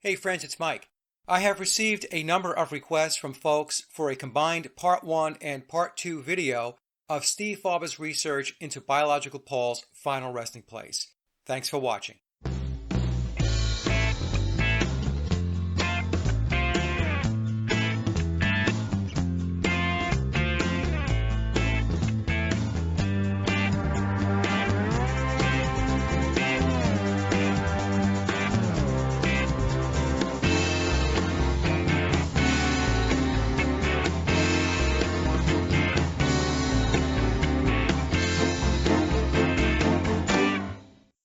Hey friends, it's Mike. I have received a number of requests from folks for a combined Part 1 and Part 2 video of Steve Fawber's research into biological Paul's final resting place. Thanks for watching.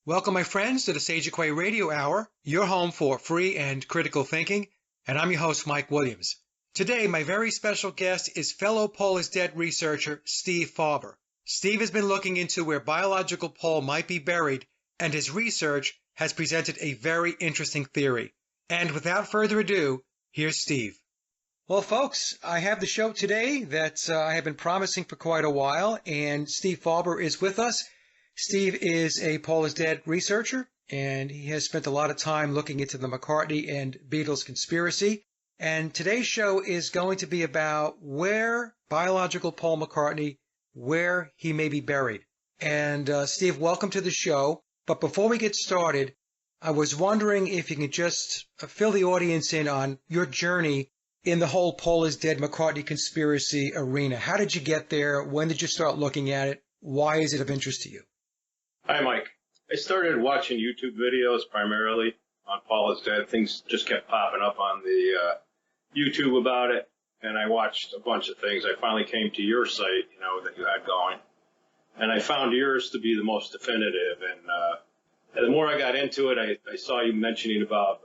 Welcome, my friends, to the Sage of Quay Radio Hour, your home for free and critical thinking, and I'm your host, Mike Williams. Today, my very special guest is fellow Paul is Dead researcher Steve Fawber. Steve has been looking into where biological Paul might be buried, and his research has presented a very interesting theory. And without further ado, here's Steve. Well, folks, I have the show today that I have been promising for quite a while, and Steve Fawber is with us. Steve is a Paul is Dead researcher, and he has spent a lot of time looking into the McCartney and Beatles conspiracy. And today's show is going to be about where biological Paul McCartney, where he may be buried. And Steve, welcome to the show. But before we get started, I was wondering if you could just fill the audience in on your journey in the whole Paul is Dead McCartney conspiracy arena. How did you get there? When did you start looking at it? Why is it of interest to you? Hi, Mike. I started watching YouTube videos primarily on Paul is Dead. Things just kept popping up on the YouTube about it, and I watched a bunch of things. I finally came to your site, that you had going, and I found yours to be the most definitive. And the more I got into it, I saw you mentioning about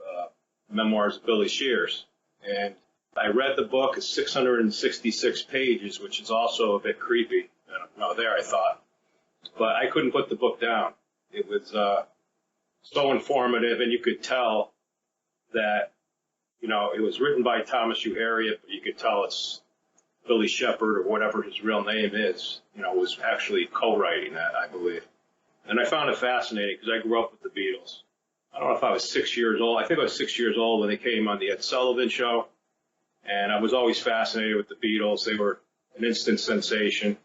memoirs of Billy Shears, and I read the book. It's 666 pages, which is also a bit creepy. I thought. But I couldn't put the book down. It was so informative, and you could tell that, it was written by Thomas U. Harriot, but you could tell it's Billy Shepard, or whatever his real name is, was actually co-writing that, I believe. And I found it fascinating because I grew up with the Beatles. I don't know if I was 6 years old. I think I was 6 years old when they came on the Ed Sullivan Show, and I was always fascinated with the Beatles. They were an instant sensation.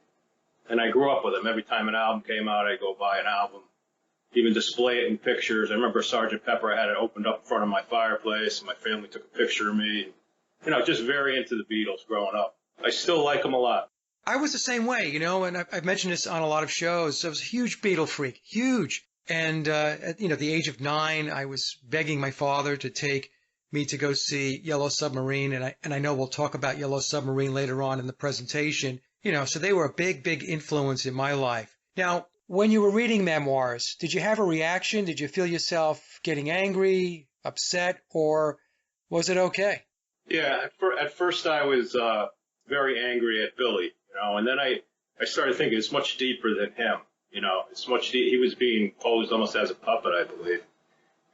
And I grew up with them. Every time an album came out, I'd go buy an album, even display it in pictures. I remember Sgt. Pepper, I had it opened up in front of my fireplace, and my family took a picture of me. Just very into the Beatles growing up. I still like them a lot. I was the same way, and I've mentioned this on a lot of shows. I was a huge Beatle freak, huge. And, at the age of 9, I was begging my father to take me to go see Yellow Submarine, and I know we'll talk about Yellow Submarine later on in the presentation. So they were a big, big influence in my life. Now, when you were reading memoirs, did you have a reaction? Did you feel yourself getting angry, upset, or was it okay? Yeah, at first I was very angry at Billy, and then I started thinking it's much deeper than him. It's much he was being posed almost as a puppet, I believe.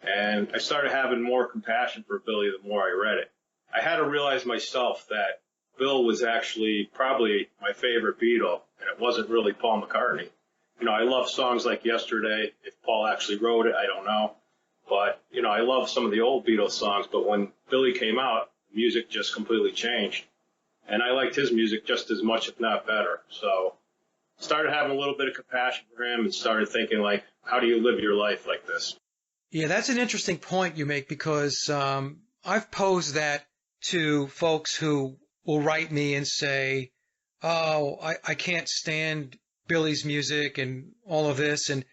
And I started having more compassion for Billy the more I read it. I had to realize myself that Bill was actually probably my favorite Beatle, and it wasn't really Paul McCartney. I love songs like Yesterday. If Paul actually wrote it, I don't know. But, I love some of the old Beatles songs, but when Billy came out, the music just completely changed. And I liked his music just as much, if not better. So started having a little bit of compassion for him and started thinking, how do you live your life like this? Yeah, that's an interesting point you make because I've posed that to folks who will write me and say, oh, I can't stand Billy's music and all of this. And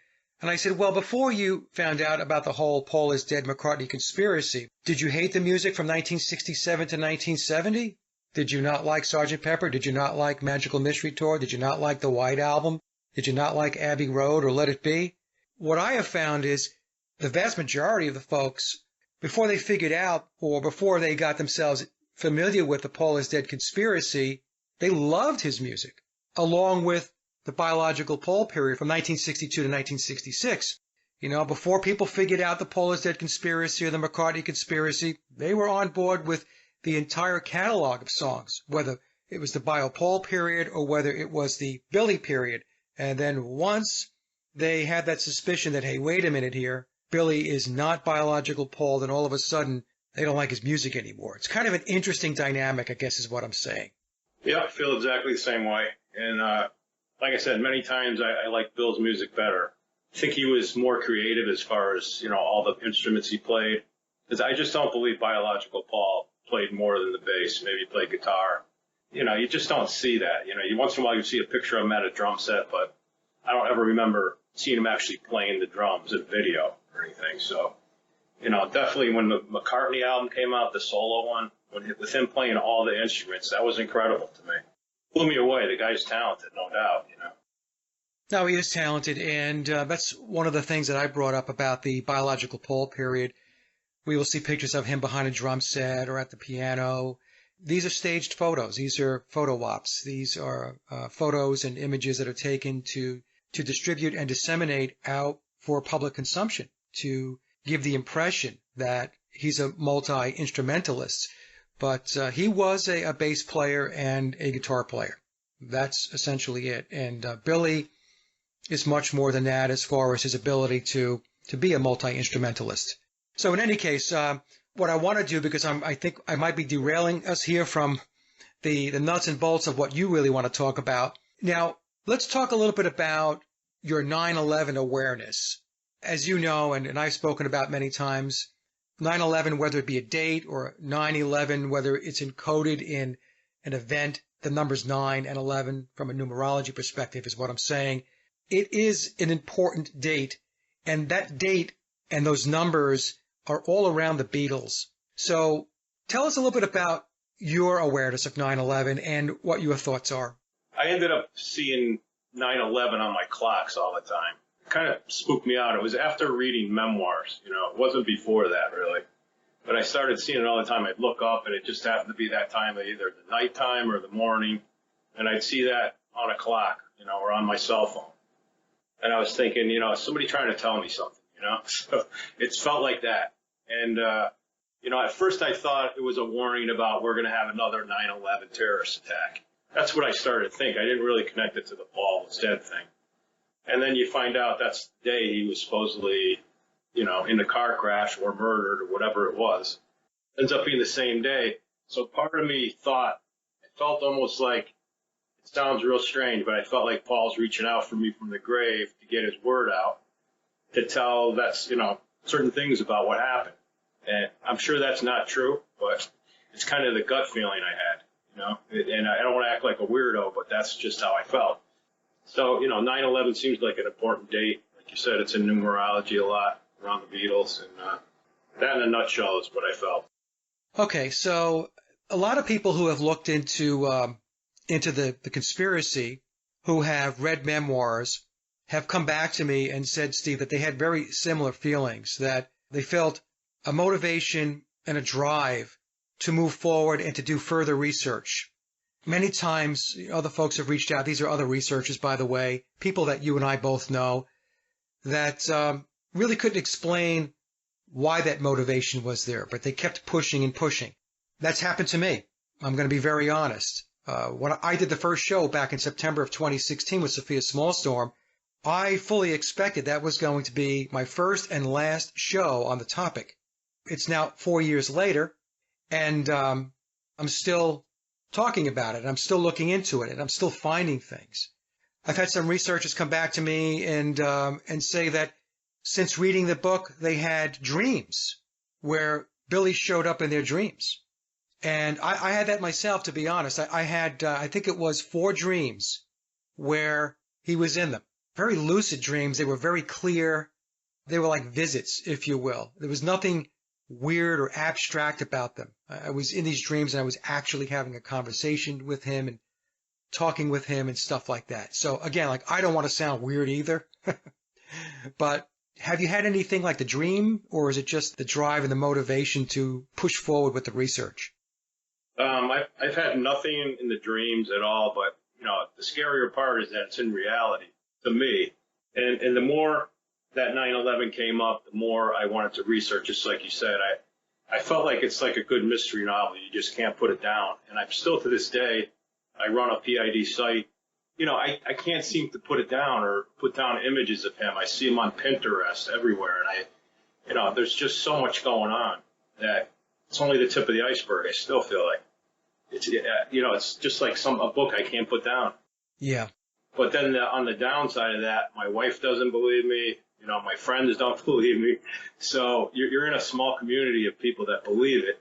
I said, well, before you found out about the whole Paul is Dead McCartney conspiracy, did you hate the music from 1967 to 1970? Did you not like Sgt. Pepper? Did you not like Magical Mystery Tour? Did you not like the White Album? Did you not like Abbey Road or Let It Be? What I have found is the vast majority of the folks, before they figured out or before they got themselves familiar with the Paul is Dead conspiracy, they loved his music, along with the biological Paul period from 1962 to 1966. Before people figured out the Paul is Dead conspiracy or the McCartney conspiracy, they were on board with the entire catalog of songs, whether it was the Bio-Paul period or whether it was the Billy period. And then once they had that suspicion that, hey, wait a minute here, Billy is not biological Paul, then all of a sudden they don't like his music anymore. It's kind of an interesting dynamic, I guess is what I'm saying. Yeah, I feel exactly the same way. And like I said, many times I like Bill's music better. I think he was more creative as far as, all the instruments he played. Because I just don't believe biological Paul played more than the bass. Maybe he played guitar. You just don't see that. Once in a while you see a picture of him at a drum set, but I don't ever remember seeing him actually playing the drums in video or anything. So, definitely when the McCartney album came out, the solo one, with him playing all the instruments, that was incredible to me. Blew me away. The guy's talented, no doubt, No, he is talented, and that's one of the things that I brought up about the biological Paul period. We will see pictures of him behind a drum set or at the piano. These are staged photos. These are photo ops. These are photos and images that are taken to distribute and disseminate out for public consumption, to give the impression that he's a multi-instrumentalist. But he was a bass player and a guitar player. That's essentially it. And Billy is much more than that as far as his ability to be a multi-instrumentalist. So in any case, what I want to do, because I think I might be derailing us here from the nuts and bolts of what you really want to talk about. Now, let's talk a little bit about your 9/11 awareness. As you know, and I've spoken about many times, 9/11, whether it be a date, or 9/11, whether it's encoded in an event, the numbers 9 and 11 from a numerology perspective is what I'm saying. It is an important date, and that date and those numbers are all around the Beatles. So tell us a little bit about your awareness of 9/11 and what your thoughts are. I ended up seeing 9/11 on my clocks all the time. It kind of spooked me out. It was after reading memoirs, it wasn't before that really. But I started seeing it all the time. I'd look up and it just happened to be that time of either the nighttime or the morning. And I'd see that on a clock, or on my cell phone. And I was thinking, somebody trying to tell me something, So it's felt like that. And, at first I thought it was a warning about we're going to have another 9/11 terrorist attack. That's what I started to think. I didn't really connect it to the Paul was dead thing. And then you find out that's the day he was supposedly, in a car crash or murdered or whatever it was. Ends up being the same day. So part of me thought, it felt almost like, it sounds real strange, but I felt like Paul's reaching out for me from the grave to get his word out, to tell certain things about what happened. And I'm sure that's not true, but it's kind of the gut feeling I had, and I don't want to act like a weirdo, but that's just how I felt. So, 9/11 seems like an important date. Like you said, it's in numerology a lot around the Beatles, and that in a nutshell is what I felt. Okay, so a lot of people who have looked into the conspiracy, who have read memoirs, have come back to me and said, Steve, that they had very similar feelings, that they felt a motivation and a drive to move forward and to do further research. Many times other folks have reached out. These are other researchers, by the way, people that you and I both know, that really couldn't explain why that motivation was there, but they kept pushing and pushing. That's happened to me. I'm going to be very honest. When I did the first show back in September of 2016 with Sophia Smallstorm, I fully expected that was going to be my first and last show on the topic. It's now 4 years later, and I'm still talking about it. I'm still looking into it, and I'm still finding things. I've had some researchers come back to me and say that since reading the book, they had dreams where Billy showed up in their dreams. And I had that myself, to be honest. I had, I think it was 4 dreams where he was in them. Very lucid dreams. They were very clear. They were like visits, if you will. There was nothing weird or abstract about them. I was in these dreams and I was actually having a conversation with him and talking with him and stuff like that. So again, I don't want to sound weird either, but have you had anything like the dream, or is it just the drive and the motivation to push forward with the research? I've had nothing in the dreams at all, but the scarier part is that it's in reality to me. And the more that 9/11 came up, the more I wanted to research. Just like you said, I felt like it's like a good mystery novel. You just can't put it down. And I'm still, to this day, I run a PID site. I can't seem to put it down or put down images of him. I see him on Pinterest everywhere. And there's just so much going on that it's only the tip of the iceberg. I still feel like it's just like a book I can't put down. Yeah. But then on the downside of that, my wife doesn't believe me. My friends don't believe me. So you're in a small community of people that believe it.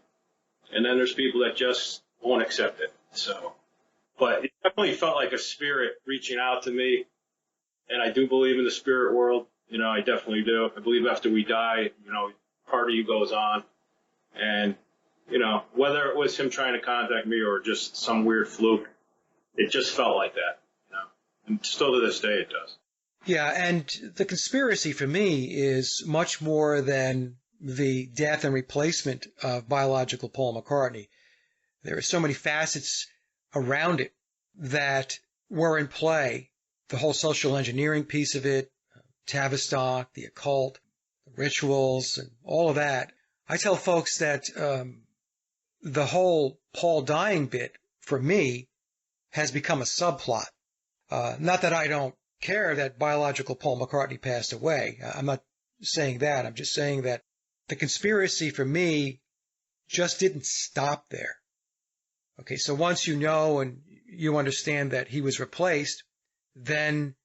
And then there's people that just won't accept it. So, but it definitely felt like a spirit reaching out to me. And I do believe in the spirit world. I definitely do. I believe after we die, part of you goes on. And, whether it was him trying to contact me or just some weird fluke, it just felt like that. And still to this day it does. Yeah, and the conspiracy for me is much more than the death and replacement of biological Paul McCartney. There are so many facets around it that were in play. The whole social engineering piece of it, Tavistock, the occult, the rituals, and all of that. I tell folks that the whole Paul dying bit, for me, has become a subplot. Not that I don't care that biological Paul McCartney passed away. I'm not saying that. I'm just saying that the conspiracy for me just didn't stop there. Okay, so once you know and you understand that he was replaced, then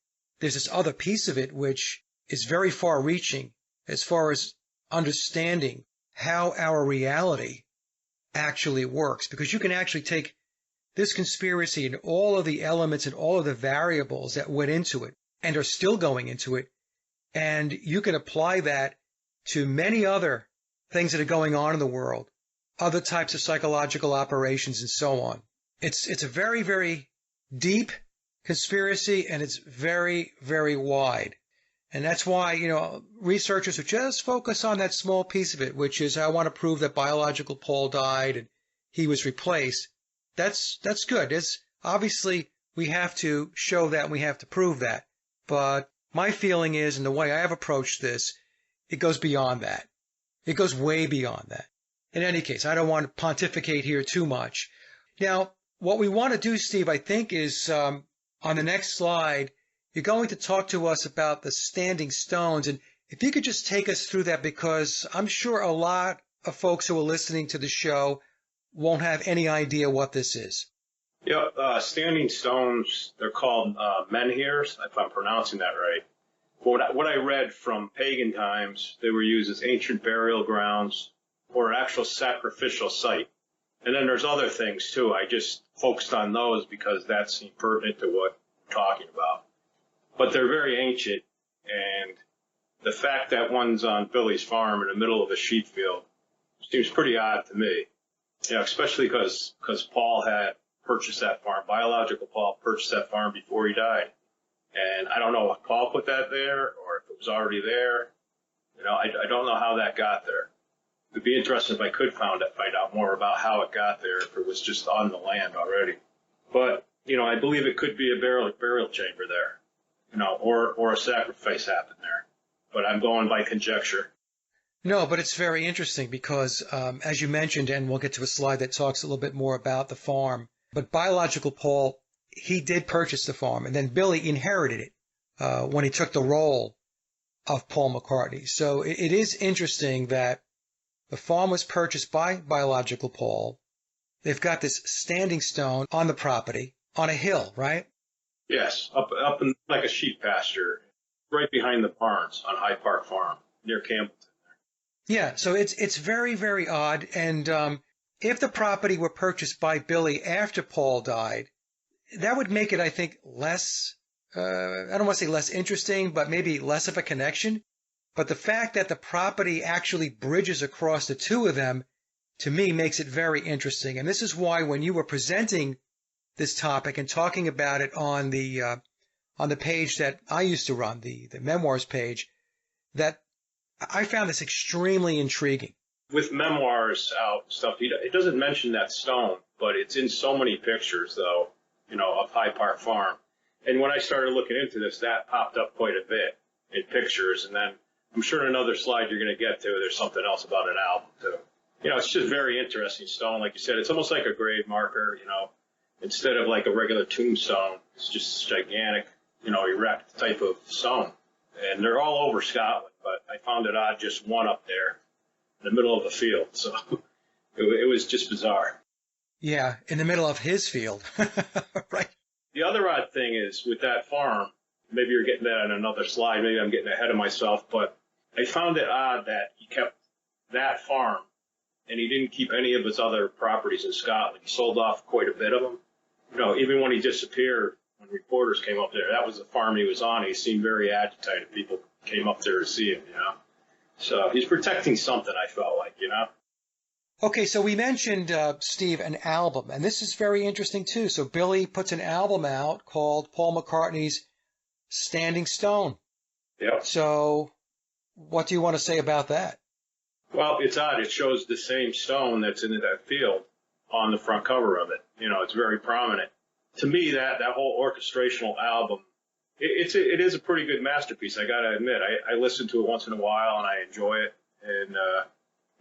there's this other piece of it which is very far-reaching as far as understanding how our reality actually works. Because you can actually take this conspiracy and all of the elements and all of the variables that went into it and are still going into it, and you can apply that to many other things that are going on in the world, other types of psychological operations and so on. It's a very, very deep conspiracy, and it's very, very wide. And that's why, researchers who just focus on that small piece of it, which is I want to prove that biological Paul died and he was replaced, that's good. Obviously, we have to show that and we have to prove that. But my feeling is, and the way I have approached this, it goes beyond that. It goes way beyond that. In any case, I don't want to pontificate here too much. Now, what we want to do, Steve, I think is on the next slide, you're going to talk to us about the standing stones. And if you could just take us through that, because I'm sure a lot of folks who are listening to the show won't have any idea what this is. Yeah, standing stones, they're called menhirs, if I'm pronouncing that right. What I read from pagan times, they were used as ancient burial grounds or an actual sacrificial site. And then there's other things, too. I just focused on those because that seemed pertinent to what we're talking about. But they're very ancient, and the fact that one's on Billy's farm in the middle of a sheep field seems pretty odd to me. Especially because Paul had purchased that farm. Biological Paul purchased that farm before he died. And I don't know if Paul put that there or if it was already there. I don't know how that got there. It would be interesting if I could find out more about how it got there, if it was just on the land already. But, I believe it could be a burial chamber there, or a sacrifice happened there. But I'm going by conjecture. No, but it's very interesting because, as you mentioned, and we'll get to a slide that talks a little bit more about the farm, but biological Paul, he did purchase the farm, and then Billy inherited it when he took the role of Paul McCartney. So it is interesting that the farm was purchased by biological Paul. They've got this standing stone on the property, on a hill, right? Yes, up in like a sheep pasture, right behind the barns on Hyde Park Farm, near Campbellton. Yeah, so it's very, very odd. And if the property were purchased by Billy after Paul died, that would make it, I think, less, I don't want to say less interesting, but maybe less of a connection. But the fact that the property actually bridges across the two of them, to me, makes it very interesting. And this is why when you were presenting this topic and talking about it on the page that I used to run, the memoirs page, that I found this extremely intriguing. With memoirs out stuff, it doesn't mention that stone, but it's in so many pictures, though, of Hyde Park Farm. And when I started looking into this, that popped up quite a bit in pictures. And then I'm sure in another slide you're going to get to, there's something else about an album, too. It's just very interesting stone. Like you said, it's almost like a grave marker, instead of like a regular tombstone. It's just gigantic, erect type of stone. And they're all over Scotland, but I found it odd just one up there in the middle of the field. So, It was just bizarre. Yeah, in the middle of his field. Right. The other odd thing is with that farm, maybe you're getting that on another slide, maybe I'm getting ahead of myself, but I found it odd that he kept that farm and he didn't keep any of his other properties in Scotland. He sold off quite a bit of them. Even when he disappeared, when reporters came up there, that was the farm he was on. He seemed very agitated. People came up there to see him, So he's protecting something, I felt like, Okay, so we mentioned, Steve, an album, and this is very interesting too. So Billy puts an album out called Paul McCartney's Standing Stone. Yep. So what do you want to say about that? Well, it's odd. It shows the same stone that's in that field on the front cover of it. It's very prominent. To me, that whole orchestrational album, it is a pretty good masterpiece. I got to admit, I listen to it once in a while and I enjoy it. And,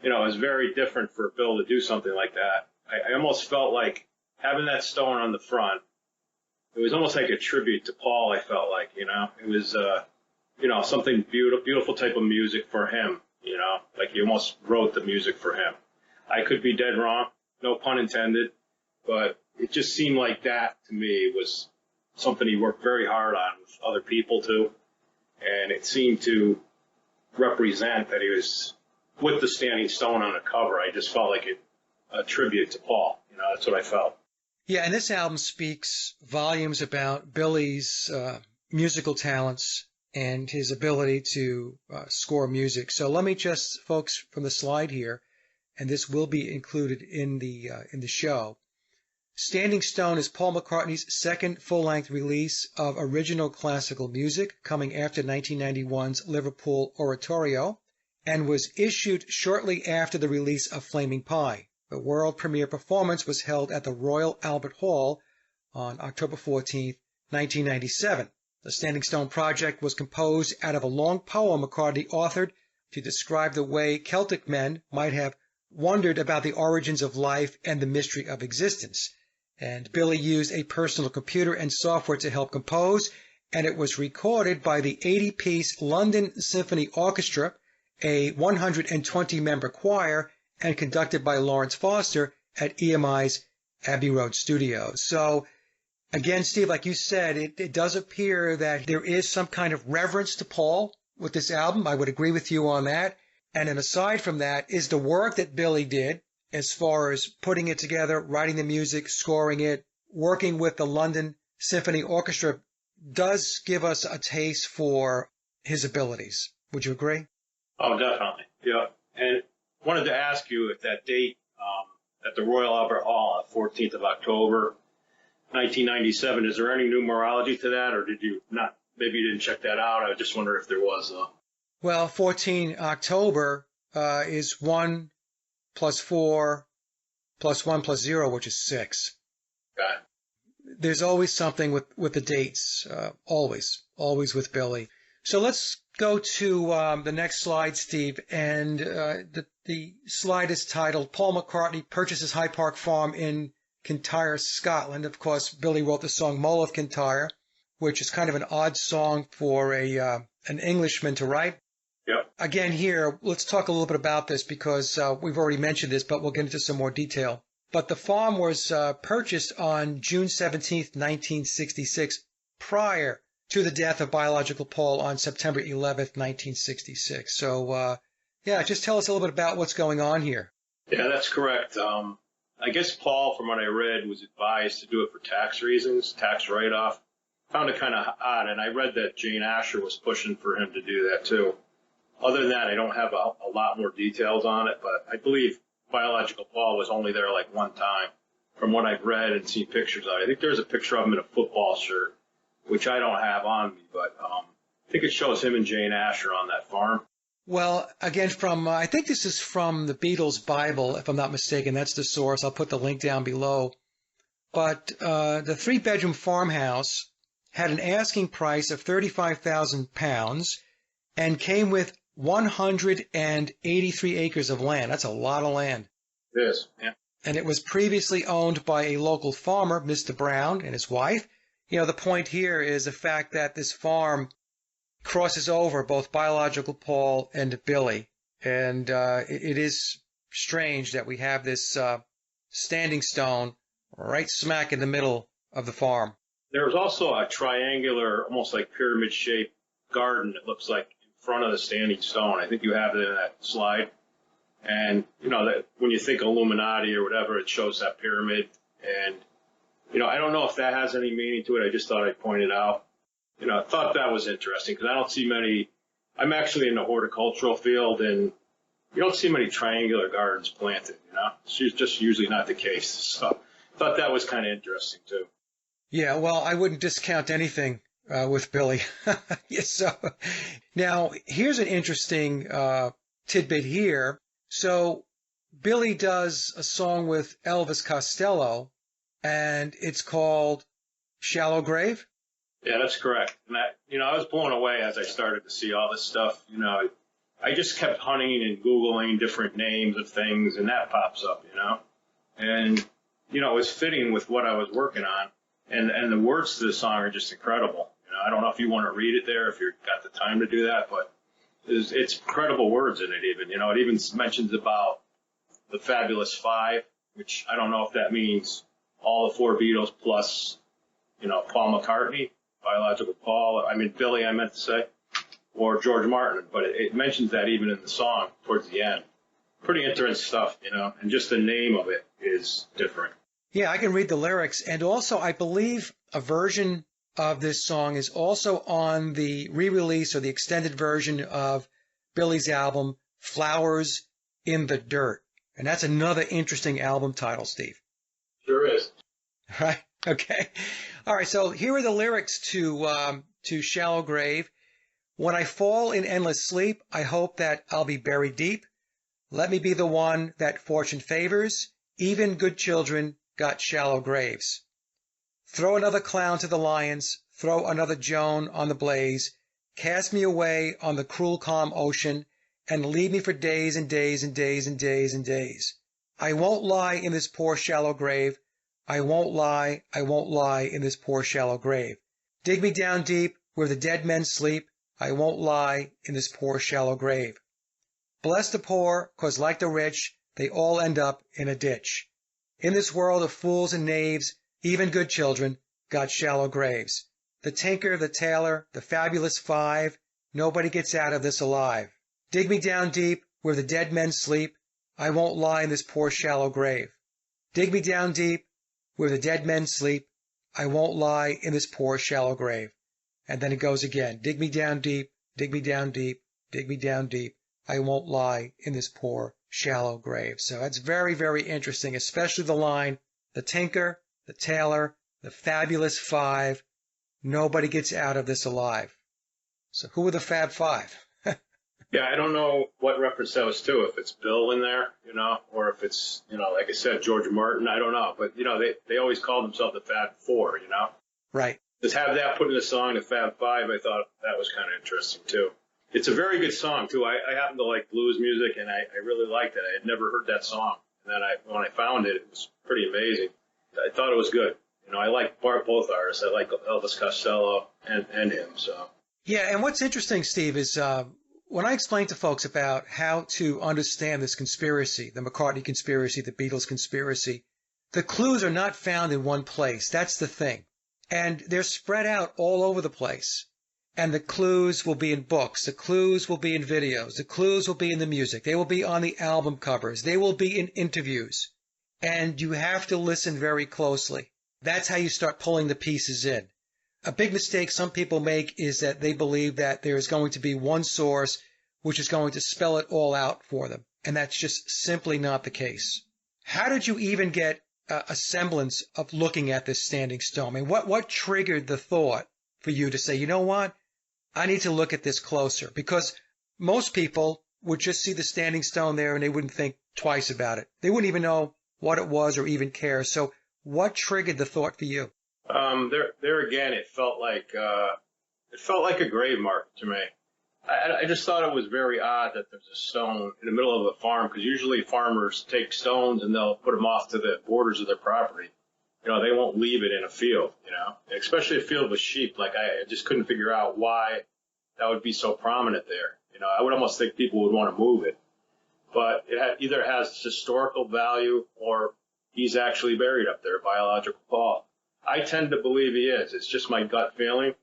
it's very different for Bill to do something like that. I almost felt like having that stone on the front, it was almost like a tribute to Paul, I felt like, It was, something beautiful type of music for him, like he almost wrote the music for him. I could be dead wrong, no pun intended, but it just seemed like that to me was something he worked very hard on with other people too. And it seemed to represent that he was with the Standing Stone on the cover. I just felt like a tribute to Paul. That's what I felt. Yeah, and this album speaks volumes about Billy's musical talents and his ability to score music. So let me just, folks, from the slide here, and this will be included in the show. Standing Stone is Paul McCartney's second full-length release of original classical music, coming after 1991's Liverpool Oratorio, and was issued shortly after the release of Flaming Pie. The world premiere performance was held at the Royal Albert Hall on October 14, 1997. The Standing Stone project was composed out of a long poem McCartney authored to describe the way Celtic men might have wondered about the origins of life and the mystery of existence. And Billy used a personal computer and software to help compose, and it was recorded by the 80-piece London Symphony Orchestra, a 120-member choir, and conducted by Lawrence Foster at EMI's Abbey Road Studios. So, again, Steve, like you said, it does appear that there is some kind of reverence to Paul with this album. I would agree with you on that. And then aside from that is the work that Billy did as far as putting it together, writing the music, scoring it, working with the London Symphony Orchestra does give us a taste for his abilities. Would you agree? Oh, definitely. Yeah. And wanted to ask you if that date at the Royal Albert Hall, 14th of October, 1997, is there any numerology to that, or did you not? Maybe you didn't check that out. I just wonder if there was. Well, 14 October is 1 plus 4 plus 1 plus 0, which is 6. Okay. There's always something with the dates, always with Billy. So let's go to the next slide, Steve, and the slide is titled Paul McCartney Purchases High Park Farm in Kintyre, Scotland. Of course, Billy wrote the song Mull of Kintyre, which is kind of an odd song for an Englishman to write. Yep. Again, here, let's talk a little bit about this because we've already mentioned this, but we'll get into some more detail. But the farm was purchased on June 17th, 1966, prior to the death of biological Paul on September 11th, 1966. So, just tell us a little bit about what's going on here. Yeah, that's correct. I guess Paul, from what I read, was advised to do it for tax reasons, tax write-off. Found it kind of odd, and I read that Jane Asher was pushing for him to do that too. Other than that, I don't have a lot more details on it, but I believe biological Paul was only there like one time from what I've read and seen pictures of. I think there's a picture of him in a football shirt, which I don't have on me, but I think it shows him and Jane Asher on that farm. Well, again, I think this is from the Beatles Bible, if I'm not mistaken. That's the source. I'll put the link down below. But the 3-bedroom farmhouse had an asking price of £35,000 and came with 183 acres of land. That's a lot of land. It is, yeah. And it was previously owned by a local farmer, Mr. Brown, and his wife. The point here is the fact that this farm crosses over both biological Paul and Billy. And it is strange that we have this standing stone right smack in the middle of the farm. There was also a triangular, almost like pyramid-shaped garden that looks like in front of the standing stone. I think you have it in that slide. And, that when you think Illuminati or whatever, it shows that pyramid. And, I don't know if that has any meaning to it. I just thought I'd point it out. I thought that was interesting because I don't see many. I'm actually in the horticultural field, and you don't see many triangular gardens planted. It's just usually not the case. So I thought that was kind of interesting, too. Yeah, well, I wouldn't discount anything with Billy. Yes, so now, here's an interesting tidbit here. So Billy does a song with Elvis Costello, and it's called Shallow Grave. Yeah, that's correct. And I was blown away as I started to see all this stuff. I just kept hunting and Googling different names of things, and that pops up, And, it was fitting with what I was working on. And the words to the song are just incredible. I don't know if you want to read it there, if you've got the time to do that, but it's incredible words in it even. It even mentions about the Fabulous Five, which I don't know if that means all the four Beatles plus, Paul McCartney, biological Paul, Billy, I meant to say, or George Martin, but it mentions that even in the song towards the end. Pretty interesting stuff, and just the name of it is different. Yeah, I can read the lyrics. And also, I believe a version of this song is also on the re-release or the extended version of Billy's album, Flowers in the Dirt. And that's another interesting album title, Steve. Sure is. Right. Okay. All right. So here are the lyrics to Shallow Grave. When I fall in endless sleep, I hope that I'll be buried deep. Let me be the one that fortune favors. Even good children got shallow graves. Throw another clown to the lions, throw another Joan on the blaze, cast me away on the cruel calm ocean, and leave me for days and days and days and days and days. I won't lie in this poor shallow grave. I won't lie in this poor shallow grave. Dig me down deep where the dead men sleep. I won't lie in this poor shallow grave. Bless the poor, 'cause like the rich, they all end up in a ditch. In this world of fools and knaves, even good children got shallow graves. The tinker, the tailor, the fabulous five, nobody gets out of this alive. Dig me down deep where the dead men sleep. I won't lie in this poor shallow grave. Dig me down deep where the dead men sleep. I won't lie in this poor shallow grave. And then it goes again. Dig me down deep, dig me down deep, dig me down deep. I won't lie in this poor shallow grave. So that's very, very interesting, especially the line, the tinker, the tailor, the fabulous five, nobody gets out of this alive. So who are the Fab Five? Yeah, I don't know what reference that was to, if it's Bill in there, or if it's, like I said, George Martin, I don't know. But, they always called themselves the Fab Four, Right. Just have that put in the song, the Fab Five, I thought that was kind of interesting, too. It's a very good song, too. I happen to like blues music, and I really liked it. I had never heard that song. And then when I found it, it was pretty amazing. I thought it was good. I like both artists. I like Elvis Costello and him. So. Yeah, and what's interesting, Steve, is when I explain to folks about how to understand this conspiracy, the McCartney conspiracy, the Beatles conspiracy, the clues are not found in one place. That's the thing. And they're spread out all over the place. And the clues will be in books. The clues will be in videos. The clues will be in the music. They will be on the album covers. They will be in interviews. And you have to listen very closely. That's how you start pulling the pieces in. A big mistake some people make is that they believe that there is going to be one source which is going to spell it all out for them. And that's just simply not the case. How did you even get a semblance of looking at this standing stone? I mean, what triggered the thought for you to say, you know what? I need to look at this closer, because most people would just see the standing stone there and they wouldn't think twice about it. They wouldn't even know what it was or even care. So what triggered the thought for you? There again, it felt like a grave mark to me. I just thought it was very odd that there's a stone in the middle of a farm, because usually farmers take stones and they'll put them off to the borders of their property. They won't leave it in a field, especially a field with sheep. Like I just couldn't figure out why that would be so prominent there. I would almost think people would want to move it. but either has historical value or he's actually buried up there, biological Paul. I tend to believe he is. It's just my gut feeling.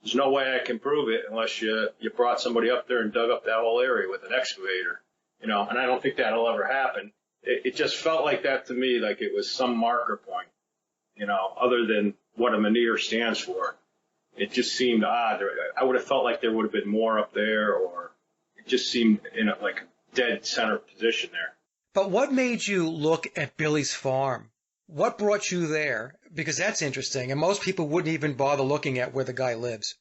There's no way I can prove it unless you brought somebody up there and dug up that whole area with an excavator, and I don't think that'll ever happen. It just felt like that to me, like it was some marker point, other than what a menhir stands for. It just seemed odd. I would have felt like there would have been more up there, or it just seemed in like a dead center position there. But what made you look at Billy's farm? What brought you there? Because that's interesting, and most people wouldn't even bother looking at where the guy lives.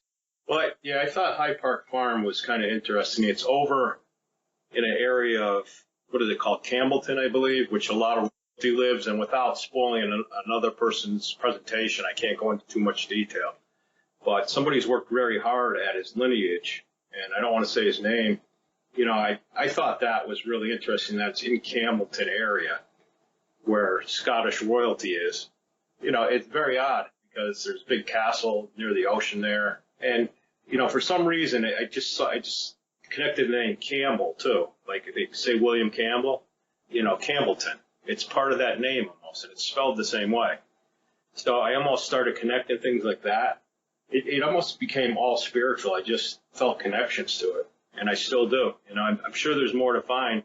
Well, yeah, I thought Hyde Park Farm was kind of interesting. It's over in an area of, what is it called, Campbellton, I believe, which a lot of royalty lives, and without spoiling another person's presentation, I can't go into too much detail. But somebody's worked very hard at his lineage, and I don't want to say his name. I thought that was really interesting. That's in Campbellton area where Scottish royalty is. It's very odd because there's a big castle near the ocean there. And, for some reason, I just connected the name Campbell too. Like they say William Campbell, Campbellton. It's part of that name almost, and it's spelled the same way. So I almost started connecting things like that. It almost became all spiritual. I just felt connections to it, and I still do. I'm sure there's more to find.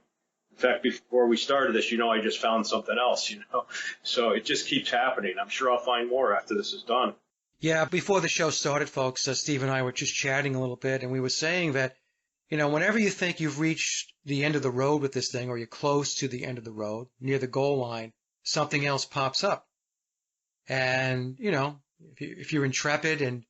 In fact, before we started this, I just found something else, So it just keeps happening. I'm sure I'll find more after this is done. Yeah, before the show started, folks, Steve and I were just chatting a little bit, and we were saying that, whenever you think you've reached the end of the road with this thing, or you're close to the end of the road, near the goal line, something else pops up. And, if you're intrepid and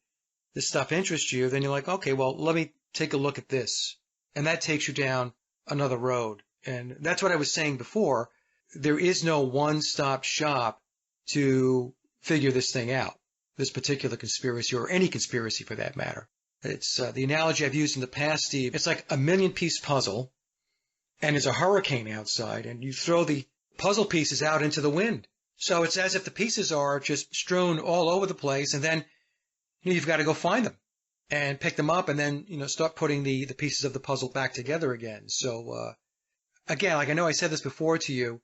this stuff interests you, then you're like, okay, well, let me take a look at this. And that takes you down another road. And that's what I was saying before. There is no one-stop shop to figure this thing out, this particular conspiracy, or any conspiracy for that matter. It's the analogy I've used in the past, Steve. It's like a million-piece puzzle, and there's a hurricane outside, and you throw the puzzle pieces out into the wind. So it's as if the pieces are just strewn all over the place, and then you've got to go find them and pick them up, and then start putting the pieces of the puzzle back together again. So again, like I know I said this before to you,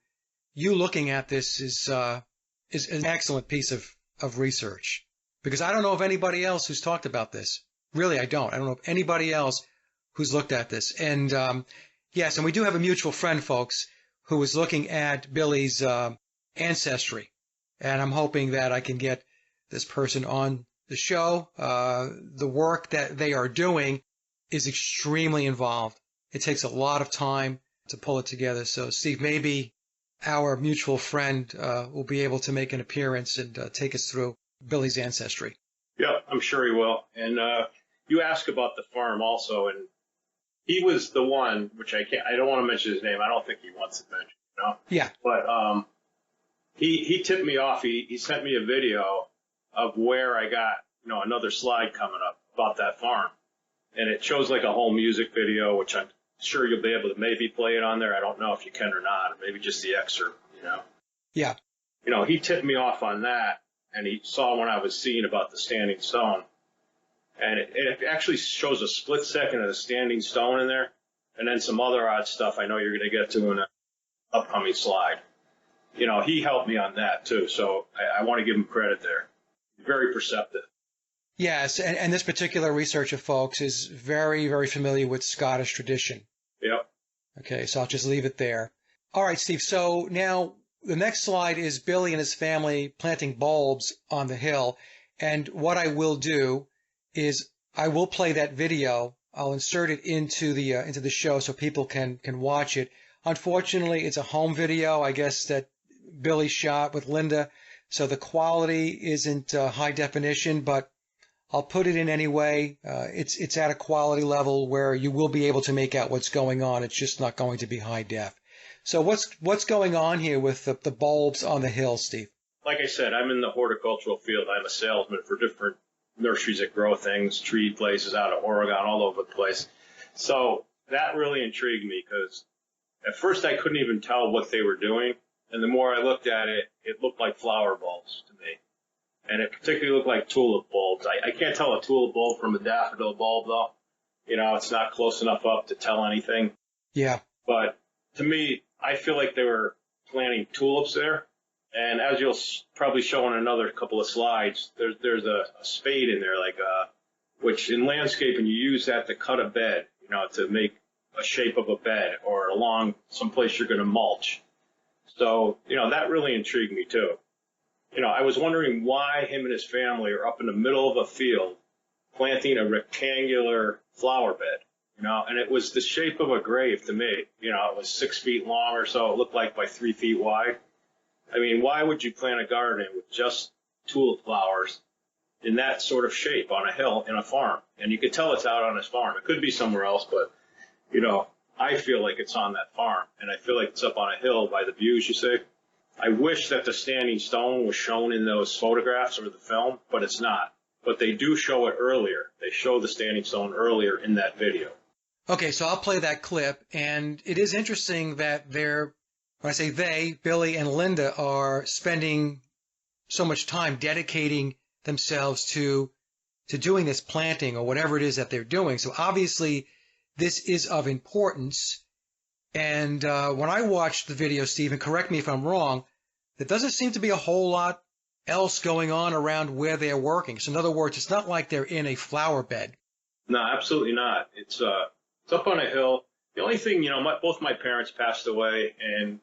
you looking at this is an excellent piece of research, because I don't know of anybody else who's talked about this. Really, I don't. I don't know of anybody else who's looked at this. And yes, and we do have a mutual friend, folks, who is looking at Billy's ancestry, and I'm hoping that I can get this person on the show. The work that they are doing is extremely involved. It takes a lot of time to pull it together. So, Steve, maybe our mutual friend will be able to make an appearance and take us through Billy's ancestry. Yeah, I'm sure he will. And you asked about the farm also, and he was the one, which I don't want to mention his name. I don't think he wants it mentioned, Yeah. But he tipped me off. He sent me a video of where I got, another slide coming up about that farm. And it shows like a whole music video, which I'm sure you'll be able to maybe play it on there. I don't know if you can or not, or maybe just the excerpt, Yeah. He tipped me off on that, and he saw when I was seeing about the standing stone. And it actually shows a split second of the standing stone in there, and then some other odd stuff I know you're going to get to in an upcoming slide. He helped me on that too, so I want to give him credit there. Very perceptive. Yes, and this particular researcher, folks, is very, very familiar with Scottish tradition. Yep. Okay, so I'll just leave it there. All right, Steve, so now the next slide is Billy and his family planting bulbs on the hill. And what I will do is I will play that video. I'll insert it into the show so people can watch it. Unfortunately, it's a home video, I guess, that Billy shot with Linda, so the quality isn't high definition, but I'll put it in anyway. It's at a quality level where you will be able to make out what's going on. It's just not going to be high def. So what's going on here with the bulbs on the hill, Steve? Like I said, I'm in the horticultural field. I'm a salesman for different nurseries that grow things, tree places out of Oregon, all over the place. So that really intrigued me because at first I couldn't even tell what they were doing. And the more I looked at it, it looked like flower bulbs to me. And it particularly looked like tulip bulbs. I can't tell a tulip bulb from a daffodil bulb, though. It's not close enough up to tell anything. Yeah. But to me, I feel like they were planting tulips there. And as you'll probably show in another couple of slides, there's a spade in there, which in landscaping you use that to cut a bed, to make a shape of a bed or along someplace you're going to mulch. So, that really intrigued me too. I was wondering why him and his family are up in the middle of a field planting a rectangular flower bed, and it was the shape of a grave to me. It was 6 feet long or so. It looked like by 3 feet wide. I mean, why would you plant a garden with just tulip flowers in that sort of shape on a hill in a farm? And you could tell it's out on his farm. It could be somewhere else, but, I feel like it's on that farm. And I feel like it's up on a hill by the views, you see. I wish that the standing stone was shown in those photographs or the film, but it's not. But they do show it earlier. They show the standing stone earlier in that video. Okay, so I'll play that clip. And it is interesting that when I say they, Billy and Linda, are spending so much time dedicating themselves to doing this planting or whatever it is that they're doing. So obviously this is of importance. And when I watched the video, Stephen, correct me if I'm wrong, there doesn't seem to be a whole lot else going on around where they're working. So in other words, it's not like they're in a flower bed. No, absolutely not. It's up on a hill. The only thing, both my parents passed away, and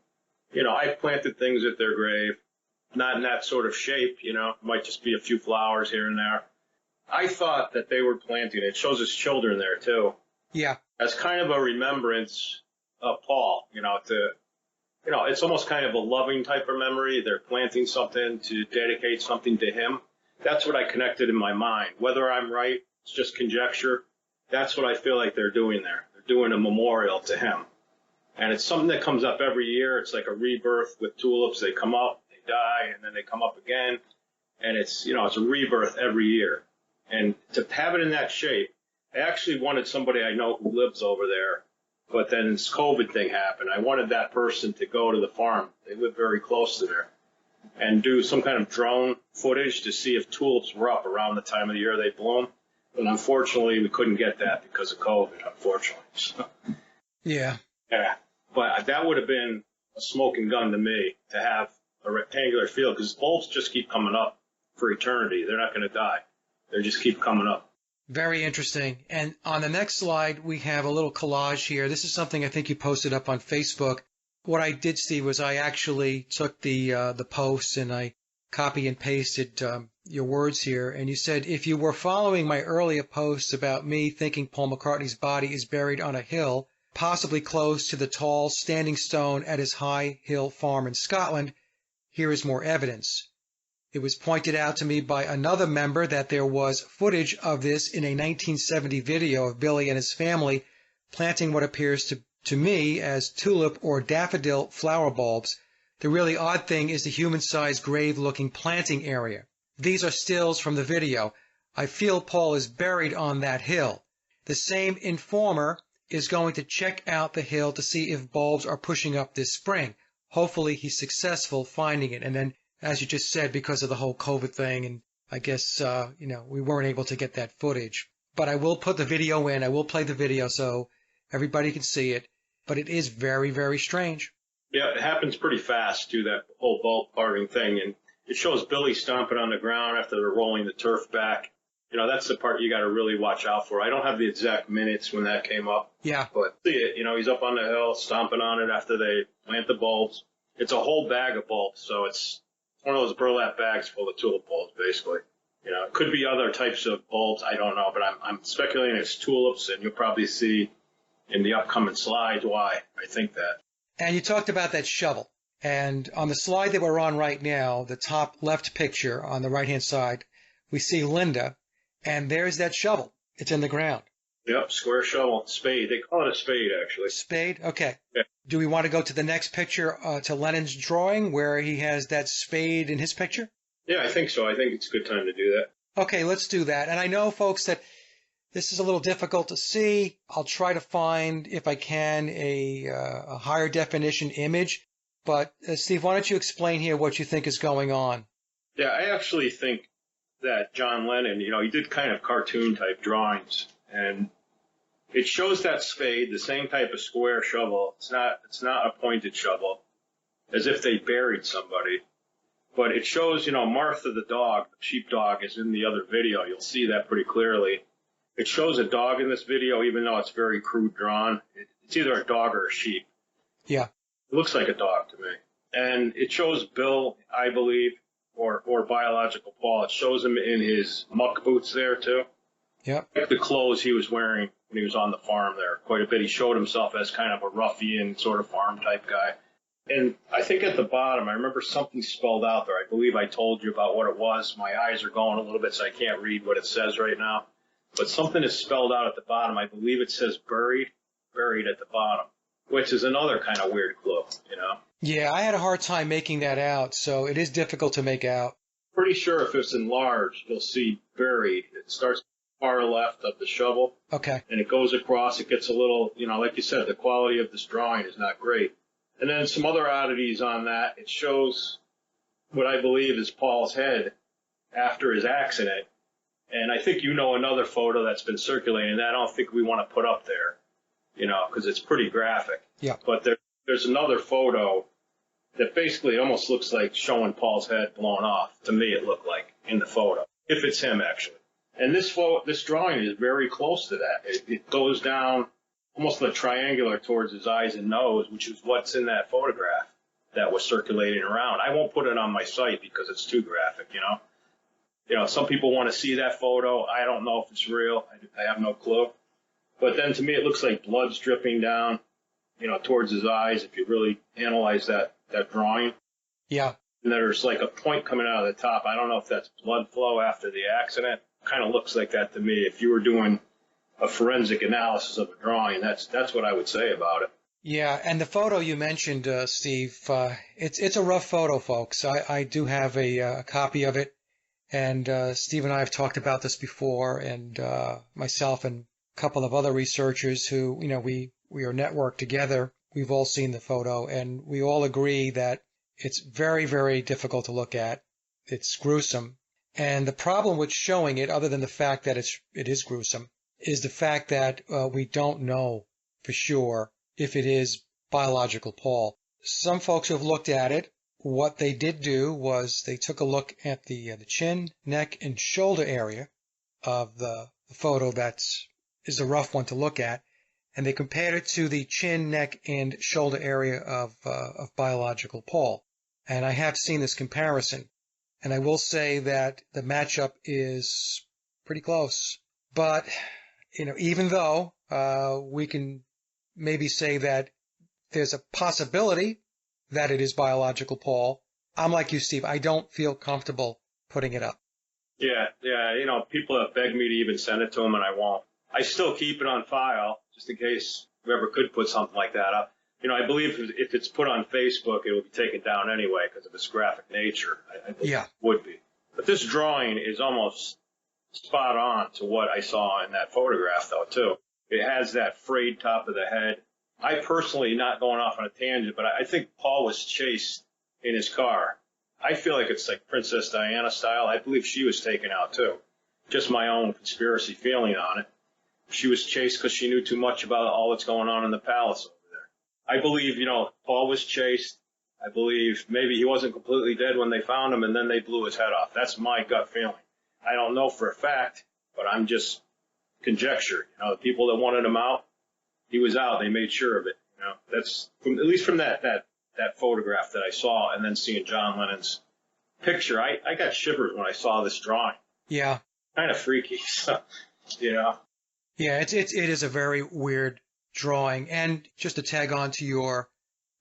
I planted things at their grave, not in that sort of shape, it might just be a few flowers here and there. I thought that they were planting, it shows his children there too. Yeah. As kind of a remembrance of Paul, it's almost kind of a loving type of memory. They're planting something to dedicate something to him. That's what I connected in my mind. Whether I'm right, it's just conjecture. That's what I feel like they're doing there. They're doing a memorial to him. And it's something that comes up every year. It's like a rebirth with tulips. They come up, they die, and then they come up again. And it's a rebirth every year. And to have it in that shape, I actually wanted somebody I know who lives over there. But then this COVID thing happened. I wanted that person to go to the farm. They live very close to there. And do some kind of drone footage to see if tulips were up around the time of the year they bloom. And unfortunately, we couldn't get that because of COVID, unfortunately. So, yeah. But that would have been a smoking gun to me, to have a rectangular field, because bulbs just keep coming up for eternity. They're not going to die. They just keep coming up. Very interesting. And on the next slide, we have a little collage here. This is something I think you posted up on Facebook. What I did, Steve, was I actually took the post and I copy and pasted your words here. And you said, if you were following my earlier posts about me thinking Paul McCartney's body is buried on a hill, possibly close to the tall standing stone at his High Hill farm in Scotland, here is more evidence. It was pointed out to me by another member that there was footage of this in a 1970 video of Billy and his family planting what appears to me as tulip or daffodil flower bulbs. The really odd thing is the human-sized grave-looking planting area. These are stills from the video. I feel Paul is buried on that hill. The same informer is going to check out the hill to see if bulbs are pushing up this spring. Hopefully he's successful finding it. And then, as you just said, because of the whole COVID thing, and I guess, we weren't able to get that footage. But I will put the video in. I will play the video so everybody can see it. But it is very, very strange. Yeah, it happens pretty fast, too, that whole bulb carving thing. And it shows Billy stomping on the ground after they're rolling the turf back. That's the part you got to really watch out for. I don't have the exact minutes when that came up. Yeah. But see it, he's up on the hill stomping on it after they plant the bulbs. It's a whole bag of bulbs, so it's one of those burlap bags full of tulip bulbs, basically. It could be other types of bulbs. I don't know, but I'm speculating it's tulips, and you'll probably see in the upcoming slides why I think that. And you talked about that shovel. And on the slide that we're on right now, the top left picture on the right-hand side, we see Linda, and there's that shovel. It's in the ground. Yep, square shovel, spade. They call it a spade, actually. Spade? Okay. Yeah. Do we want to go to the next picture, to Lennon's drawing, where he has that spade in his picture? Yeah, I think so. I think it's a good time to do that. Okay, let's do that. And I know, folks, that this is a little difficult to see. I'll try to find, if I can, a higher definition image. But, Steve, why don't you explain here what you think is going on? Yeah, I actually think that John Lennon, he did kind of cartoon-type drawings. And, It shows that spade, the same type of square shovel. It's not a pointed shovel, as if they buried somebody. But it shows, Martha the dog, the sheepdog, is in the other video. You'll see that pretty clearly. It shows a dog in this video, even though it's very crude drawn. It's either a dog or a sheep. Yeah. It looks like a dog to me. And it shows Bill, I believe, or biological Paul. It shows him in his muck boots there, too. Yep. Like the clothes he was wearing when he was on the farm there quite a bit. He showed himself as kind of a ruffian sort of farm type guy. And I think at the bottom, I remember something spelled out there. I believe I told you about what it was. My eyes are going a little bit, so I can't read what it says right now. But something is spelled out at the bottom. I believe it says buried at the bottom, which is another kind of weird clue, Yeah, I had a hard time making that out, so it is difficult to make out. Pretty sure if it's enlarged, you'll see buried. It starts far left of the shovel. Okay. And it goes across. It gets a little, like you said, the quality of this drawing is not great. And then some other oddities on that. It shows what I believe is Paul's head after his accident. And I think another photo that's been circulating that I don't think we want to put up there, because it's pretty graphic. Yeah. But there's another photo that basically almost looks like showing Paul's head blown off. To me, it looked like in the photo, if it's him actually. And this drawing is very close to that. It goes down almost like triangular towards his eyes and nose, which is what's in that photograph that was circulating around. I won't put it on my site because it's too graphic, Some people want to see that photo. I don't know if it's real. I have no clue. But then to me, it looks like blood's dripping down, towards his eyes if you really analyze that drawing. Yeah. And there's like a point coming out of the top. I don't know if that's blood flow after the accident. Kind of looks like that to me. If you were doing a forensic analysis of a drawing, that's what I would say about it. Yeah, and the photo you mentioned, Steve, it's a rough photo, folks. I do have a copy of it, and Steve and I have talked about this before, and myself and a couple of other researchers who, we are networked together. We've all seen the photo, and we all agree that it's very, very difficult to look at. It's gruesome. And the problem with showing it, other than the fact that it is gruesome, is the fact that we don't know for sure if it is biological Paul. Some folks who have looked at it, what they did do was they took a look at the chin, neck, and shoulder area of the photo is a rough one to look at, and they compared it to the chin, neck, and shoulder area of biological Paul. And I have seen this comparison, and I will say that the matchup is pretty close. But even though we can maybe say that there's a possibility that it is biological Paul, I'm like you, Steve. I don't feel comfortable putting it up. Yeah. People have begged me to even send it to them, and I won't. I still keep it on file just in case whoever could put something like that up. I believe if it's put on Facebook, it will be taken down anyway because of its graphic nature. I believe it would be. But this drawing is almost spot on to what I saw in that photograph, though, too. It has that frayed top of the head. I personally, not going off on a tangent, but I think Paul was chased in his car. I feel like it's like Princess Diana style. I believe she was taken out, too. Just my own conspiracy feeling on it. She was chased because she knew too much about all that's going on in the palace over there. I believe, Paul was chased. I believe maybe he wasn't completely dead when they found him, and then they blew his head off. That's my gut feeling. I don't know for a fact, but I'm just conjecture. The people that wanted him out, he was out. They made sure of it. That's at least from that photograph that I saw, and then seeing John Lennon's picture. I got shivers when I saw this drawing. Yeah. Kind of freaky. So, Yeah, it is a very weird drawing. And just to tag on to your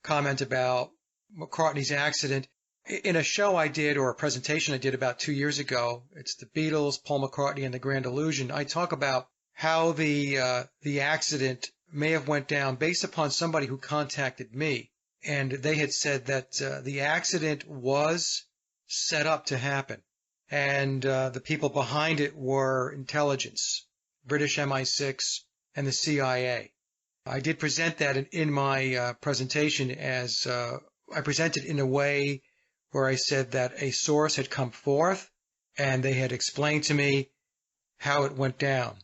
comment about McCartney's accident, in a show I did, or a presentation I did about 2 years ago, it's the Beatles, Paul McCartney, and the Grand Illusion. I talk about how the accident may have went down based upon somebody who contacted me. And they had said that the accident was set up to happen. And the people behind it were intelligence, British MI6 and the CIA. I did present that in my presentation as I presented in a way where I said that a source had come forth and they had explained to me how it went down.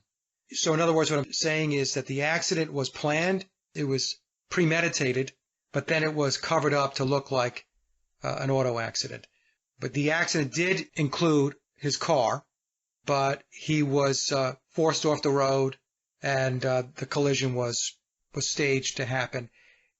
So in other words, what I'm saying is that the accident was planned, it was premeditated, but then it was covered up to look like an auto accident. But the accident did include his car, but he was forced off the road, and the collision was staged to happen.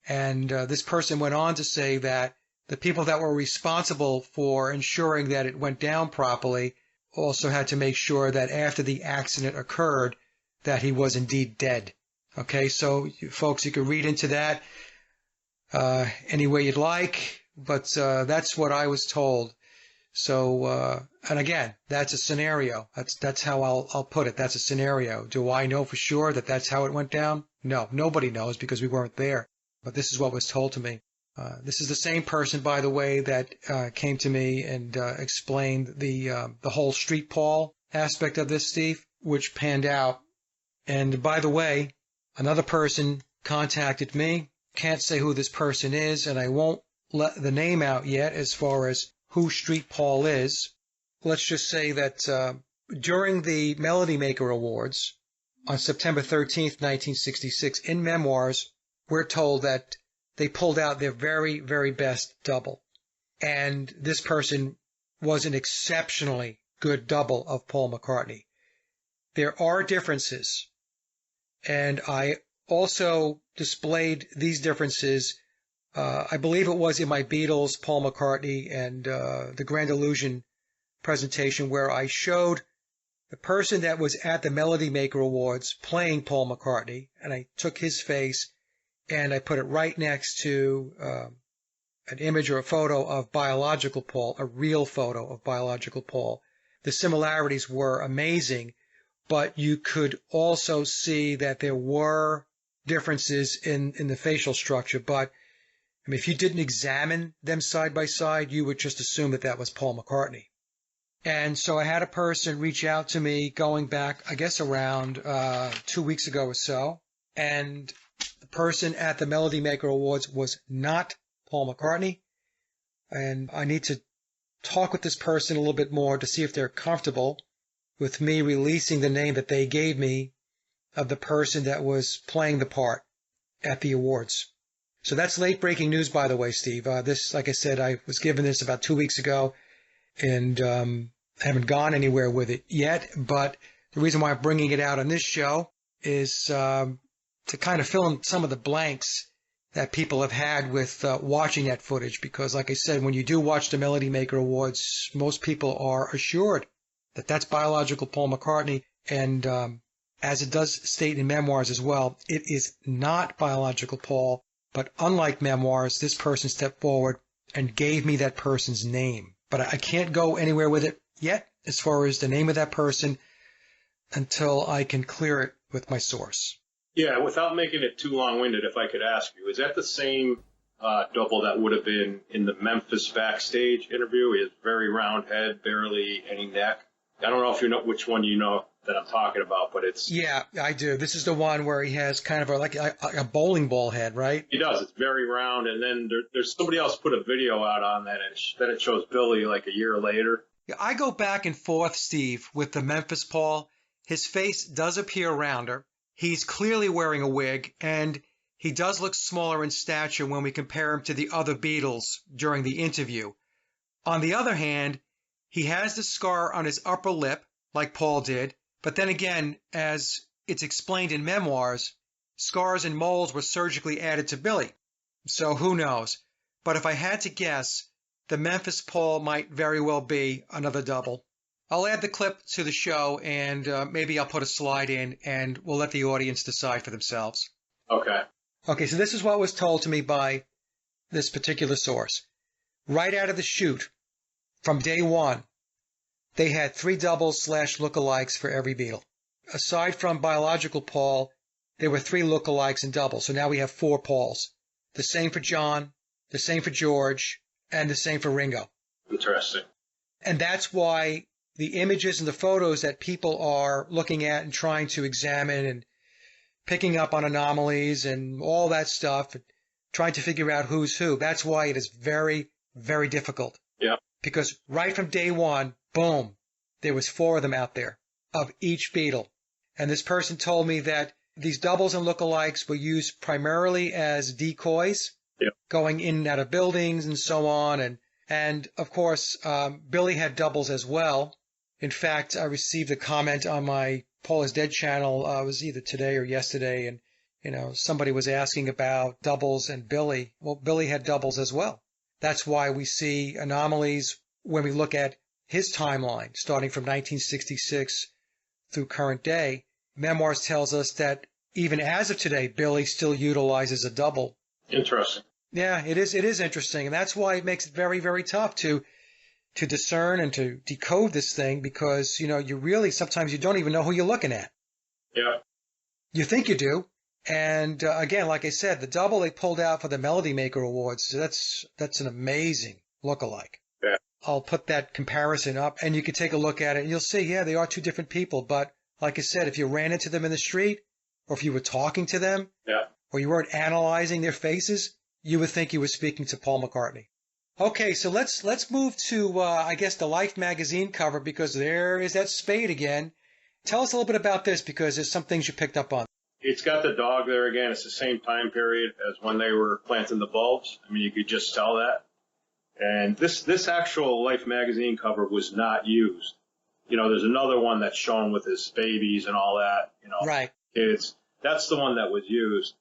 And this person went on to say that the people that were responsible for ensuring that it went down properly also had to make sure that after the accident occurred, that he was indeed dead. Okay, so folks, you can read into that any way you'd like, but that's what I was told. So, and again, that's a scenario. That's how I'll put it. That's a scenario. Do I know for sure that that's how it went down? No, nobody knows because we weren't there. But this is what was told to me. This is the same person, by the way, that came to me and explained the whole street Paul aspect of this, Steve, which panned out. And by the way, another person contacted me. Can't say who this person is, and I won't let the name out yet as far as who Street Paul is. Let's just say that during the Melody Maker Awards on September 13th, 1966, in Memoirs, we're told that they pulled out their very, very best double. And this person was an exceptionally good double of Paul McCartney. There are differences, and I also displayed these differences. I believe it was in my Beatles, Paul McCartney, and the Grand Illusion presentation where I showed the person that was at the Melody Maker Awards playing Paul McCartney, and I took his face and I put it right next to an image or a photo of biological Paul, a real photo of biological Paul. The similarities were amazing, but you could also see that there were differences in the facial structure. But I mean, if you didn't examine them side by side, you would just assume that that was Paul McCartney. And so I had a person reach out to me going back, I guess, around 2 weeks ago or so. And the person at the Melody Maker Awards was not Paul McCartney. And I need to talk with this person a little bit more to see if they're comfortable with me releasing the name that they gave me of the person that was playing the part at the awards. So that's late breaking news, by the way, Steve. This, like I said, I was given this about 2 weeks ago, and I haven't gone anywhere with it yet. But the reason why I'm bringing it out on this show is to kind of fill in some of the blanks that people have had with watching that footage. Because, like I said, when you do watch the Melody Maker Awards, most people are assured that that's biological Paul McCartney. And as it does state in Memoirs as well, it is not biological Paul. But unlike Memoirs, this person stepped forward and gave me that person's name. But I can't go anywhere with it yet as far as the name of that person until I can clear it with my source. Yeah, without making it too long-winded, if I could ask you, is that the same double that would have been in the Memphis backstage interview? He has very round head, barely any neck. I don't know if you know which one you know that I'm talking about, but it's... Yeah, I do. This is the one where he has kind of like a bowling ball head, right? He does. It's very round, and then there's somebody else put a video out on that, and then it shows Billy like a year later. Yeah, I go back and forth, Steve, with the Memphis Paul. His face does appear rounder. He's clearly wearing a wig, and he does look smaller in stature when we compare him to the other Beatles during the interview. On the other hand, he has the scar on his upper lip, like Paul did. But then again, as it's explained in Memoirs, scars and moles were surgically added to Billy. So who knows? But if I had to guess, the Memphis Paul might very well be another double. I'll add the clip to the show, and maybe I'll put a slide in, and we'll let the audience decide for themselves. Okay. Okay, so this is what was told to me by this particular source. Right out of the chute, from day one, they had 3 doubles / lookalikes for every Beatle. Aside from biological Paul, there were 3 lookalikes and doubles. So now we have 4 Pauls. The same for John, the same for George, and the same for Ringo. Interesting. And that's why the images and the photos that people are looking at and trying to examine and picking up on anomalies and all that stuff, trying to figure out who's who, that's why it is very, very difficult. Yeah. Because right from day one, boom, there was 4 of them out there of each Beatle. And this person told me that these doubles and lookalikes were used primarily as decoys, going in and out of buildings and so on. And of course, Billy had doubles as well. In fact, I received a comment on my Paul is Dead channel. It was either today or yesterday. And, somebody was asking about doubles and Billy. Well, Billy had doubles as well. That's why we see anomalies when we look at his timeline, starting from 1966 through current day. Memoirs tells us that even as of today, Billy still utilizes a double. Interesting. Yeah, it is interesting. And that's why it makes it very, very tough to discern and to decode this thing because, you really, sometimes you don't even know who you're looking at. Yeah. You think you do. And again, like I said, the double they pulled out for the Melody Maker Awards, so that's an amazing lookalike. Yeah. I'll put that comparison up and you can take a look at it and you'll see, yeah, they are two different people. But like I said, if you ran into them in the street or if you were talking to them or you weren't analyzing their faces, you would think you were speaking to Paul McCartney. Okay, so let's move to, I guess, the Life magazine cover because there is that spade again. Tell us a little bit about this because there's some things you picked up on. It's got the dog there again. It's the same time period as when they were planting the bulbs. I mean, you could just tell that. And this actual Life magazine cover was not used. There's another one that's shown with his babies and all that, Right. Kids. That's the one that was used.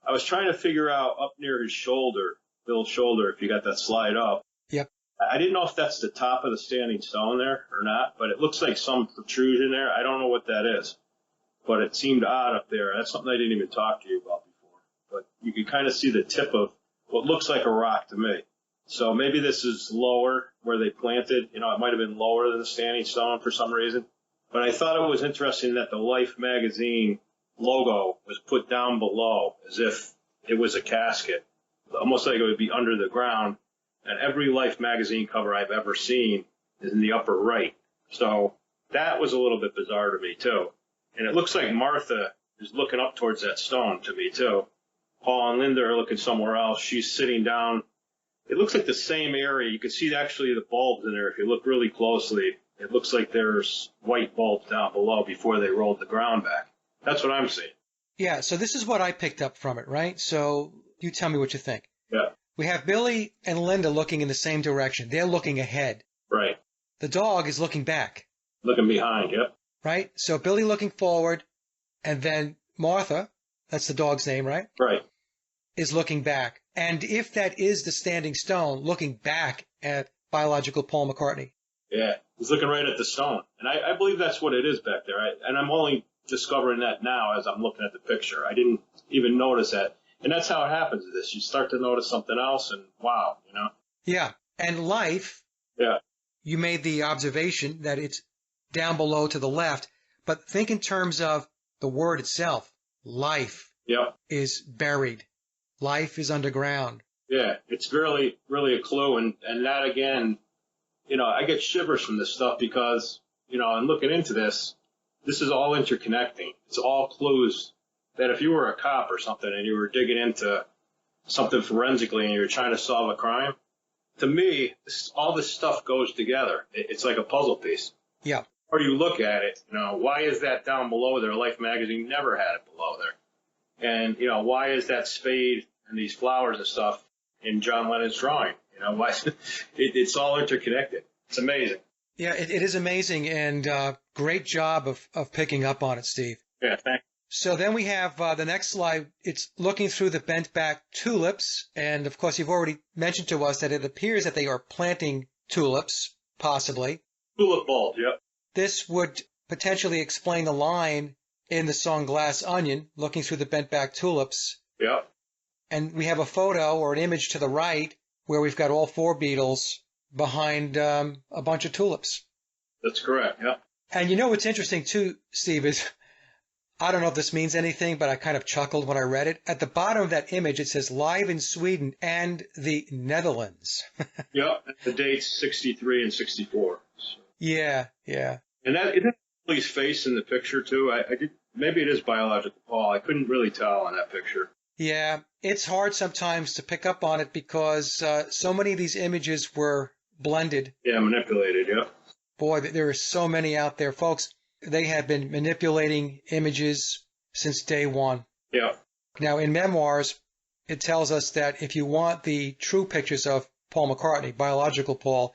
I was trying to figure out up near his shoulder, Bill's shoulder, if you got that slide up. Yep. I didn't know if that's the top of the standing stone there or not, but it looks like some protrusion there. I don't know what that is, but it seemed odd up there. That's something I didn't even talk to you about before, but you can kind of see the tip of what looks like a rock to me. So maybe this is lower where they planted. It might have been lower than the standing stone for some reason, but I thought it was interesting that the Life magazine logo was put down below as if it was a casket, almost like it would be under the ground. And every Life magazine cover I've ever seen is in the upper right. So that was a little bit bizarre to me, too. And it looks like Martha is looking up towards that stone to me, too. Paul and Linda are looking somewhere else. She's sitting down. It looks like the same area. You can see actually the bulbs in there. If you look really closely, it looks like there's white bulbs down below before they rolled the ground back. That's what I'm seeing. Yeah, so this is what I picked up from it, right? So you tell me what you think. Yeah. We have Billy and Linda looking in the same direction. They're looking ahead. Right. The dog is looking back. Looking behind, yep. Right? So Billy looking forward, and then Martha, that's the dog's name, right? Right. Is looking back. And if that is the standing stone, looking back at biological Paul McCartney. Yeah, he's looking right at the stone. And I believe that's what it is back there. And I'm only discovering that now as I'm looking at the picture. I didn't even notice that. And that's how it happens with this. You start to notice something else and wow, Yeah. And Life. Yeah. You made the observation that it's down below to the left, but think in terms of the word itself. Life is buried. Life is underground. Yeah, it's really, really a clue. And that again, I get shivers from this stuff because, I'm looking into this. This is all interconnecting. It's all clues that if you were a cop or something and you were digging into something forensically and you were trying to solve a crime, to me, all this stuff goes together. It's like a puzzle piece. Yeah. Or you look at it, why is that down below there? Life magazine never had it below there. And, why is that spade and these flowers and stuff in John Lennon's drawing? Why? It's all interconnected. It's amazing. Yeah, it is amazing, and great job of picking up on it, Steve. Yeah, thanks. So then we have the next slide. It's looking through the bent back tulips. And of course, you've already mentioned to us that it appears that they are planting tulips, possibly. Tulip bulb, yep. This would potentially explain the line in the song Glass Onion, looking through the bent back tulips. Yep. And we have a photo or an image to the right where we've got all four beetles behind a bunch of tulips. That's correct, yep. And what's interesting too, Steve, is I don't know if this means anything, but I kind of chuckled when I read it. At the bottom of that image, it says live in Sweden and the Netherlands. Yep, the dates 63 and 64. So. Yeah. And that it has Billy's face in the picture too. I did, maybe it is biological Paul. I couldn't really tell on that picture. Yeah, it's hard sometimes to pick up on it because so many of these images were blended. Yeah, manipulated, yep. Boy, there are so many out there, folks. they have been manipulating images since day one. Yeah. Now, in Memoirs, it tells us that if you want the true pictures of Paul McCartney, biological Paul,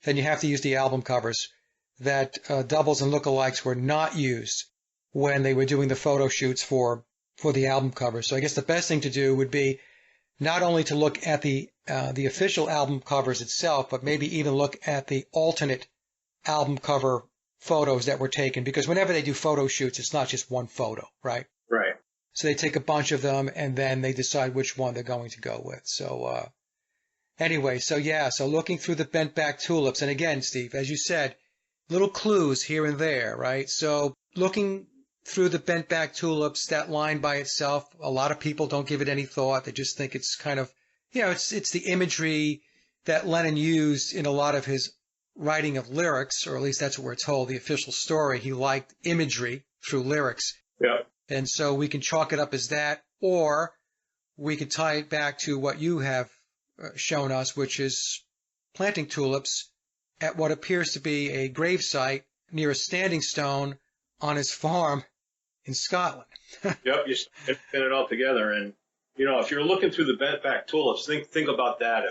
then you have to use the album covers. That doubles and lookalikes were not used when they were doing the photo shoots for the album covers. So I guess the best thing to do would be not only to look at the official album covers itself, but maybe even look at the alternate album cover photos that were taken, because whenever they do photo shoots, it's not just one photo, right? Right. So they take a bunch of them and then they decide which one they're going to go with. So anyway, so looking through the bent back tulips, and again, Steve, as you said, little clues here and there, right? So looking through the bent back tulips, that line by itself, a lot of people don't give it any thought. They just think it's kind of, it's the imagery that Lennon used in a lot of his writing of lyrics, or at least that's what we're told, the official story. He liked imagery through lyrics. Yeah. And so we can chalk it up as that, or we could tie it back to what you have shown us, which is planting tulips at what appears to be a gravesite near a standing stone on his farm in Scotland. Yep, you pin it all together. And, if you're looking through the bent back tulips, think about that.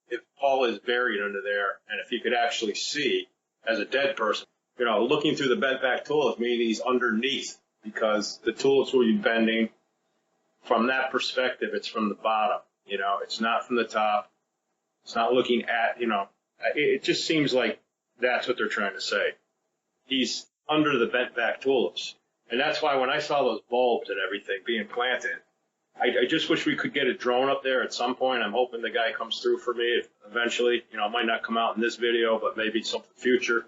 If Paul is buried under there, and if you could actually see as a dead person, looking through the bent back tulips means he's underneath, because the tulips will be bending. From that perspective, it's from the bottom. It's not from the top. It's not looking at, it just seems like that's what they're trying to say. He's under the bent back tulips. And that's why when I saw those bulbs and everything being planted, I just wish we could get a drone up there at some point. I'm hoping the guy comes through for me eventually. It might not come out in this video, but maybe something future.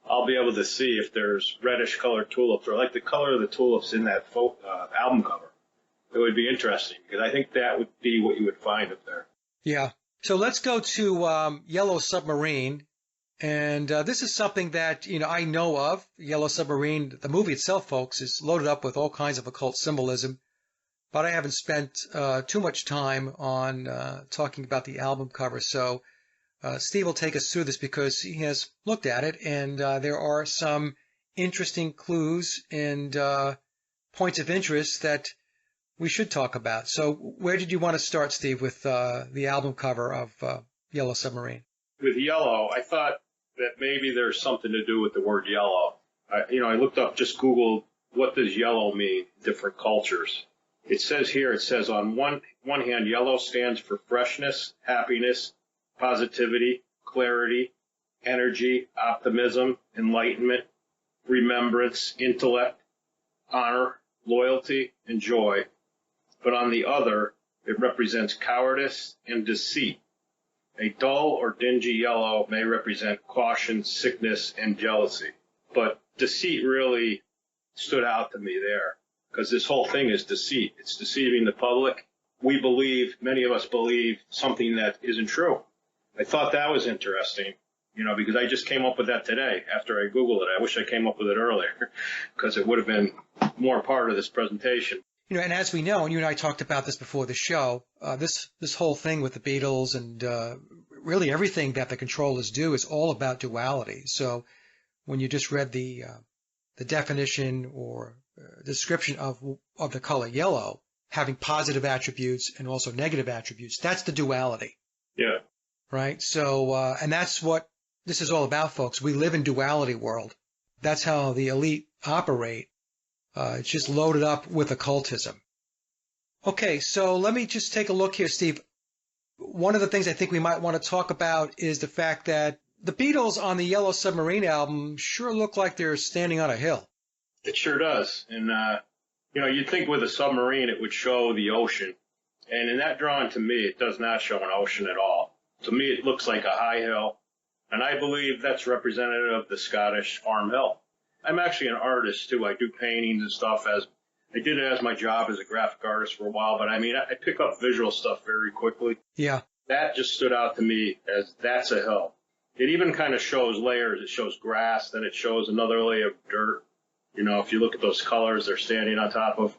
I'll be able to see if there's reddish colored tulips, or like the color of the tulips in that album cover. It would be interesting, because I think that would be what you would find up there. Yeah. So let's go to Yellow Submarine. And this is something that, I know of. Yellow Submarine, the movie itself, folks, is loaded up with all kinds of occult symbolism. But I haven't spent too much time on talking about the album cover. So Steve will take us through this because he has looked at it, and there are some interesting clues and points of interest that we should talk about. So where did you want to start, Steve, with the album cover of Yellow Submarine? With yellow, I thought that maybe there's something to do with the word yellow. I looked up, just Googled, what does yellow mean, different cultures. It says on one hand, yellow stands for freshness, happiness, positivity, clarity, energy, optimism, enlightenment, remembrance, intellect, honor, loyalty, and joy. But on the other, it represents cowardice and deceit. A dull or dingy yellow may represent caution, sickness, and jealousy. But deceit really stood out to me there, because this whole thing is deceit. It's deceiving the public. Many of us believe something that isn't true. I thought that was interesting, because I just came up with that today after I Googled it. I wish I came up with it earlier, because it would have been more part of this presentation. And as we know, and you and I talked about this before the show, this whole thing with the Beatles and really everything that the Controllers do is all about duality. So when you just read the definition or description of the color yellow, having positive attributes and also negative attributes, that's the duality. Yeah. Right? So, and that's what this is all about, folks. We live in duality world. That's how the elite operate. It's just loaded up with occultism. Okay, so let me just take a look here, Steve. One of the things I think we might want to talk about is the fact that the Beatles on the Yellow Submarine album sure look like they're standing on a hill. It sure does. And, you'd think with a submarine it would show the ocean. And in that drawing, to me, it does not show an ocean at all. To me, it looks like a high hill. And I believe that's representative of the Scottish Farm Hill. I'm actually an artist, too. I do paintings and stuff. I did it as my job as a graphic artist for a while. But, I pick up visual stuff very quickly. Yeah. That just stood out to me as that's a hill. It even kind of shows layers. It shows grass, then it shows another layer of dirt. If you look at those colors they're standing on top of.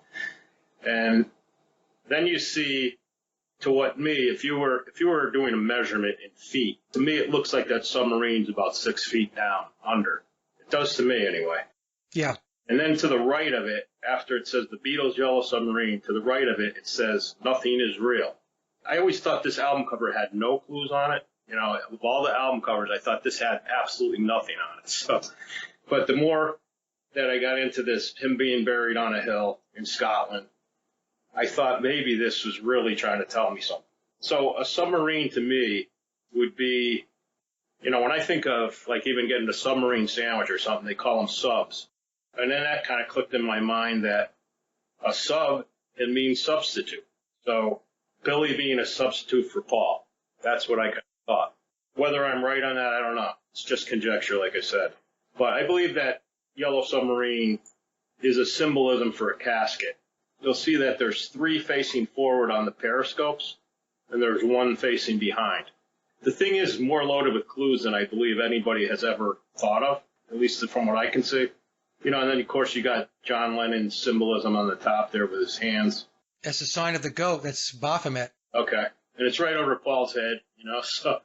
And then you see, if you were doing a measurement in feet, to me it looks like that submarine's about 6 feet down, under. It does to me anyway. Yeah. And then to the right of it, after it says the Beatles' Yellow Submarine, to the right of it, it says Nothing Is Real. I always thought this album cover had no clues on it. You know, of all the album covers, I thought this had absolutely nothing on it. So, but the more that I got into this, him being buried on a hill in Scotland, I thought maybe this was really trying to tell me something. So a submarine to me would be, you know, when I think of like even getting a submarine sandwich or something, they call them subs. And then that kind of clicked in my mind that a sub, it means substitute. So Billy being a substitute for Paul. That's what I kind of thought. Whether I'm right on that, I don't know. It's just conjecture, like I said. But I believe that Yellow Submarine is a symbolism for a casket. You'll see that there's 3 facing forward on the periscopes, and there's 1 facing behind. The thing is more loaded with clues than I believe anybody has ever thought of, at least from what I can see. You know, and then, of course, you got John Lennon's symbolism on the top there with his hands. That's the sign of the goat. That's Baphomet. Okay. And it's right over Paul's head, you know. So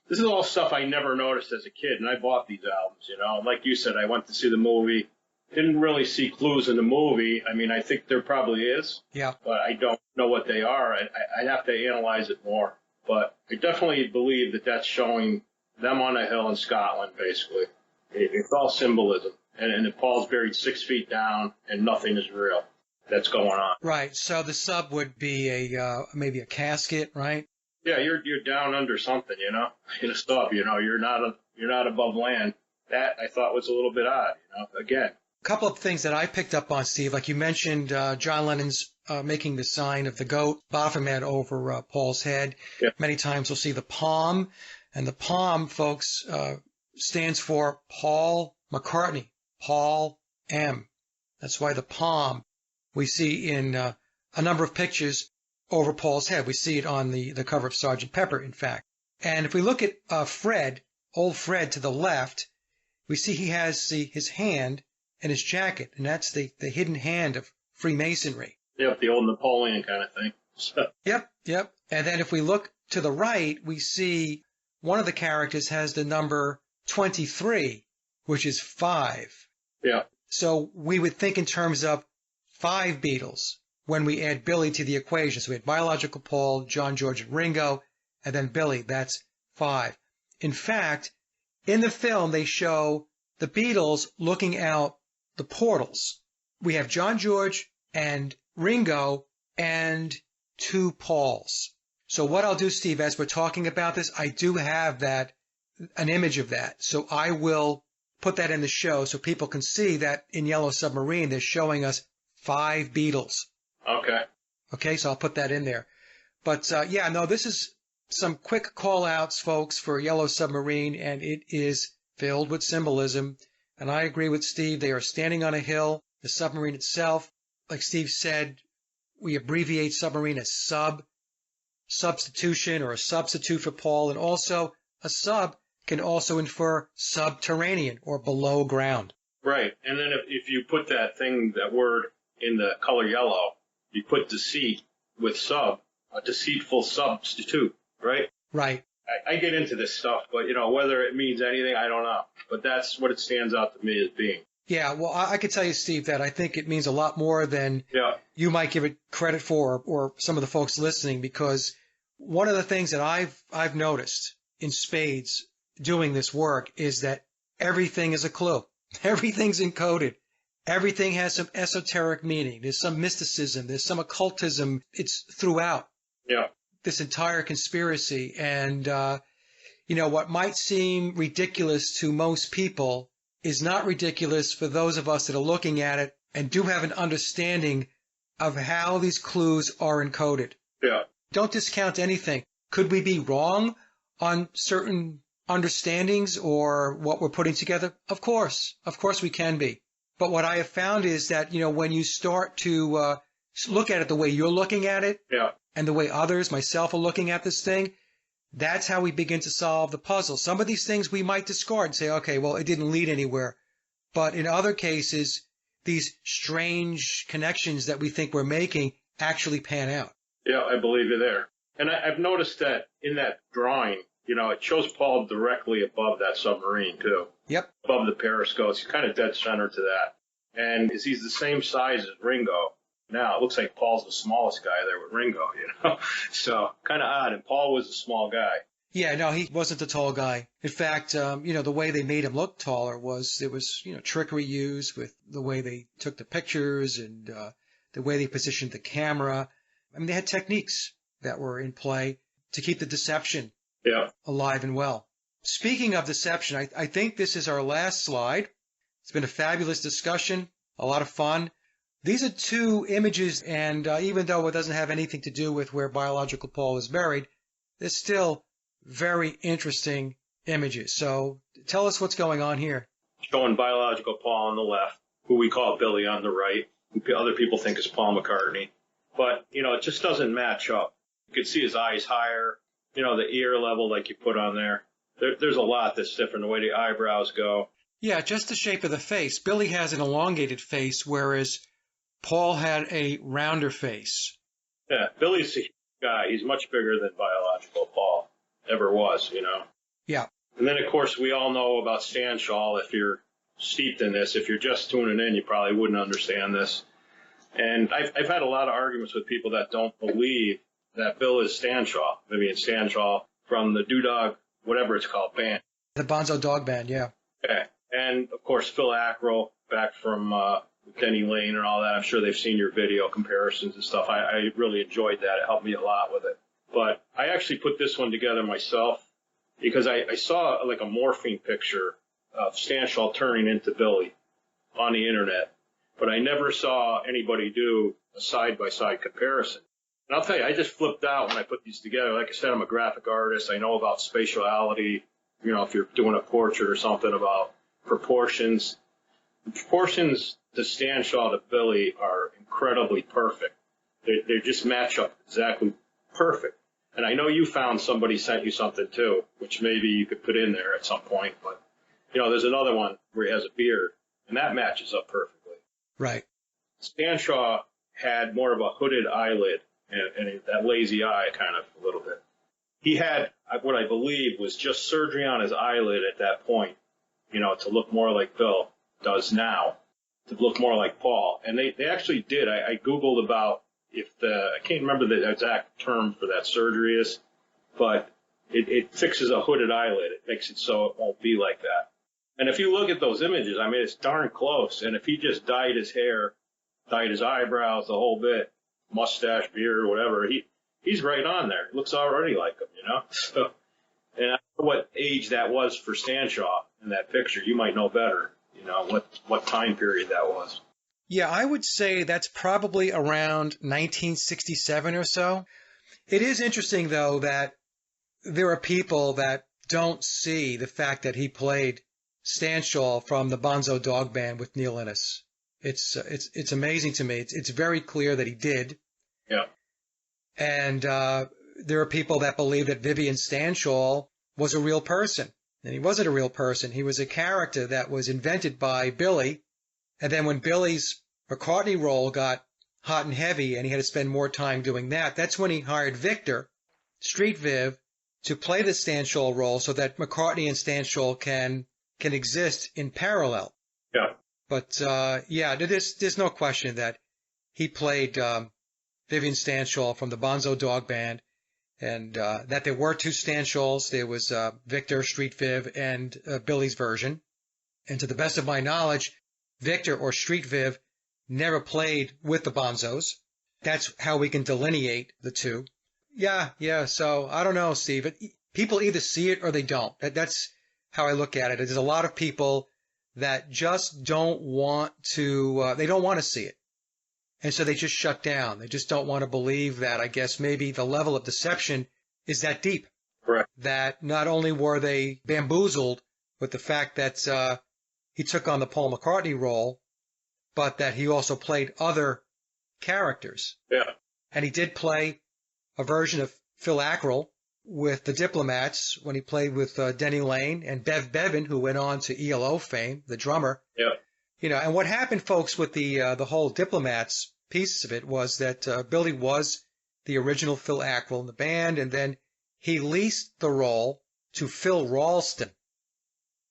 this is all stuff I never noticed as a kid, and I bought these albums, you know. And like you said, I went to see the movie. Didn't really see clues in the movie. I mean, I think there probably is. Yeah. But I don't know what they are. I'd have to analyze it more. But I definitely believe that that's showing them on a hill in Scotland, basically. It's all symbolism. And Paul's buried 6 feet down, and nothing is real that's going on. Right. So the sub would be maybe a casket, right? Yeah, you're down under something, you know, in a sub. You know, you're not above land. That I thought was a little bit odd. You know, again. A couple of things that I picked up on, Steve, like you mentioned, John Lennon's making the sign of the goat, Baphomet, over Paul's head. Yeah. Many times we'll see the palm, and the palm, folks, stands for Paul McCartney, Paul M. That's why the palm we see in a number of pictures over Paul's head. We see it on the cover of Sgt. Pepper, in fact. And if we look at Fred, old Fred to the left, we see he has his hand in his jacket, and that's the hidden hand of Freemasonry. Yep, the old Napoleon kind of thing. Yep. And then if we look to the right, we see one of the characters has the number 23, which is 5. Yeah. So we would think in terms of 5 Beatles when we add Billy to the equation. So we had biological Paul, John, George, and Ringo, and then Billy. That's 5. In fact, in the film, they show the Beatles looking out the portals. We have John, George, and Ringo, and 2 Pauls. So what I'll do, Steve, as we're talking about this, I do have an image of that. So I will put that in the show so people can see that in Yellow Submarine, they're showing us 5 Beatles. Okay, so I'll put that in there. But this is some quick call-outs, folks, for Yellow Submarine, and it is filled with symbolism. And I agree with Steve. They are standing on a hill. The submarine itself, like Steve said, we abbreviate submarine as substitution or a substitute for Paul. And also, a sub can also infer subterranean or below ground. Right. And then if you put that word in the color yellow, you put deceit with sub, a deceitful substitute, right? Right. I get into this stuff, but, you know, whether it means anything, I don't know. But that's what it stands out to me as being. Yeah, well, I could tell you, Steve, that I think it means a lot more than you might give it credit for, or some of the folks listening, because one of the things that I've noticed in spades doing this work is that everything is a clue. Everything's encoded. Everything has some esoteric meaning. There's some mysticism. There's some occultism. It's throughout this entire conspiracy. And, what might seem ridiculous to most people is not ridiculous for those of us that are looking at it and do have an understanding of how these clues are encoded. Yeah. Don't discount anything. Could we be wrong on certain understandings or what we're putting together? Of course we can be. But what I have found is that, when you start to look at it the way you're looking at it, and the way others, myself, are looking at this thing, that's how we begin to solve the puzzle. Some of these things we might discard and say, okay, well, it didn't lead anywhere. But in other cases, these strange connections that we think we're making actually pan out. Yeah, I believe you there. And I've noticed that in that drawing, it shows Paul directly above that submarine, too. Yep. Above the periscopes. He's kind of dead center to that. And he's the same size as Ringo. Now it looks like Paul's the smallest guy there with Ringo, So kind of odd. And Paul was a small guy. Yeah, no, he wasn't a tall guy. In fact, the way they made him look taller was there was, trickery used with the way they took the pictures and the way they positioned the camera. I mean, they had techniques that were in play to keep the deception alive and well. Speaking of deception, I think this is our last slide. It's been a fabulous discussion, a lot of fun. These are two images, and even though it doesn't have anything to do with where biological Paul is buried, they're still very interesting images. So tell us what's going on here. Showing biological Paul on the left, who we call Billy on the right, who other people think is Paul McCartney. But, it just doesn't match up. You can see his eyes higher, the ear level like you put on there. There's a lot that's different, the way the eyebrows go. Yeah, just the shape of the face. Billy has an elongated face, whereas Paul had a rounder face. Yeah, Billy's a huge guy. He's much bigger than biological Paul ever was, Yeah. And then, of course, we all know about Stanshall. If you're steeped in this, if you're just tuning in, you probably wouldn't understand this. And I've had a lot of arguments with people that don't believe that Bill is Stanshall, Vivian Stanshall, from the Doo-Dog, whatever it's called, band. The Bonzo Dog Band, yeah. Okay. And, of course, Phil Ackrell, back from Denny Lane and all that. I'm sure they've seen your video comparisons and stuff. I really enjoyed that. It helped me a lot with it. But I actually put this one together myself because I saw like a morphine picture of Stanshall turning into Billy on the internet. But I never saw anybody do a side-by-side comparison. And I'll tell you, I just flipped out when I put these together. Like I said, I'm a graphic artist. I know about spatiality, if you're doing a portrait or something, about proportions. The proportions to Stanshall to Billy are incredibly perfect. They just match up exactly perfect. And I know you found somebody sent you something too, which maybe you could put in there at some point. But, there's another one where he has a beard, and that matches up perfectly. Right. Stanshall had more of a hooded eyelid and that lazy eye kind of a little bit. He had what I believe was just surgery on his eyelid at that point, to look more like Bill does now, to look more like Paul. And they actually did. I Googled about I can't remember the exact term for that surgery is, but it fixes a hooded eyelid. It makes it so it won't be like that. And if you look at those images, I mean, it's darn close. And if he just dyed his hair, dyed his eyebrows, the whole bit, mustache, beard, whatever, he's right on there. It looks already like him, So, and I don't know what age that was for Stanshall in that picture. You might know better, what time period that was. Yeah, I would say that's probably around 1967 or so. It is interesting, though, that there are people that don't see the fact that he played Stanshall from the Bonzo Dog Band with Neil Innes. It's amazing to me. It's very clear that he did. Yeah. And there are people that believe that Vivian Stanshall was a real person. And he wasn't a real person. He was a character that was invented by Billy. And then when Billy's McCartney role got hot and heavy and he had to spend more time doing that, that's when he hired Victor, Street Viv, to play the Stanshall role so that McCartney and Stanshall can exist in parallel. Yeah. But, there's no question that he played Vivian Stanshall from the Bonzo Dog Band, and that there were two Stanshalls. There was Victor, Street Viv, and Billy's version. And to the best of my knowledge, Victor or Street Viv never played with the Bonzos. That's how we can delineate the two. Yeah, so I don't know, Steve. People either see it or they don't. That's how I look at it. There's a lot of people that just don't want to, they don't want to see it. And so they just shut down. They just don't want to believe that. I guess maybe the level of deception is that deep. Correct. That not only were they bamboozled with the fact that he took on the Paul McCartney role, but that he also played other characters. Yeah. And he did play a version of Phil Ackrell with the Diplomats when he played with Denny Lane and Bev Bevan, who went on to ELO fame, the drummer. Yeah. And what happened, folks, with the whole Diplomats piece of it was that Billy was the original Phil Ackrell in the band, and then he leased the role to Phil Ralston.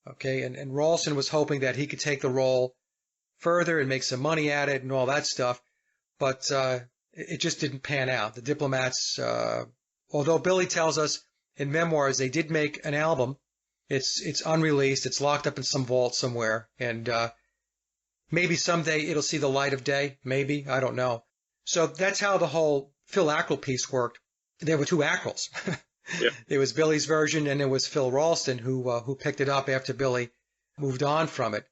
Okay, and Ralston was hoping that he could take the role further and make some money at it and all that stuff. But it just didn't pan out. The Diplomats, although Billy tells us in memoirs they did make an album, it's unreleased. It's locked up in some vault somewhere. And maybe someday it'll see the light of day. Maybe. I don't know. So that's how the whole Phil Ackrell piece worked. There were two Ackrells. Yep. There was Billy's version, and there was Phil Ralston, who picked it up after Billy moved on from it.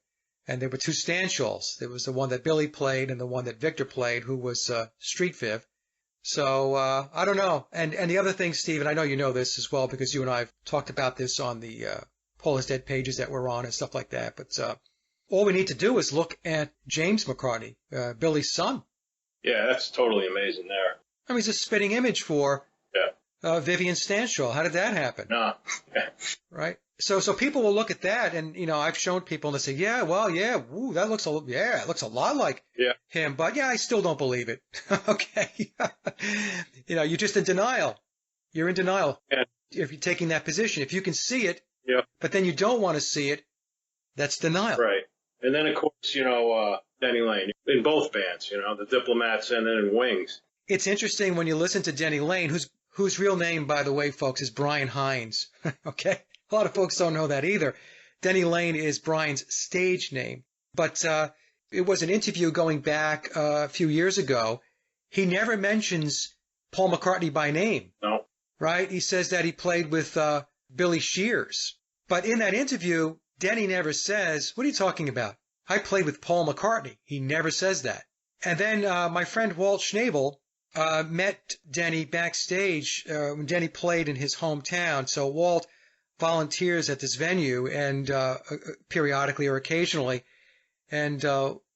And there were two Stanshalls. There was the one that Billy played and the one that Victor played, who was Street Viv. So I don't know. And the other thing, Steve, and I know you know this as well because you and I have talked about this on the Paul is Dead pages that we're on and stuff like that. But all we need to do is look at James McCartney, Billy's son. Yeah, that's totally amazing there. I mean, he's a spitting image for Vivian Stanshall. How did that happen? No. Right? So people will look at that, and I've shown people, and they say, yeah, well, yeah, woo, that looks it looks a lot like him, but I still don't believe it. Okay, you're just in denial. You're in denial if you're taking that position. If you can see it, but then you don't want to see it, that's denial. Right. And then of course, Denny Lane in both bands, the Diplomats and then in Wings. It's interesting when you listen to Denny Lane, whose real name, by the way, folks, is Brian Hines. Okay. A lot of folks don't know that either. Denny Lane is Brian's stage name. But it was an interview going back a few years ago. He never mentions Paul McCartney by name. No. Right? He says that he played with Billy Shears. But in that interview, Denny never says, what are you talking about? I played with Paul McCartney. He never says that. And then my friend Walt Schnabel met Denny backstage when Denny played in his hometown. So Walt volunteers at this venue and periodically or occasionally. And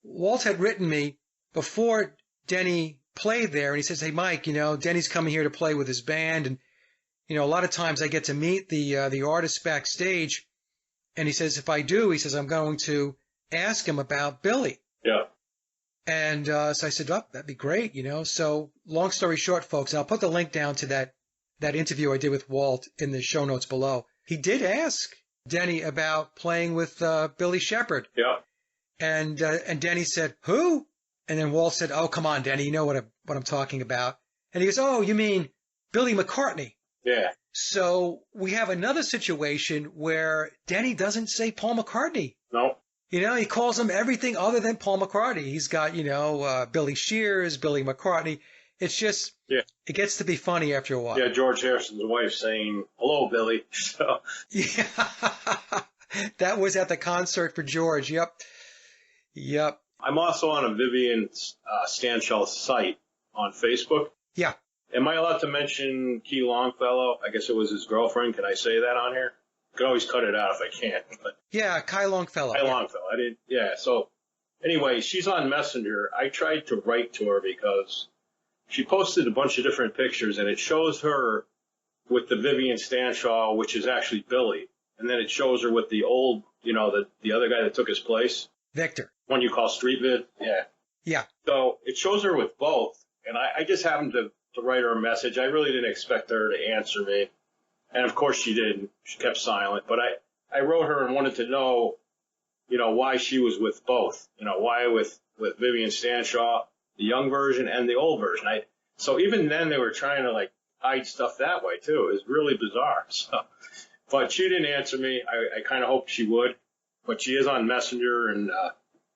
Walt had written me before Denny played there, and he says, hey, Mike, Denny's coming here to play with his band. And, a lot of times I get to meet the artists backstage. And he says, if I do, he says, I'm going to ask him about Billy. Yeah. And so I said, oh, that'd be great, So long story short, folks, and I'll put the link down to that interview I did with Walt in the show notes below. He did ask Denny about playing with Billy Shepherd. Yeah. And Denny said, who? And then Walt said, oh, come on, Denny, you know what I'm talking about. And he goes, oh, you mean Billy McCartney? Yeah. So we have another situation where Denny doesn't say Paul McCartney. No. He calls him everything other than Paul McCartney. He's got, Billy Shears, Billy McCartney. It's just, it gets to be funny after a while. Yeah, George Harrison's wife saying, hello, Billy. So. Yeah, that was at the concert for George. Yep. I'm also on a Vivian Stanshall site on Facebook. Yeah. Am I allowed to mention Quay Longfellow? I guess it was his girlfriend. Can I say that on here? I could always cut it out if I can't. But yeah, Quay Longfellow. Longfellow. I didn't. Yeah. So anyway, she's on Messenger. I tried to write to her because she posted a bunch of different pictures, and it shows her with the Vivian Stanshall, which is actually Billy, and then it shows her with the old, the other guy that took his place, Victor. One you call Street Vid. Yeah. Yeah. So it shows her with both, and I just happened to write her a message. I really didn't expect her to answer me. And of course she didn't. She kept silent. But I wrote her and wanted to know, why she was with both. Why with Vivian Stanshall, the young version and the old version. So even then they were trying to hide stuff that way too. It was really bizarre. So, but she didn't answer me. I kind of hoped she would. But she is on Messenger, and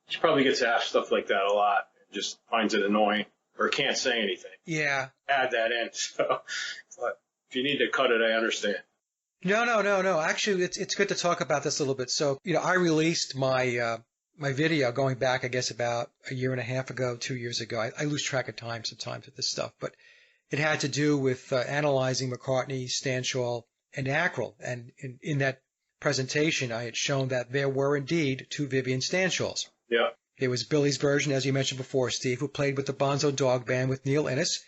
she probably gets asked stuff like that a lot. Just finds it annoying or can't say anything. Yeah. Add that in. So, but if you need to cut it, I understand. No. Actually, it's good to talk about this a little bit. So, I released my video going back, I guess, about a year and a half ago, 2 years ago. I lose track of time sometimes with this stuff, but it had to do with analyzing McCartney, Stanshall, and Ackrell. And in that presentation, I had shown that there were indeed two Vivian Stanshalls. Yeah. There was Billy's version, as you mentioned before, Steve, who played with the Bonzo Dog Band with Neil Innes.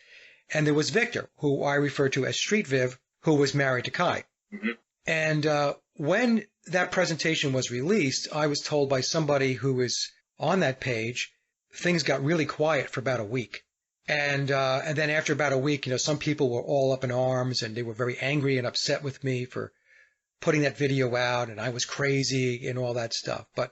And there was Victor, who I refer to as Street Viv, who was married to Quay. Mm-hmm. And when that presentation was released, I was told by somebody who was on that page, things got really quiet for about a week. And then after about a week, some people were all up in arms, and they were very angry and upset with me for putting that video out, and I was crazy and all that stuff. But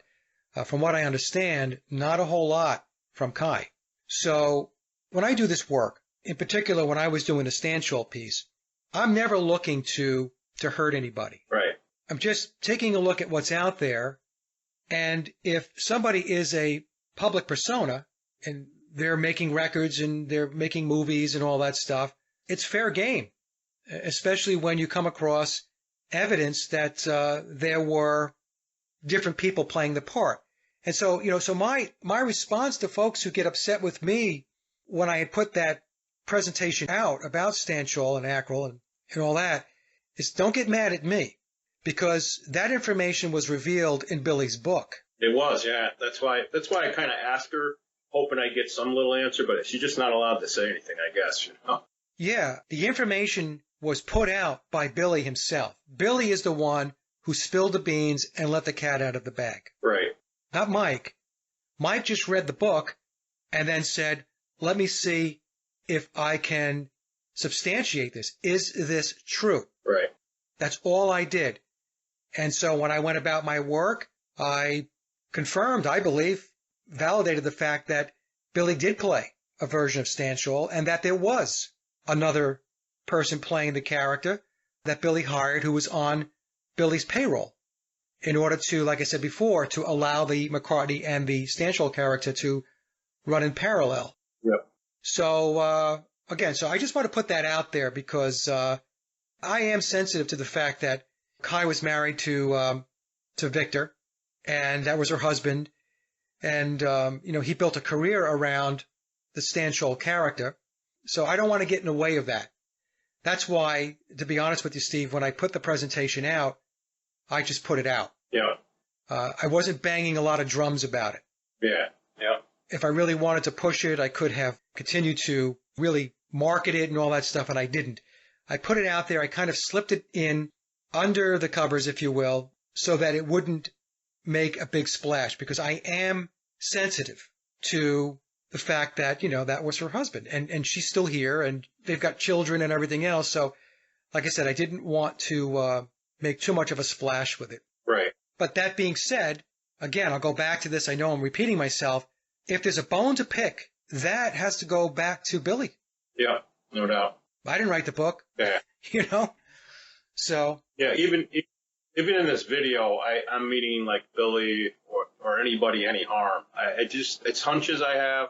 from what I understand, not a whole lot from Quay. So when I do this work, in particular when I was doing the Stanchel piece, I'm never looking to hurt anybody. Right. I'm just taking a look at what's out there, and if somebody is a public persona and they're making records and they're making movies and all that stuff, it's fair game, especially when you come across evidence that there were different people playing the part. And so, so my response to folks who get upset with me when I had put that presentation out about Stanchel and Ackrell and all that is don't get mad at me, because that information was revealed in Billy's book. It was, yeah. That's why I kind of asked her, hoping I get some little answer, but she's just not allowed to say anything, I guess. Yeah, the information was put out by Billy himself. Billy is the one who spilled the beans and let the cat out of the bag. Right. Not Mike. Mike just read the book and then said, let me see if I can substantiate this. Is this true? Right. That's all I did. And so when I went about my work, I confirmed, I believe, validated the fact that Billy did play a version of Stanchel and that there was another person playing the character that Billy hired who was on Billy's payroll in order to, like I said before, to allow the McCartney and the Stanchel character to run in parallel. Yep. So, again, so I just want to put that out there because I am sensitive to the fact that Quay was married to Victor, and that was her husband. And, he built a career around the Stanchel character. So I don't want to get in the way of that. That's why, to be honest with you, Steve, when I put the presentation out, I just put it out. Yeah. I wasn't banging a lot of drums about it. Yeah. Yeah. If I really wanted to push it, I could have continued to really market it and all that stuff, and I didn't. I put it out there. I kind of slipped it in under the covers, if you will, so that it wouldn't make a big splash, because I am sensitive to the fact that, that was her husband, and she's still here, and they've got children and everything else. So, like I said, I didn't want to make too much of a splash with it. Right. But that being said, again, I'll go back to this. I know I'm repeating myself. If there's a bone to pick, that has to go back to Billy. Yeah, no doubt. I didn't write the book. Yeah. So. Yeah, even in this video, I'm meeting like Billy or anybody any harm. It's hunches I have.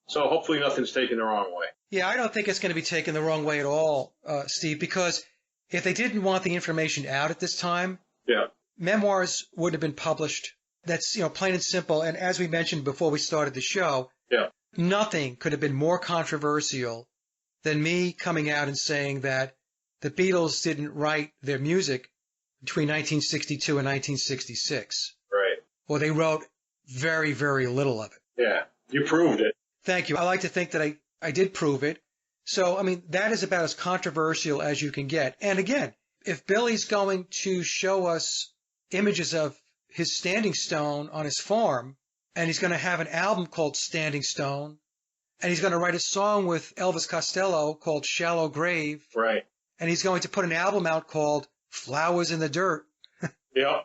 So hopefully nothing's taken the wrong way. Yeah, I don't think it's going to be taken the wrong way at all, Steve, because if they didn't want the information out at this time, yeah, memoirs wouldn't have been published. That's, plain and simple. And as we mentioned before we started the show, yeah, nothing could have been more controversial than me coming out and saying that the Beatles didn't write their music between 1962 and 1966. Right. Well, they wrote very, very little of it. Yeah, you proved it. Thank you. I like to think that I did prove it. So, that is about as controversial as you can get. And again, if Billy's going to show us images of his standing stone on his farm, and he's going to have an album called Standing Stone, and he's going to write a song with Elvis Costello called Shallow Grave, right, and he's going to put an album out called Flowers in the Dirt. Yeah.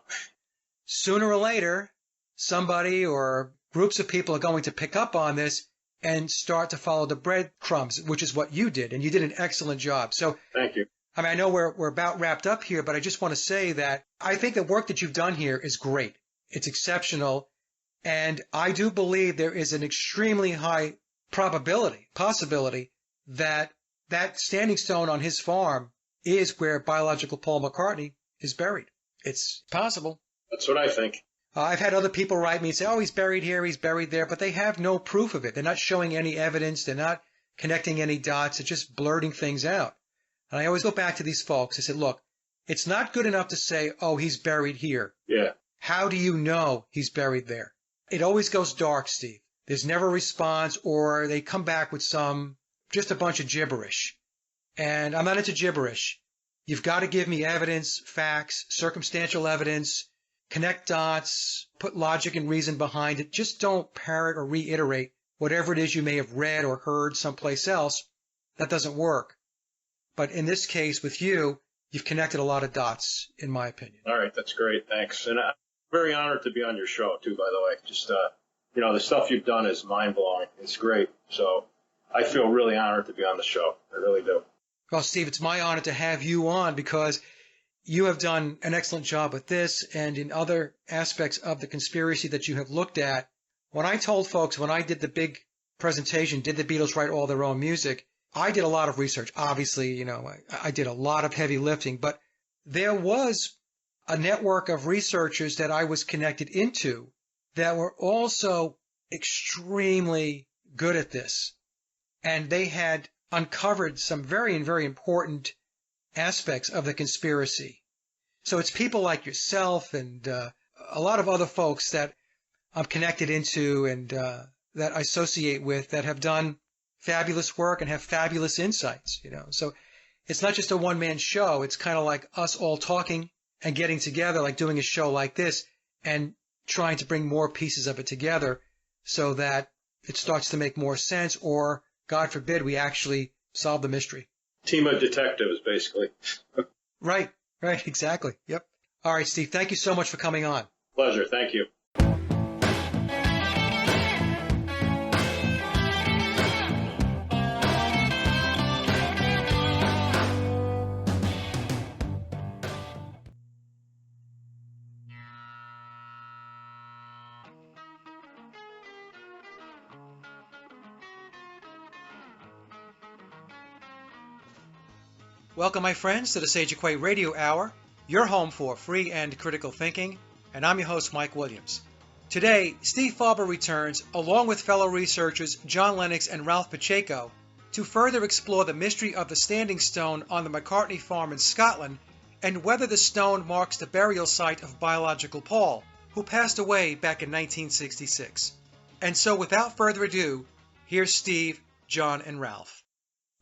Sooner or later, somebody or groups of people are going to pick up on this and start to follow the breadcrumbs, which is what you did, and you did an excellent job. So, thank you. I know we're about wrapped up here, but I just want to say that I think the work that you've done here is great. It's exceptional, and I do believe there is an extremely high possibility that standing stone on his farm is where biological Paul McCartney is buried. It's possible. That's what I think. I've had other people write me and say, oh, he's buried here, he's buried there, but they have no proof of it. They're not showing any evidence. They're not connecting any dots. They're just blurting things out. And I always go back to these folks. I said, look, it's not good enough to say, oh, he's buried here. Yeah. How do you know he's buried there? It always goes dark, Steve. There's never a response, or they come back with just a bunch of gibberish. And I'm not into gibberish. You've got to give me evidence, facts, circumstantial evidence, connect dots, put logic and reason behind it. Just don't parrot or reiterate whatever it is you may have read or heard someplace else. That doesn't work. But in this case with you, you've connected a lot of dots, in my opinion. All right, that's great. Thanks. And Very honored to be on your show, too, by the way. Just, the stuff you've done is mind-blowing. It's great. So I feel really honored to be on the show. I really do. Well, Steve, it's my honor to have you on because you have done an excellent job with this and in other aspects of the conspiracy that you have looked at. When I told folks, when I did the big presentation, did the Beatles write all their own music? I did a lot of research. Obviously, I did a lot of heavy lifting, but there was a network of researchers that I was connected into that were also extremely good at this. And they had uncovered some very, very important aspects of the conspiracy. So it's people like yourself and a lot of other folks that I'm connected into and that I associate with that have done fabulous work and have fabulous insights, So it's not just a one-man show. It's kind of like us all talking and getting together, like doing a show like this and trying to bring more pieces of it together so that it starts to make more sense or, God forbid, we actually solve the mystery. Team of detectives, basically. Right, exactly. Yep. All right, Steve, thank you so much for coming on. Pleasure. Thank you. Welcome, my friends, to the Sage Quay Radio Hour, your home for free and critical thinking, and I'm your host, Mike Williams. Today, Steve Fawber returns, along with fellow researchers John Lennox and Ralph Pacheco, to further explore the mystery of the standing stone on the McCartney farm in Scotland and whether the stone marks the burial site of biological Paul, who passed away back in 1966. And so, without further ado, here's Steve, John, and Ralph.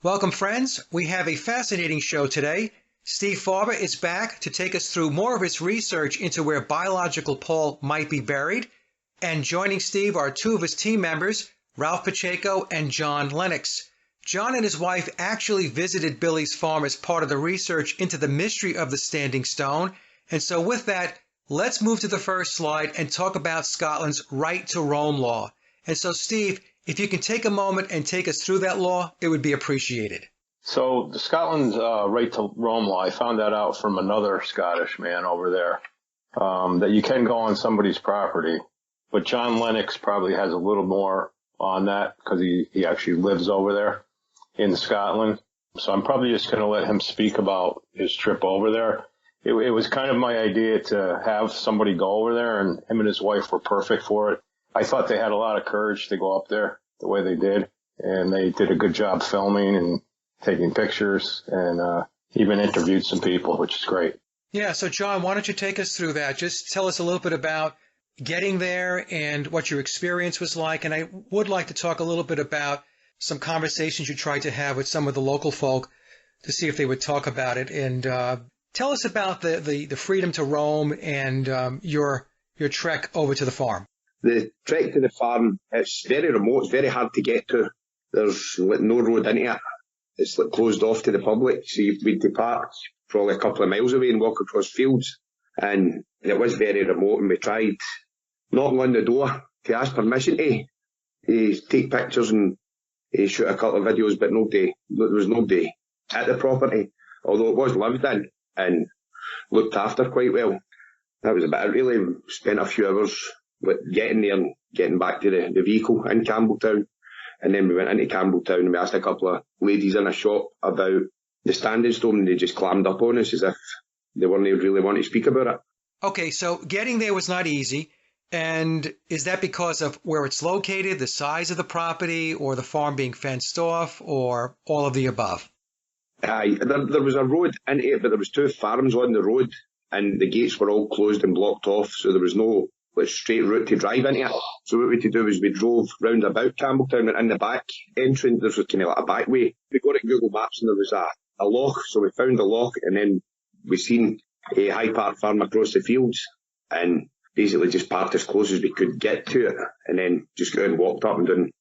Welcome, friends. We have a fascinating show today. Steve Fawber is back to take us through more of his research into where biological Paul might be buried. And joining Steve are two of his team members, Ralph Pacheco and John Lennox. John and his wife actually visited Billy's farm as part of the research into the mystery of the standing stone. And so with that, let's move to the first slide and talk about Scotland's right to roam law. And so, Steve, if you can take a moment and take us through that law, it would be appreciated. So the Scotland's right to roam law, I found that out from another Scottish man over there, that you can go on somebody's property. But John Lennox probably has a little more on that because he actually lives over there in Scotland. So I'm probably just going to let him speak about his trip over there. It was kind of my idea to have somebody go over there, and him and his wife were perfect for it. I thought they had a lot of courage to go up there the way they did, and they did a good job filming and taking pictures and even interviewed some people, which is great. Yeah, so John, why don't you take us through that? Just tell us a little bit about getting there and what your experience was like, and I would like to talk a little bit about some conversations you tried to have with some of the local folk to see if they would talk about it, and tell us about the freedom to roam and your trek over to the farm. The trek to the farm, it's very remote, it's very hard to get to. There's no road into it. It's closed off to the public, so we'd depart probably a couple of miles away and walk across fields. And it was very remote, and we tried knocking on the door to ask permission to take pictures and shoot a couple of videos, but there was nobody at the property, although it was lived in and looked after quite well. That was about it, really. Spent a few hours getting there and getting back to the vehicle in Campbelltown. And then we went into Campbelltown and we asked a couple of ladies in a shop about the standing stone, and they just clammed up on us as if they weren't really wanting to speak about it. Okay, so getting there was not easy. And is that because of where it's located, the size of the property, or the farm being fenced off, or all of the above? Aye, there was a road into it, but there was two farms on the road, and the gates were all closed and blocked off, so there was no straight route to drive into it. So what we had to do was we drove round about Campbelltown, and in the back entrance there was kind of like a back way. We got at Google Maps and there was a loch, so we found the loch, and then we seen a High Park farm across the fields, and basically just parked as close as we could get to it, and then just got and walked up and down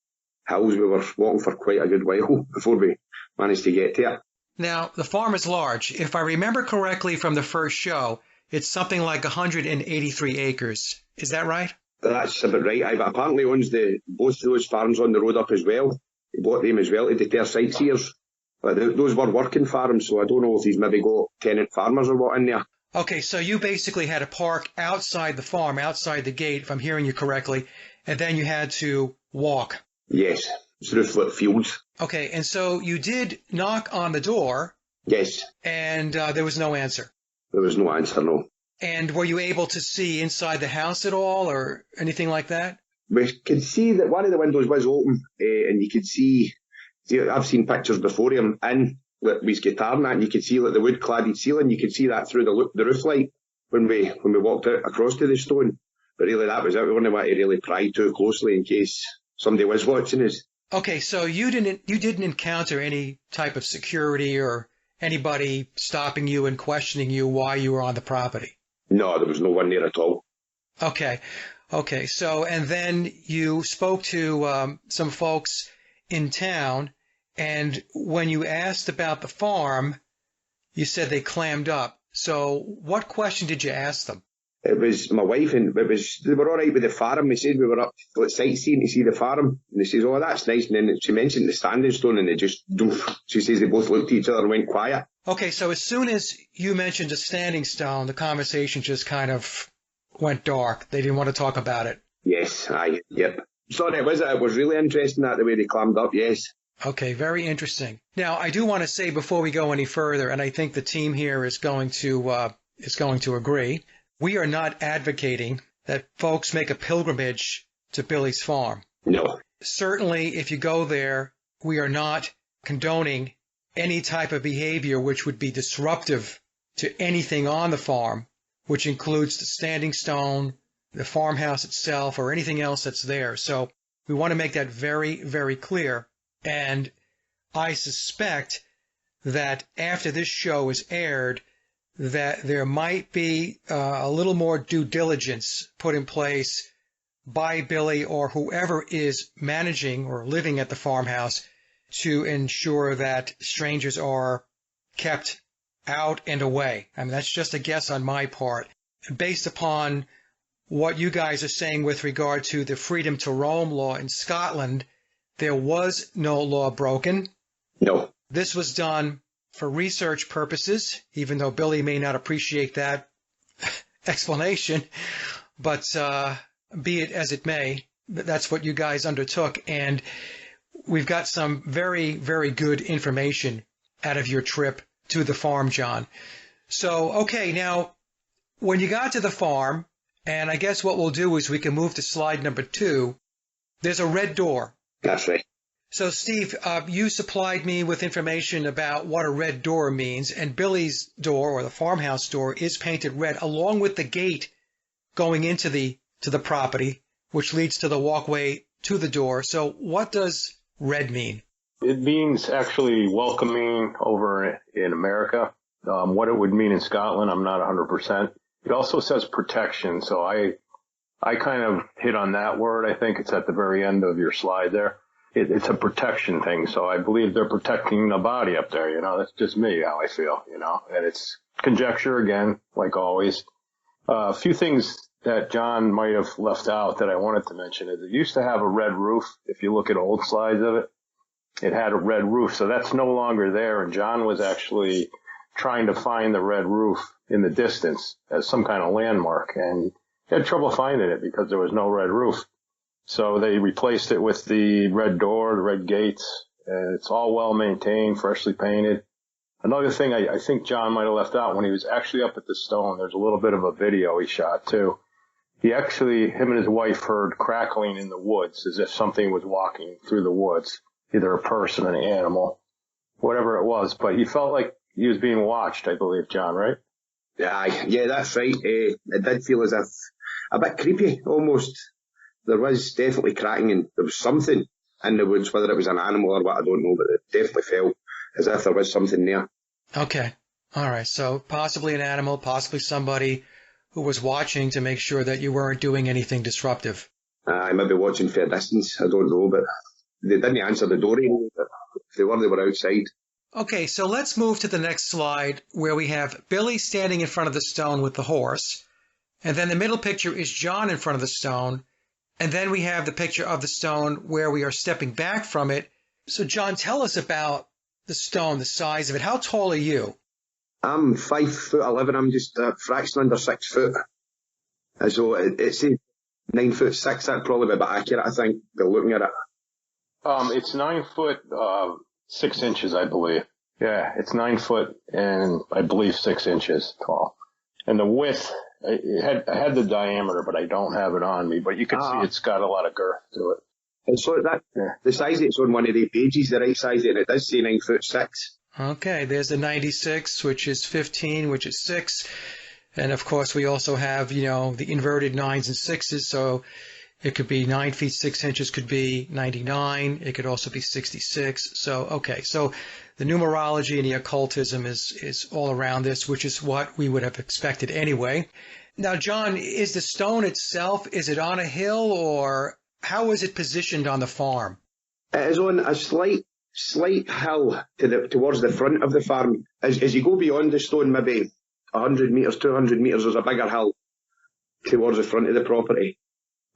hills. We were walking for quite a good while before we managed to get to it. Now, the farm is large. If I remember correctly from the first show, it's something like 183 acres. Is that right? That's about right. Aye, but apparently owns both of those farms on the road up as well. He bought them as well to deter sightseers. But those were working farms, so I don't know if he's maybe got tenant farmers or what in there. Okay, so you basically had to park outside the farm, outside the gate, if I'm hearing you correctly, and then you had to walk. Yes, through fields. Okay, and so you did knock on the door. Yes. And there was no answer. There was no answer, no. And were you able to see inside the house at all or anything like that? We could see that one of the windows was open, and you could see, I've seen pictures before him in with his guitar and that, and you could see like the wood-cladded ceiling. You could see that through the roof light when we walked out across to the stone. But really, that was it. We didn't want to really pry too closely in case somebody was watching us. Okay, so you didn't encounter any type of security or anybody stopping you and questioning you why you were on the property? No, there was no one there at all. Okay. So, and then you spoke to some folks in town, and when you asked about the farm, you said they clammed up. So what question did you ask them? It was my wife, and they were all right with the farm. We said we were up sightseeing to see the farm, and they says, "Oh, that's nice." And then she mentioned the standing stone, and they just, she says they both looked at each other and went quiet. Okay, so as soon as you mentioned a standing stone, the conversation just kind of went dark. They didn't want to talk about it. Yes, aye, yep. Sorry, it was really interesting that the way they clammed up, yes. Okay, very interesting. Now, I do want to say before we go any further, and I think the team here is going to agree, we are not advocating that folks make a pilgrimage to Billy's farm. No. Certainly, if you go there, we are not condoning any type of behavior which would be disruptive to anything on the farm, which includes the standing stone, the farmhouse itself, or anything else that's there. So we want to make that very, very clear. And I suspect that after this show is aired, that there might be a little more due diligence put in place by Billy or whoever is managing or living at the farmhouse to ensure that strangers are kept out and away. I mean, that's just a guess on my part. Based upon what you guys are saying with regard to the freedom to roam law in Scotland, there was no law broken. No. This was done for research purposes, even though Billy may not appreciate that explanation. But be it as it may, that's what you guys undertook. And we've got some very, very good information out of your trip to the farm, John. So, okay, now, when you got to the farm, and I guess what we'll do is we can move to slide number 2, there's a red door. That's right. So, Steve, you supplied me with information about what a red door means, and Billy's door, or the farmhouse door, is painted red, along with the gate going into the property, which leads to the walkway to the door. So what does red mean? It means actually welcoming over in America. What it would mean in Scotland, I'm not 100%. It also says protection, so I kind of hit on that word. I think it's at the very end of your slide there. It's a protection thing, so I believe they're protecting the body up there, you know. That's just me, how I feel, you know. And it's conjecture again, like always. A few things that John might have left out that I wanted to mention is it used to have a red roof. If you look at old slides of it, it had a red roof, so that's no longer there. And John was actually trying to find the red roof in the distance as some kind of landmark, and he had trouble finding it because there was no red roof. So they replaced it with the red door, the red gates, and it's all well maintained, freshly painted. Another thing I think John might have left out, when he was actually up at the stone, there's a little bit of a video he shot too. He actually, him and his wife, heard crackling in the woods as if something was walking through the woods, either a person, an animal, whatever it was. But he felt like he was being watched, I believe, John, right? Yeah, that's right. It did feel as if a bit creepy, almost. There was definitely cracking, and there was something in the woods, whether it was an animal or what, I don't know, but it definitely felt as if there was something there. Okay. All right. So possibly an animal, possibly somebody who was watching to make sure that you weren't doing anything disruptive. I might be watching for a distance, I don't know, but they didn't answer the door even. If they were outside. Okay, so let's move to the next slide where we have Billy standing in front of the stone with the horse. And then the middle picture is John in front of the stone. And then we have the picture of the stone where we are stepping back from it. So, John, tell us about the stone, the size of it. How tall are you? I'm 5'11". I'm just a fraction under 6 foot. So it's 9'6". That'd probably be a bit accurate, I think, by looking at it. It's 9 foot 6 inches, I believe. Yeah, it's 9 foot and I believe 6 inches tall. And the width, I had the diameter, but I don't have it on me. But you can see it's got a lot of girth to it. And so the size it's on one of the pages, the right size, and it does say 9'6". Okay, there's the 96, which is 15, which is 6. And of course, we also have, the inverted 9s and 6s. So it could be 9 feet 6 inches, could be 99. It could also be 66. So, okay. So the numerology and the occultism is all around this, which is what we would have expected anyway. Now, John, is the stone itself, is it on a hill or how is it positioned on the farm? It is on a slight hill towards the front of the farm. As you go beyond the stone, maybe 100 metres, 200 metres, there's a bigger hill towards the front of the property.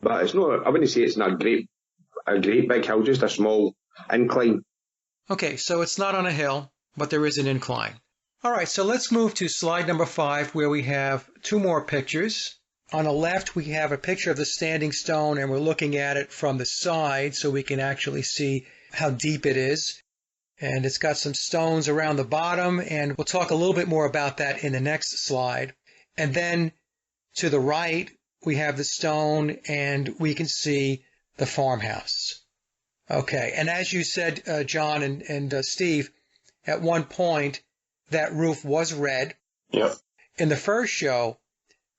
But it's not, I wouldn't say it's not a great big hill, just a small incline. Okay, so it's not on a hill, but there is an incline. All right, so let's move to slide number 5, where we have 2 more pictures. On the left, we have a picture of the standing stone, and we're looking at it from the side so we can actually see how deep it is. And it's got some stones around the bottom, and we'll talk a little bit more about that in the next slide. And then to the right, we have the stone, and we can see the farmhouse. Okay, and as you said, John and Steve, at one point, that roof was red. Yep. In the first show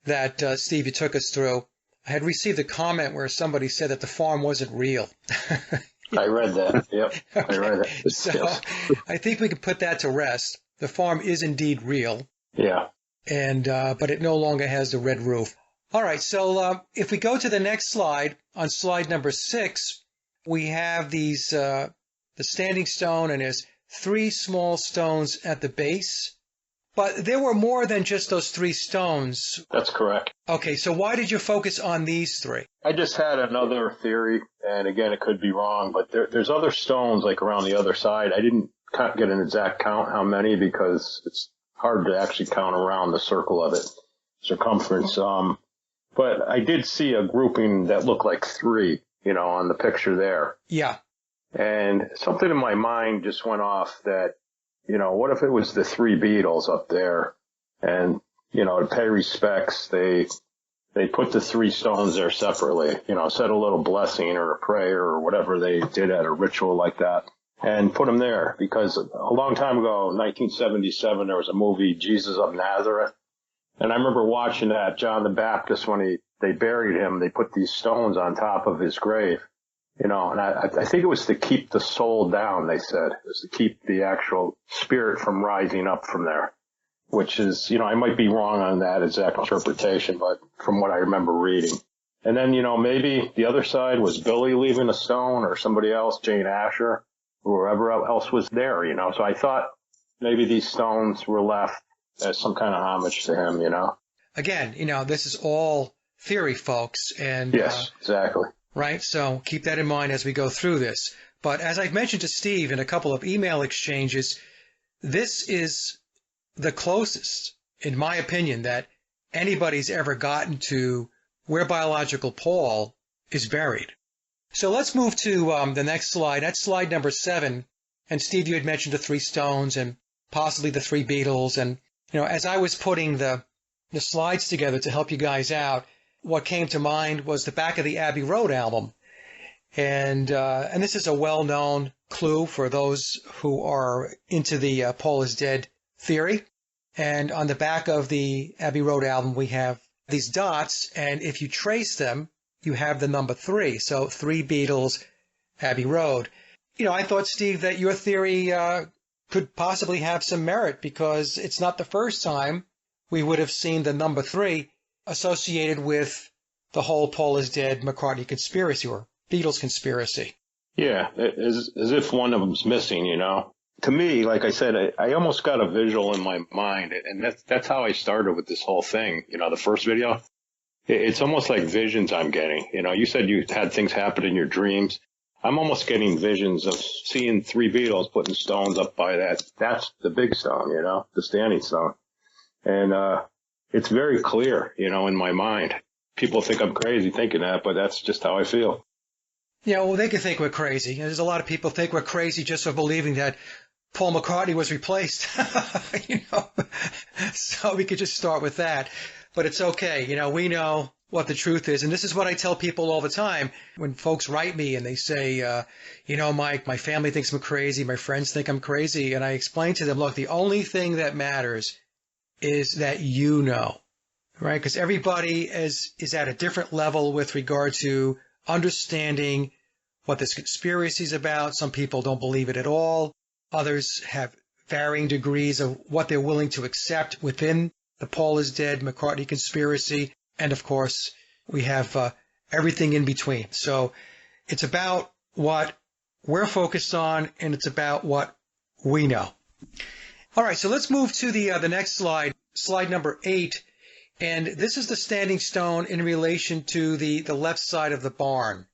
that, Steve, you took us through, I had received a comment where somebody said that the farm wasn't real. I read that. Yep. Okay. I read that. So I think we can put that to rest. The farm is indeed real. Yeah. And but it no longer has the red roof. All right. So if we go to the next slide, on slide number 6, we have these the standing stone, and there's 3 small stones at the base. But there were more than just those 3 stones. That's correct. Okay, so why did you focus on these 3? I just had another theory, and again, it could be wrong, but there's other stones like around the other side. I didn't get an exact count how many because it's hard to actually count around the circle of it, circumference. But I did see a grouping that looked like 3, on the picture there. Yeah. And something in my mind just went off that, what if it was the 3 Beatles up there and, to pay respects, they put the 3 stones there separately, said a little blessing or a prayer or whatever they did at a ritual like that and put them there because a long time ago, 1977, there was a movie, Jesus of Nazareth. And I remember watching that, John the Baptist, when they buried him, they put these stones on top of his grave. And I think it was to keep the soul down, they said. It was to keep the actual spirit from rising up from there, which is, I might be wrong on that exact interpretation, but from what I remember reading. And then, maybe the other side was Billy leaving a stone or somebody else, Jane Asher, or whoever else was there, So I thought maybe these stones were left as some kind of homage to him, Again, this is all theory, folks. And yes, exactly. Right? So keep that in mind as we go through this. But as I've mentioned to Steve in a couple of email exchanges, this is the closest, in my opinion, that anybody's ever gotten to where biological Paul is buried. So let's move to the next slide. That's slide number 7. And Steve, you had mentioned the 3 stones and possibly the 3 Beatles. And, as I was putting the slides together to help you guys out, what came to mind was the back of the Abbey Road album. And this is a well-known clue for those who are into the Paul is dead theory. And on the back of the Abbey Road album, we have these dots. And if you trace them, you have the number 3. So 3 Beatles, Abbey Road. I thought, Steve, that your theory could possibly have some merit because it's not the first time we would have seen the number 3 associated with the whole Paul is dead McCartney conspiracy or Beatles conspiracy. Yeah, as if one of them's missing, to me, like I said, I almost got a visual in my mind, and that's how I started with this whole thing. The first video, it's almost like visions I'm getting. You said you had things happen in your dreams. I'm almost getting visions of seeing three Beatles putting stones up by that. That's the big stone, the standing stone. And it's very clear, in my mind. People think I'm crazy thinking that, but that's just how I feel. Yeah, well, they can think we're crazy. There's a lot of people think we're crazy just for believing that Paul McCartney was replaced. So we could just start with that. But it's okay. We know what the truth is. And this is what I tell people all the time when folks write me and they say, Mike, my family thinks I'm crazy. My friends think I'm crazy. And I explain to them, look, the only thing that matters is that right? Because everybody is at a different level with regard to understanding what this conspiracy is about. Some people don't believe it at all. Others have varying degrees of what they're willing to accept within the Paul is dead McCartney conspiracy. And of course, we have everything in between. So it's about what we're focused on, and it's about what we know. All right, so let's move to the next slide, slide number 8. And this is the standing stone in relation to the left side of the barn.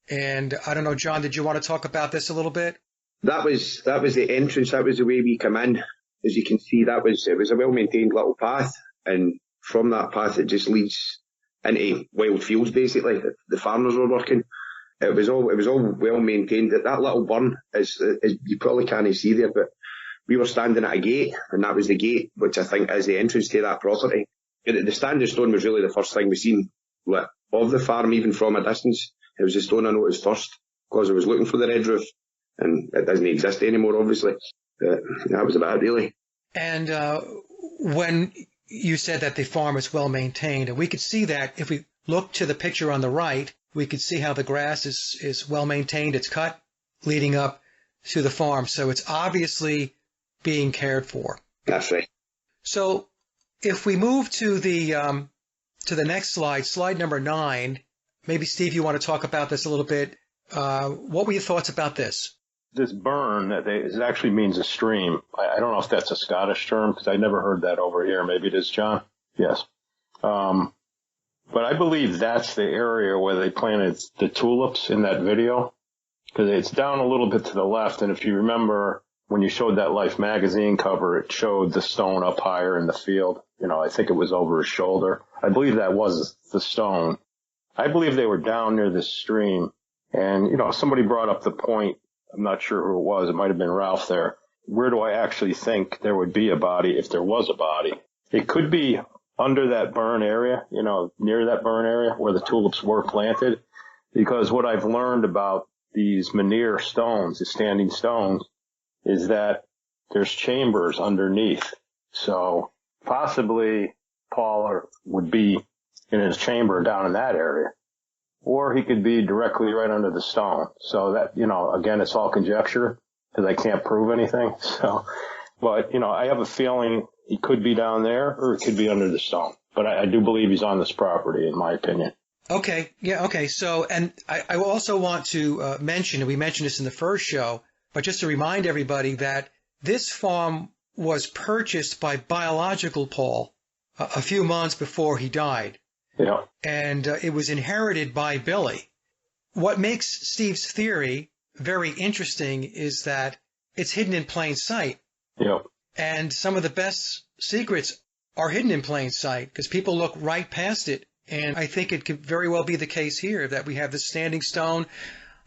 And I don't know, John, did you want to talk about this a little bit? That was the entrance. That was the way we come in. As you can see, it was a well-maintained little path. And from that path, it just leads into wild fields, basically. The farmers were working. It was all well maintained. That little burn is you probably can't see there, but we were standing at a gate, and that was the gate, which I think is the entrance to that property. The standing stone was really the first thing we seen of the farm, even from a distance. It was the stone I noticed first, because I was looking for the red roof, and it doesn't exist anymore, obviously. That was about it, really. And when you said that the farm is well maintained, and we could see that if we look to the picture on the right, we could see how the grass is well maintained. It's cut leading up to the farm, so it's obviously being cared for. That's right. So if we move to the next slide, slide number 9, maybe Steve, you want to talk about this a little bit. What were your thoughts about this? This burn, it actually means a stream. I don't know if that's a Scottish term, because I never heard that over here. Maybe it is, John? Yes. But I believe that's the area where they planted the tulips in that video, because it's down a little bit to the left. And if you remember, when you showed that Life magazine cover, it showed the stone up higher in the field. I think it was over his shoulder. I believe that was the stone. I believe they were down near this stream. And, somebody brought up the point. I'm not sure who it was. It might have been Ralph there. Where do I actually think there would be a body if there was a body? It could be under that burn area, near that burn area where the tulips were planted. Because what I've learned about these menhir stones, the standing stones, is that there's chambers underneath. So possibly Paul would be in his chamber down in that area. Or he could be directly right under the stone. So that, again, it's all conjecture because I can't prove anything. But I have a feeling he could be down there or it could be under the stone. But I do believe he's on this property, in my opinion. Okay. Yeah. Okay. So, and I also want to mention, and we mentioned this in the first show, but just to remind everybody that this farm was purchased by biological Paul a few months before he died. Yeah. And it was inherited by Billy. What makes Steve's theory very interesting is that it's hidden in plain sight. Yeah. And some of the best secrets are hidden in plain sight because people look right past it. And I think it could very well be the case here that we have the standing stone.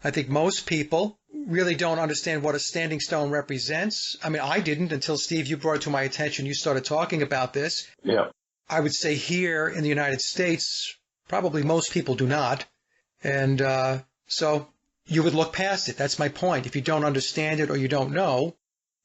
I think most people really don't understand what a standing stone represents. I mean, I didn't until, Steve, you brought it to my attention. You started talking about this. Yeah. I would say here in the United States, probably most people do not. And so you would look past it. That's my point. If you don't understand it or you don't know,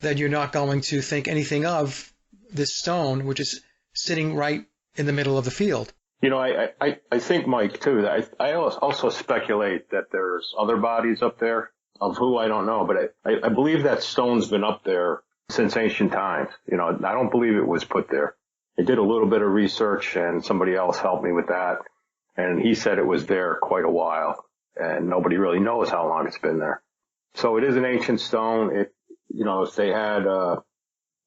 then you're not going to think anything of this stone, which is sitting right in the middle of the field. I think, Mike, too, I also speculate that there's other bodies up there of who I don't know, but I believe that stone's been up there since ancient times. I don't believe it was put there. I did a little bit of research and somebody else helped me with that. And he said it was there quite a while and nobody really knows how long it's been there. So it is an ancient stone. if they had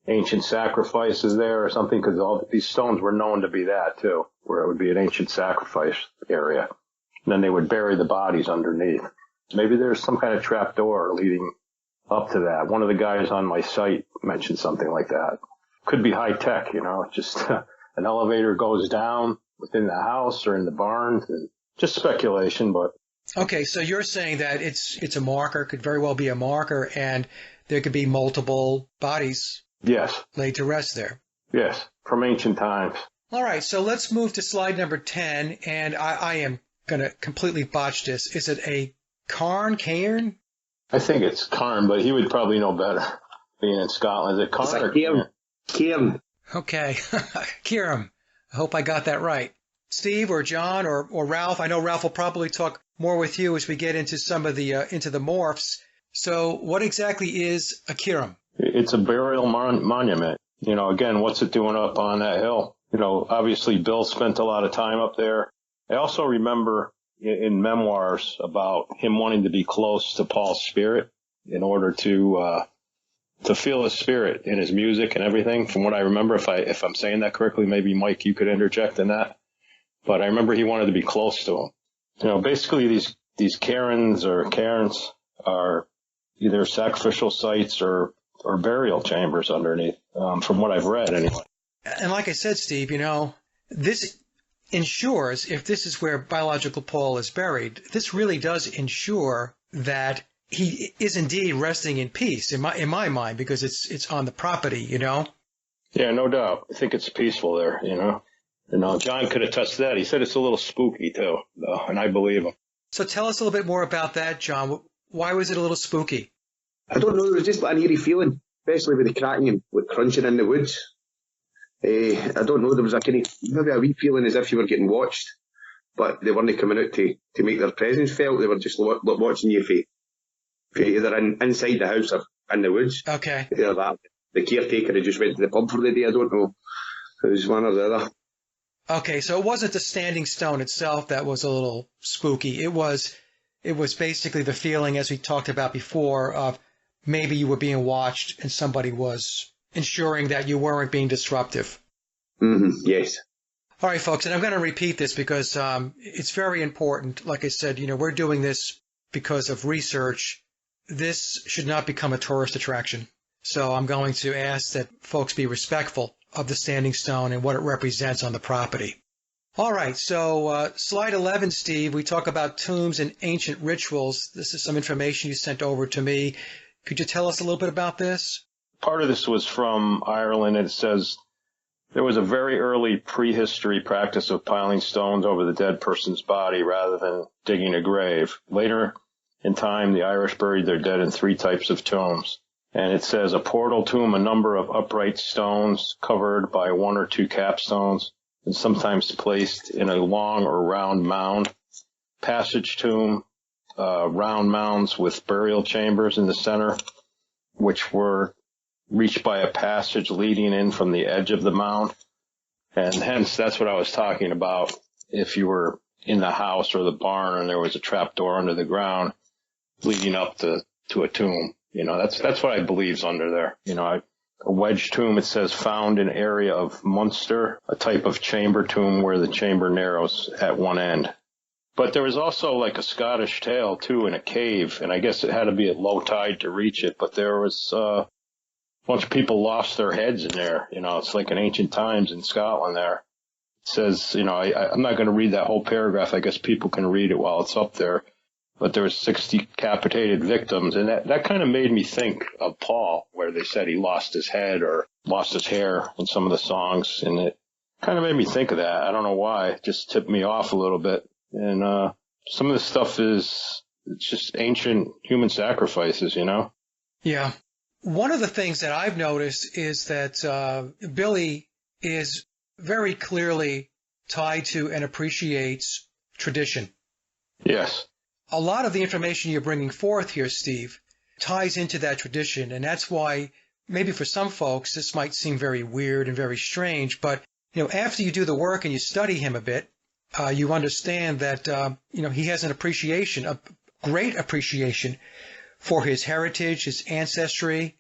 ancient sacrifices there or something, because all these stones were known to be that too, where it would be an ancient sacrifice area. And then they would bury the bodies underneath. Maybe there's some kind of trap door leading up to that. One of the guys on my site mentioned something like that. Could be high tech, just an elevator goes down within the house or in the barn. Just speculation, but. Okay, so you're saying that it's a marker, could very well be a marker, and there could be multiple bodies. Yes. Laid to rest there. Yes, from ancient times. All right, so let's move to slide number 10, and I am going to completely botch this. Is it a cairn? I think it's cairn, but he would probably know better, being in Scotland. Is it cairn or cairn? Cairn. Okay, Kieran. I hope I got that right. Steve or John or Ralph, I know Ralph will probably talk more with you as we get into some of the into the morphs. So what exactly is a Kieran? It's a burial monument. Again, what's it doing up on that hill? Obviously Bill spent a lot of time up there. I also remember in memoirs about him wanting to be close to Paul's spirit in order to feel his spirit in his music and everything. From what I remember, if I'm saying that correctly, maybe Mike, you could interject in that. But I remember he wanted to be close to him. Basically these cairns are either sacrificial sites or burial chambers underneath, from what I've read anyway. And like I said, Steve, this ensures, if this is where biological Paul is buried, this really does ensure that he is indeed resting in peace, in my mind, because it's on the property, Yeah, no doubt. I think it's peaceful there, John could attest to that. He said it's a little spooky too, though, and I believe him. So tell us a little bit more about that, John. Why was it a little spooky? I don't know, there was just like an eerie feeling, especially with the cracking and with crunching in the woods. I don't know, there was maybe a wee feeling as if you were getting watched, but they weren't coming out to make their presence felt. They were just watching you for either inside the house or in the woods. Okay. Either that, the caretaker had just went to the pub for the day, I don't know. It was one or the other. Okay, so it wasn't the standing stone itself that was a little spooky. It was basically the feeling, as we talked about before, of maybe you were being watched and somebody was ensuring that you weren't being disruptive. Mm-hmm. Yes. All right, folks, and I'm going to repeat this because it's very important. Like I said, we're doing this because of research. This should not become a tourist attraction. So I'm going to ask that folks be respectful of the standing stone and what it represents on the property. All right, so slide 11, Steve, we talk about tombs and ancient rituals. This is some information you sent over to me. Could you tell us a little bit about this? Part of this was from Ireland. It says there was a very early prehistory practice of piling stones over the dead person's body rather than digging a grave. Later in time, the Irish buried their dead in 3 types of tombs. And it says a portal tomb, a number of upright stones covered by 1 or 2 capstones, and sometimes placed in a long or round mound. Passage tomb, round mounds with burial chambers in the center, which were reached by a passage leading in from the edge of the mound. And hence, that's what I was talking about. If you were in the house or the barn and there was a trap door under the ground leading up to a tomb. That's what I believe's under there. A wedge tomb, it says, found in area of Munster, a type of chamber tomb where the chamber narrows at one end. But there was also like a Scottish tale, too, in a cave, and I guess it had to be at low tide to reach it, but there was a bunch of people lost their heads in there. It's like in ancient times in Scotland there. It says, I'm not going to read that whole paragraph. I guess people can read it while it's up there. But there were 60 decapitated victims, and that kind of made me think of Paul, where they said he lost his head or lost his hair in some of the songs, and it kind of made me think of that. I don't know why. It just tipped me off a little bit. And some of the stuff it's just ancient human sacrifices, Yeah. One of the things that I've noticed is that Billy is very clearly tied to and appreciates tradition. Yes. A lot of the information you're bringing forth here, Steve, ties into that tradition, and that's why maybe for some folks this might seem very weird and very strange, but after you do the work and you study him a bit, you understand that he has an appreciation, a great appreciation for his heritage, his ancestry,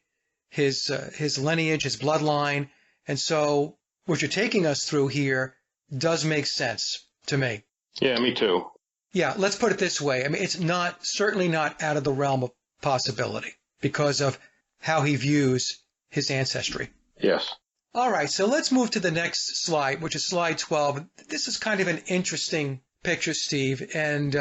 his lineage, his bloodline. And so what you're taking us through here does make sense to me. Yeah, me too. Yeah, let's put it this way. I mean, it's certainly not out of the realm of possibility because of how he views his ancestry. Yes. All right, so let's move to the next slide, which is slide 12. This is kind of an interesting picture, Steve, and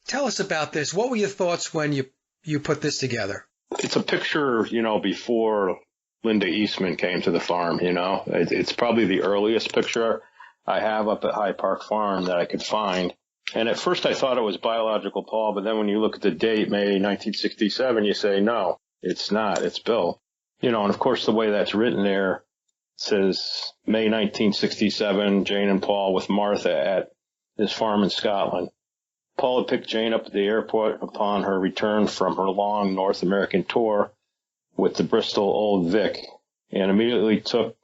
tell us about this. What were your thoughts when you put this together? It's a picture, before Linda Eastman came to the farm, It's probably the earliest picture I have up at Hyde Park Farm that I could find. And at first I thought it was biological Paul, but then when you look at the date, May 1967, you say, no, it's not. It's Bill. And of course the way that's written there, it says May 1967, Jane and Paul with Martha at his farm in Scotland. Paul had picked Jane up at the airport upon her return from her long North American tour with the Bristol Old Vic and immediately took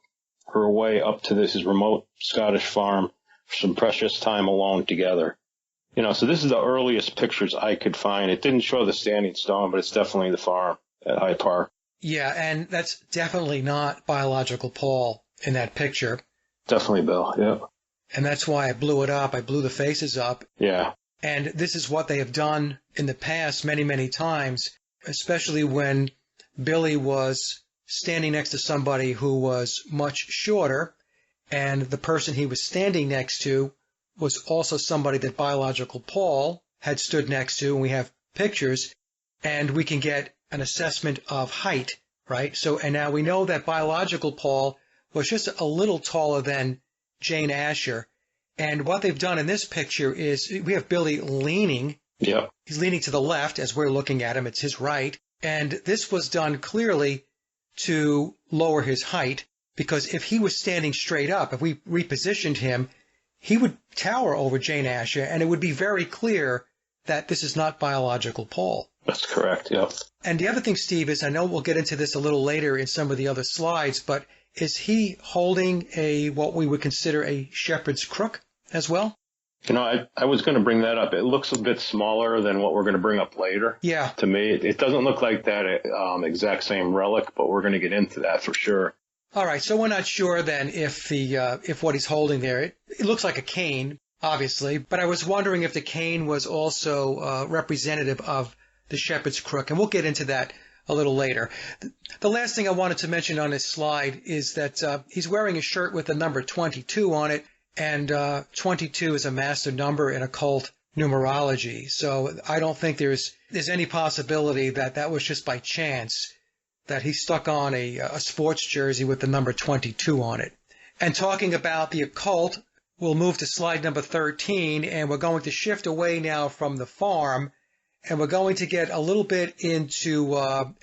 her away up to his remote Scottish farm for some precious time alone together. So this is the earliest pictures I could find. It didn't show the standing stone, but it's definitely the farm at Hyde Park. Yeah, and that's definitely not biological Paul in that picture. Definitely Bill, yeah. And that's why I blew it up. I blew the faces up. Yeah. And this is what they have done in the past many, many times, especially when Billy was standing next to somebody who was much shorter, and the person he was standing next to was also somebody that biological Paul had stood next to, and we have pictures, and we can get an assessment of height, right? So, and now we know that biological Paul was just a little taller than Jane Asher. And what they've done in this picture is we have Billy leaning. Yeah. He's leaning to the left as we're looking at him. It's his right. And this was done clearly to lower his height, because if he was standing straight up, if we repositioned him, he would tower over Jane Asher, and it would be very clear that this is not biological Paul. That's correct, yeah. And the other thing, Steve, is I know we'll get into this a little later in some of the other slides, but is he holding what we would consider a shepherd's crook as well? I was going to bring that up. It looks a bit smaller than what we're going to bring up later. Yeah. To me, it doesn't look like that exact same relic, but we're going to get into that for sure. All right, so we're not sure then if what he's holding there, it looks like a cane, obviously, but I was wondering if the cane was also representative of the shepherd's crook, and we'll get into that a little later. The last thing I wanted to mention on this slide is that he's wearing a shirt with the number 22 on it, and 22 is a master number in occult numerology. So I don't think there's any possibility that was just by chance that he stuck on a sports jersey with the number 22 on it. And talking about the occult, we'll move to slide number 13, and we're going to shift away now from the farm, and we're going to get a little bit into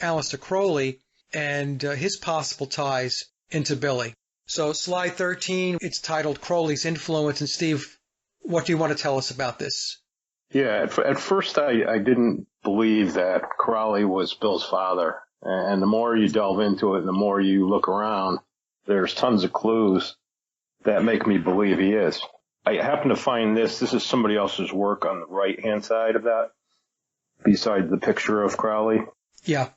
Aleister Crowley and his possible ties into Billy. So slide 13, it's titled Crowley's Influence. And Steve, what do you want to tell us about this? Yeah, at first I didn't believe that Crowley was Bill's father. And the more you delve into it, the more you look around, there's tons of clues that make me believe he is. I happen to find this. This is somebody else's work on the right-hand side of that, beside the picture of Crowley. Yeah.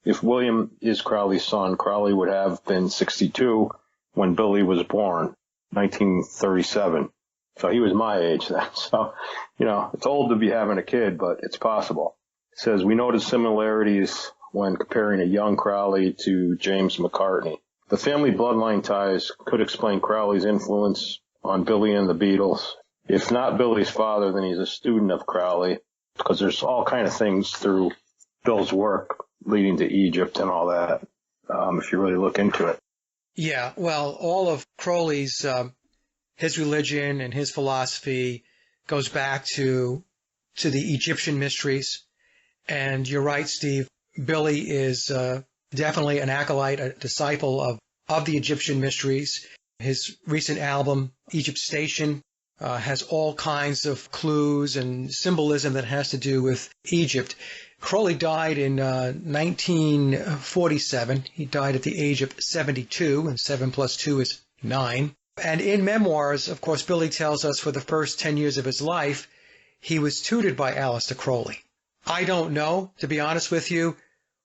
If William is Crowley's son, Crowley would have been 62 when Billy was born, 1937. So he was my age then. So, it's old to be having a kid, but it's possible. It says, we noticed similarities when comparing a young Crowley to James McCartney. The family bloodline ties could explain Crowley's influence on Billy and the Beatles. If not Billy's father, then he's a student of Crowley, because there's all kind of things through Bill's work leading to Egypt and all that, if you really look into it. Yeah, well, all of Crowley's, his religion and his philosophy goes back to the Egyptian mysteries. And you're right, Steve. Billy is definitely an acolyte, a disciple of the Egyptian mysteries. His recent album, Egypt Station, has all kinds of clues and symbolism that has to do with Egypt. Crowley died in 1947. He died at the age of 72, and 7 plus 2 is 9. And in memoirs, of course, Billy tells us for the first 10 years of his life, he was tutored by Aleister Crowley. I don't know, to be honest with you,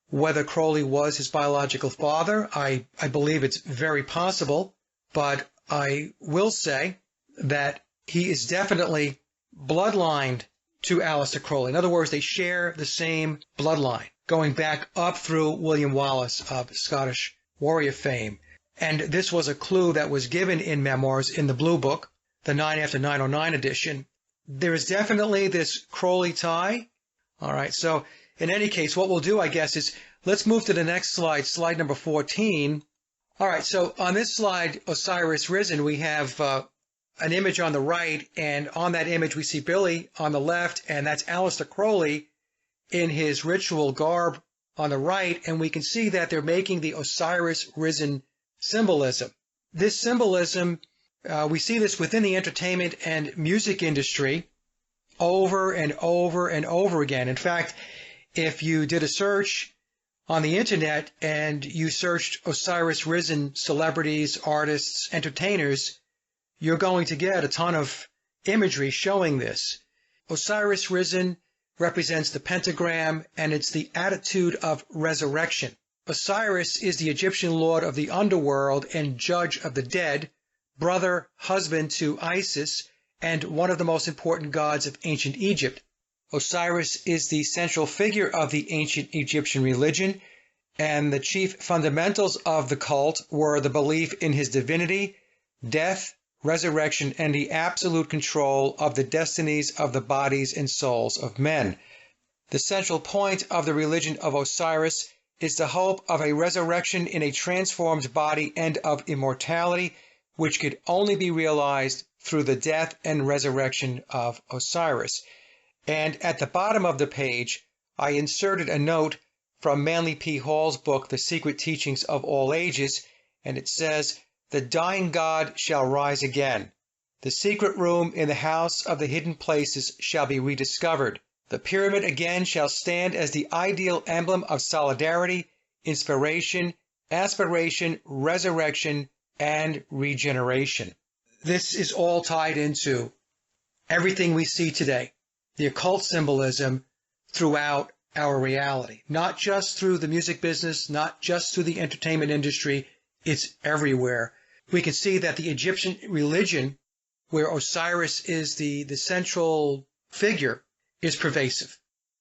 whether Crowley was his biological father. I believe it's very possible, but I will say that he is definitely bloodlined to Aleister Crowley. In other words, they share the same bloodline, going back up through William Wallace of Scottish warrior fame. And this was a clue that was given in Memoirs in the Blue Book, the 9 after 909 edition. There is definitely this Crowley tie. All right, so in any case, what we'll do, I guess, is let's move to the next slide, slide number 14. All right, so on this slide, Osiris Risen, we have an image on the right, and on that image we see Billy on the left, and that's Aleister Crowley in his ritual garb on the right, and we can see that they're making the Osiris Risen symbolism. This symbolism, we see this within the entertainment and music industry over and over and over again. In fact, if you did a search on the internet and you searched Osiris Risen celebrities, artists, entertainers, you're going to get a ton of imagery showing this. Osiris Risen represents the pentagram, and it's the attitude of resurrection. Osiris is the Egyptian lord of the underworld and judge of the dead, brother, husband to Isis, and one of the most important gods of ancient Egypt. Osiris is the central figure of the ancient Egyptian religion, and the chief fundamentals of the cult were the belief in his divinity, death, resurrection, and the absolute control of the destinies of the bodies and souls of men. The central point of the religion of Osiris is the hope of a resurrection in a transformed body and of immortality, which could only be realized through the death and resurrection of Osiris. And at the bottom of the page, I inserted a note from Manly P. Hall's book, The Secret Teachings of All Ages, and it says, "The dying god shall rise again. The secret room in the house of the hidden places shall be rediscovered. The pyramid again shall stand as the ideal emblem of solidarity, inspiration, aspiration, resurrection, and regeneration." This is all tied into everything we see today, the occult symbolism throughout our reality, not just through the music business, not just through the entertainment industry, it's everywhere. We can see that the Egyptian religion, where Osiris is the central figure, is pervasive.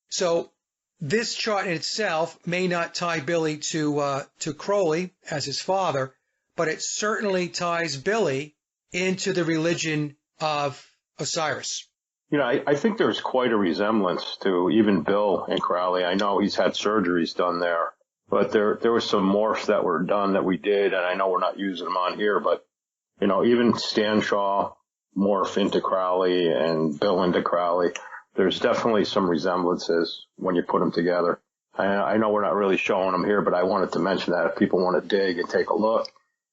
So this chart in itself may not tie Billy to Crowley as his father, but it certainly ties Billy into the religion of Osiris. You know, I think there's quite a resemblance to even Bill and Crowley. I know he's had surgeries done there, but there were some morphs that were done that we did, and I know we're not using them on here, but, you know, even Stan Shaw morph into Crowley and Bill into Crowley. There's definitely some resemblances when you put them together. I know we're not really showing them here, but I wanted to mention that if people want to dig and take a look,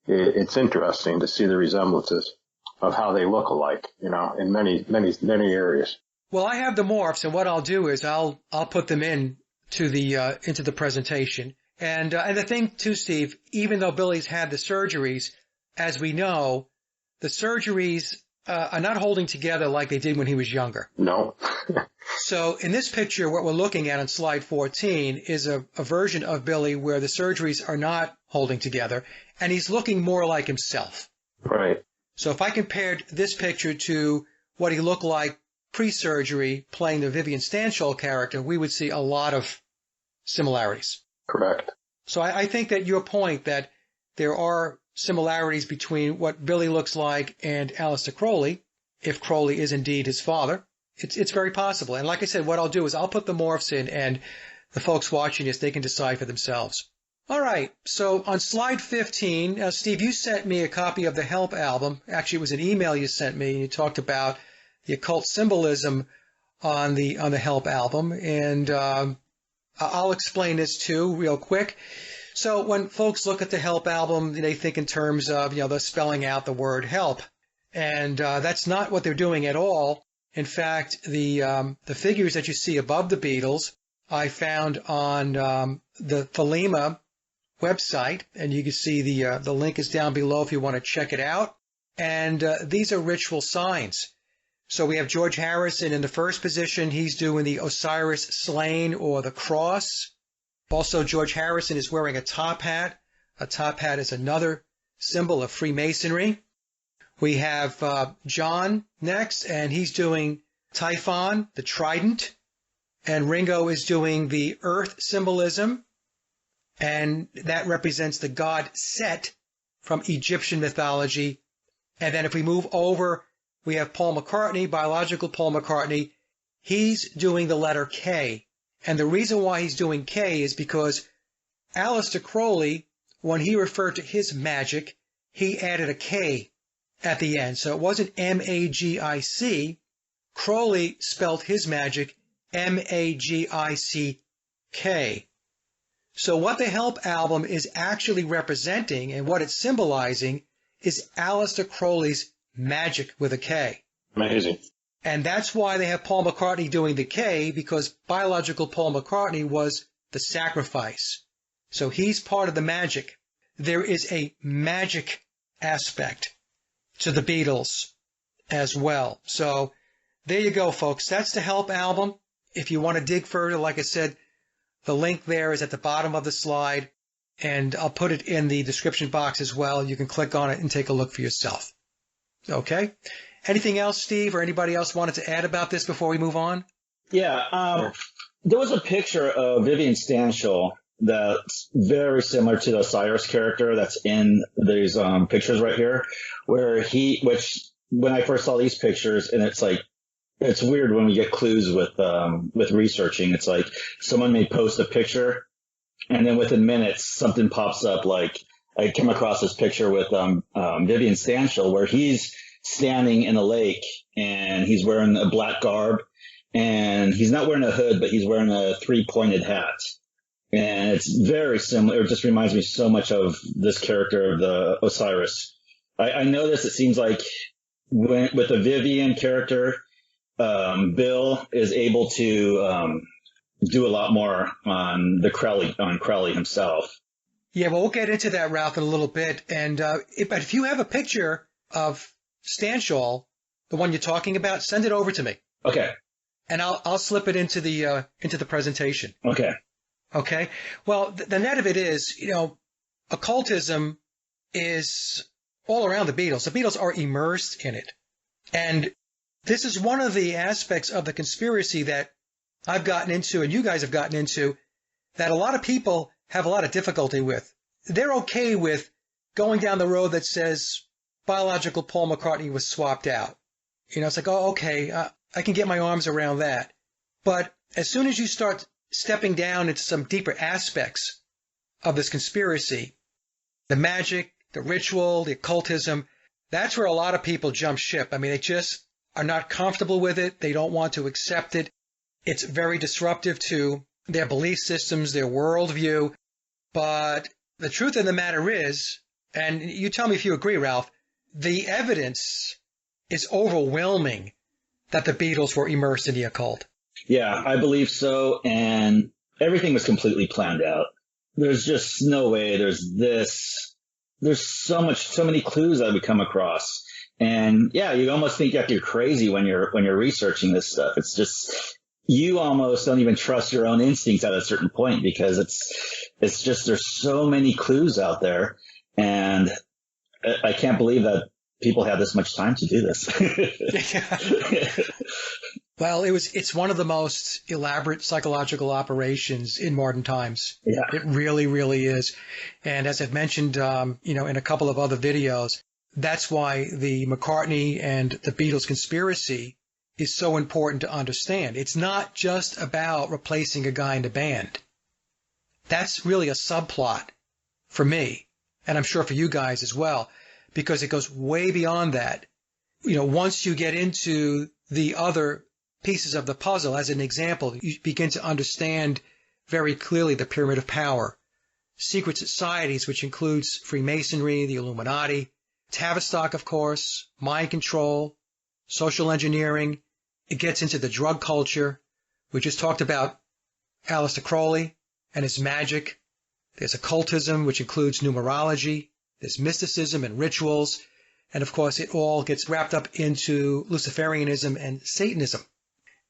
it's interesting to see the resemblances of how they look alike, you know, in many areas. Well, I have the morphs, and what I'll do is I'll put them in to the into the presentation. And the thing too, Steve, even though Billy's had the surgeries, as we know, the surgeries are not holding together like they did when he was younger. No. So in this picture, what we're looking at on slide 14 is a version of Billy where the surgeries are not holding together, and he's looking more like himself. Right. So if I compared this picture to what he looked like pre-surgery playing the Vivian Stanshall character, we would see a lot of similarities. Correct. So I think that your point that there are similarities between what Billy looks like and Aleister Crowley, if Crowley is indeed his father, it's very possible. And like I said, what I'll do is I'll put the morphs in, and the folks watching this, they can decide for themselves. All right, so on slide 15, Steve, you sent me a copy of the Help album. Actually, it was an email you sent me, and you talked about the occult symbolism on the Help album, and I'll explain this too real quick. So when folks look at the Help album, they think in terms of, they're spelling out the word help, and that's not what they're doing at all. In fact, the figures that you see above the Beatles, I found on the Thelema website, and you can see the link is down below if you want to check it out. And these are ritual signs. So we have George Harrison in the first position. He's doing the Osiris slain or the cross. Also, George Harrison is wearing a top hat. A top hat is another symbol of Freemasonry. We have John next, and he's doing Typhon, the trident. And Ringo is doing the earth symbolism, and that represents the god Set from Egyptian mythology. And then if we move over, we have Paul McCartney, biological Paul McCartney. He's doing the letter K. And the reason why he's doing K is because Aleister Crowley, when he referred to his magic, he added a K at the end. So it wasn't M-A-G-I-C. Crowley spelled his magic M-A-G-I-C-K. So what the Help album is actually representing and what it's symbolizing is Aleister Crowley's magic with a K. Amazing. And that's why they have Paul McCartney doing the K, because biological Paul McCartney was the sacrifice. So he's part of the magic. There is a magic aspect to the Beatles as well. So there you go, folks. That's the Help album. If you want to dig further, like I said, the link there is at the bottom of the slide, and I'll put it in the description box as well. You can click on it and take a look for yourself. Okay? Anything else, Steve, or anybody else wanted to add about this before we move on? Yeah, there was a picture of Vivian Stanshall that's very similar to the Osiris character that's in these pictures right here, which when I first saw these pictures, and it's like, it's weird when we get clues with researching. It's like someone may post a picture, and then within minutes something pops up. Like I came across this picture with Vivian Stanshall where he's standing in a lake and he's wearing a black garb, and he's not wearing a hood, but he's wearing a 3-pointed hat. And it's very similar. It just reminds me so much of this character of the Osiris. I noticed it seems like with the Vivian character, Bill is able to do a lot more on Crowley himself. Yeah, well, we'll get into that, Ralph, in a little bit. And but if you have a picture of Stanshall, the one you're talking about, send it over to me. Okay. And I'll slip it into the presentation. Okay. Okay. Well, the net of it is, occultism is all around the Beatles. The Beatles are immersed in it. And this is one of the aspects of the conspiracy that I've gotten into, and you guys have gotten into, that a lot of people have a lot of difficulty with. They're okay with going down the road that says biological Paul McCartney was swapped out. It's like, oh, okay, I can get my arms around that. But as soon as you start stepping down into some deeper aspects of this conspiracy, the magic, the ritual, the occultism, that's where a lot of people jump ship. I mean, they just are not comfortable with it. They don't want to accept it. It's very disruptive to their belief systems, their worldview. But the truth of the matter is, and you tell me if you agree, Ralph, the evidence is overwhelming that the Beatles were immersed in the occult. Yeah, I believe so. And everything was completely planned out. There's just no way. There's so many clues that we come across. And yeah, you almost think like you're crazy when you're researching this stuff. It's just, you almost don't even trust your own instincts at a certain point, because it's just, there's so many clues out there. And I can't believe that people have this much time to do this. Well, it's one of the most elaborate psychological operations in modern times. Yeah. It really, really is. And as I've mentioned, in a couple of other videos, that's why the McCartney and the Beatles conspiracy is so important to understand. It's not just about replacing a guy in the band. That's really a subplot for me, and I'm sure for you guys as well, because it goes way beyond that. Once you get into the other pieces of the puzzle, as an example, you begin to understand very clearly the pyramid of power, secret societies, which includes Freemasonry, the Illuminati, Tavistock, of course, mind control, social engineering. It gets into the drug culture. We just talked about Aleister Crowley and his magic. There's occultism, which includes numerology. There's mysticism and rituals. And of course, it all gets wrapped up into Luciferianism and Satanism.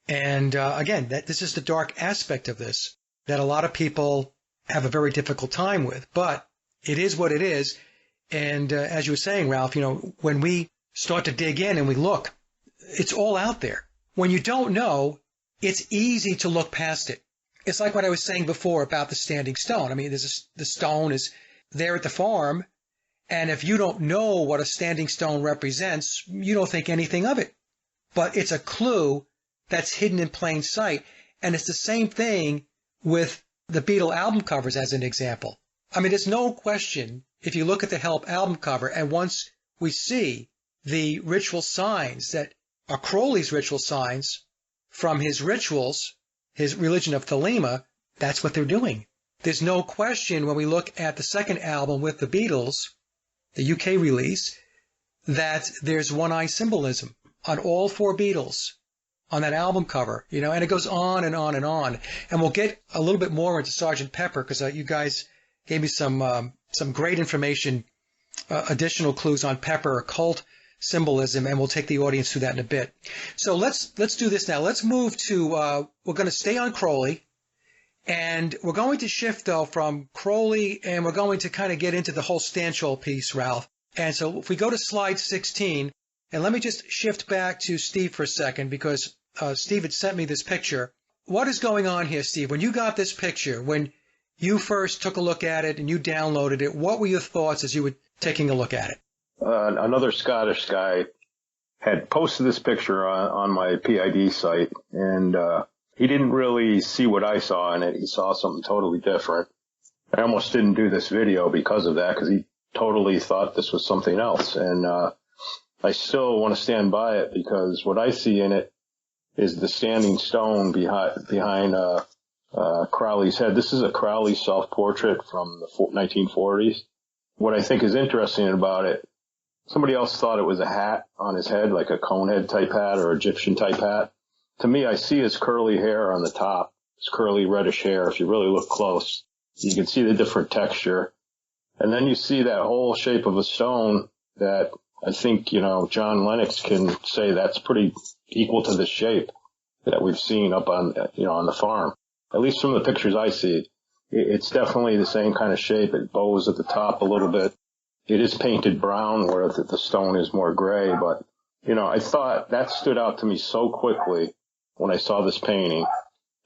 And again, this is the dark aspect of this, that a lot of people have a very difficult time with. But it is what it is. And as you were saying, Ralph, when we start to dig in and we look, it's all out there. When you don't know, it's easy to look past it. It's like what I was saying before about the standing stone. I mean, the stone is there at the farm, and if you don't know what a standing stone represents, you don't think anything of it. But it's a clue that's hidden in plain sight. And it's the same thing with the Beatle album covers as an example. I mean, there's no question, if you look at the Help album cover, and once we see the ritual signs that are Crowley's ritual signs from his rituals, his religion of Thelema, that's what they're doing. There's no question when we look at the second album with the Beatles, the UK release, that there's one-eye symbolism on all four Beatles on that album cover, and it goes on and on and on. And we'll get a little bit more into Sgt. Pepper because you guys gave me some great information, additional clues on Pepper, occult symbolism, and we'll take the audience through that in a bit. So let's do this now. Let's move to, we're going to stay on Crowley, and we're going to shift, though, from Crowley, and we're going to kind of get into the whole Stanchel piece, Ralph. And so if we go to slide 16, and let me just shift back to Steve for a second, because Steve had sent me this picture. What is going on here, Steve? When you got this picture, when you first took a look at it and you downloaded it, what were your thoughts as you were taking a look at it? Another Scottish guy had posted this picture on my PID site, and he didn't really see what I saw in it. He saw something totally different. I almost didn't do this video because of that, because he totally thought this was something else. And I still want to stand by it, because what I see in it is the standing stone behind Crowley's head. This is a Crowley self-portrait from the 1940s. What I think is interesting about it, somebody else thought it was a hat on his head, like a cone head type hat or Egyptian type hat. To me, I see his curly hair on the top, his curly reddish hair. If you really look close, you can see the different texture. And then you see that whole shape of a stone that I think, John Lennox can say that's pretty equal to the shape that we've seen up on, on the farm. At least from the pictures I see, it's definitely the same kind of shape. It bows at the top a little bit. It is painted brown, where the stone is more gray. But, I thought that stood out to me so quickly when I saw this painting.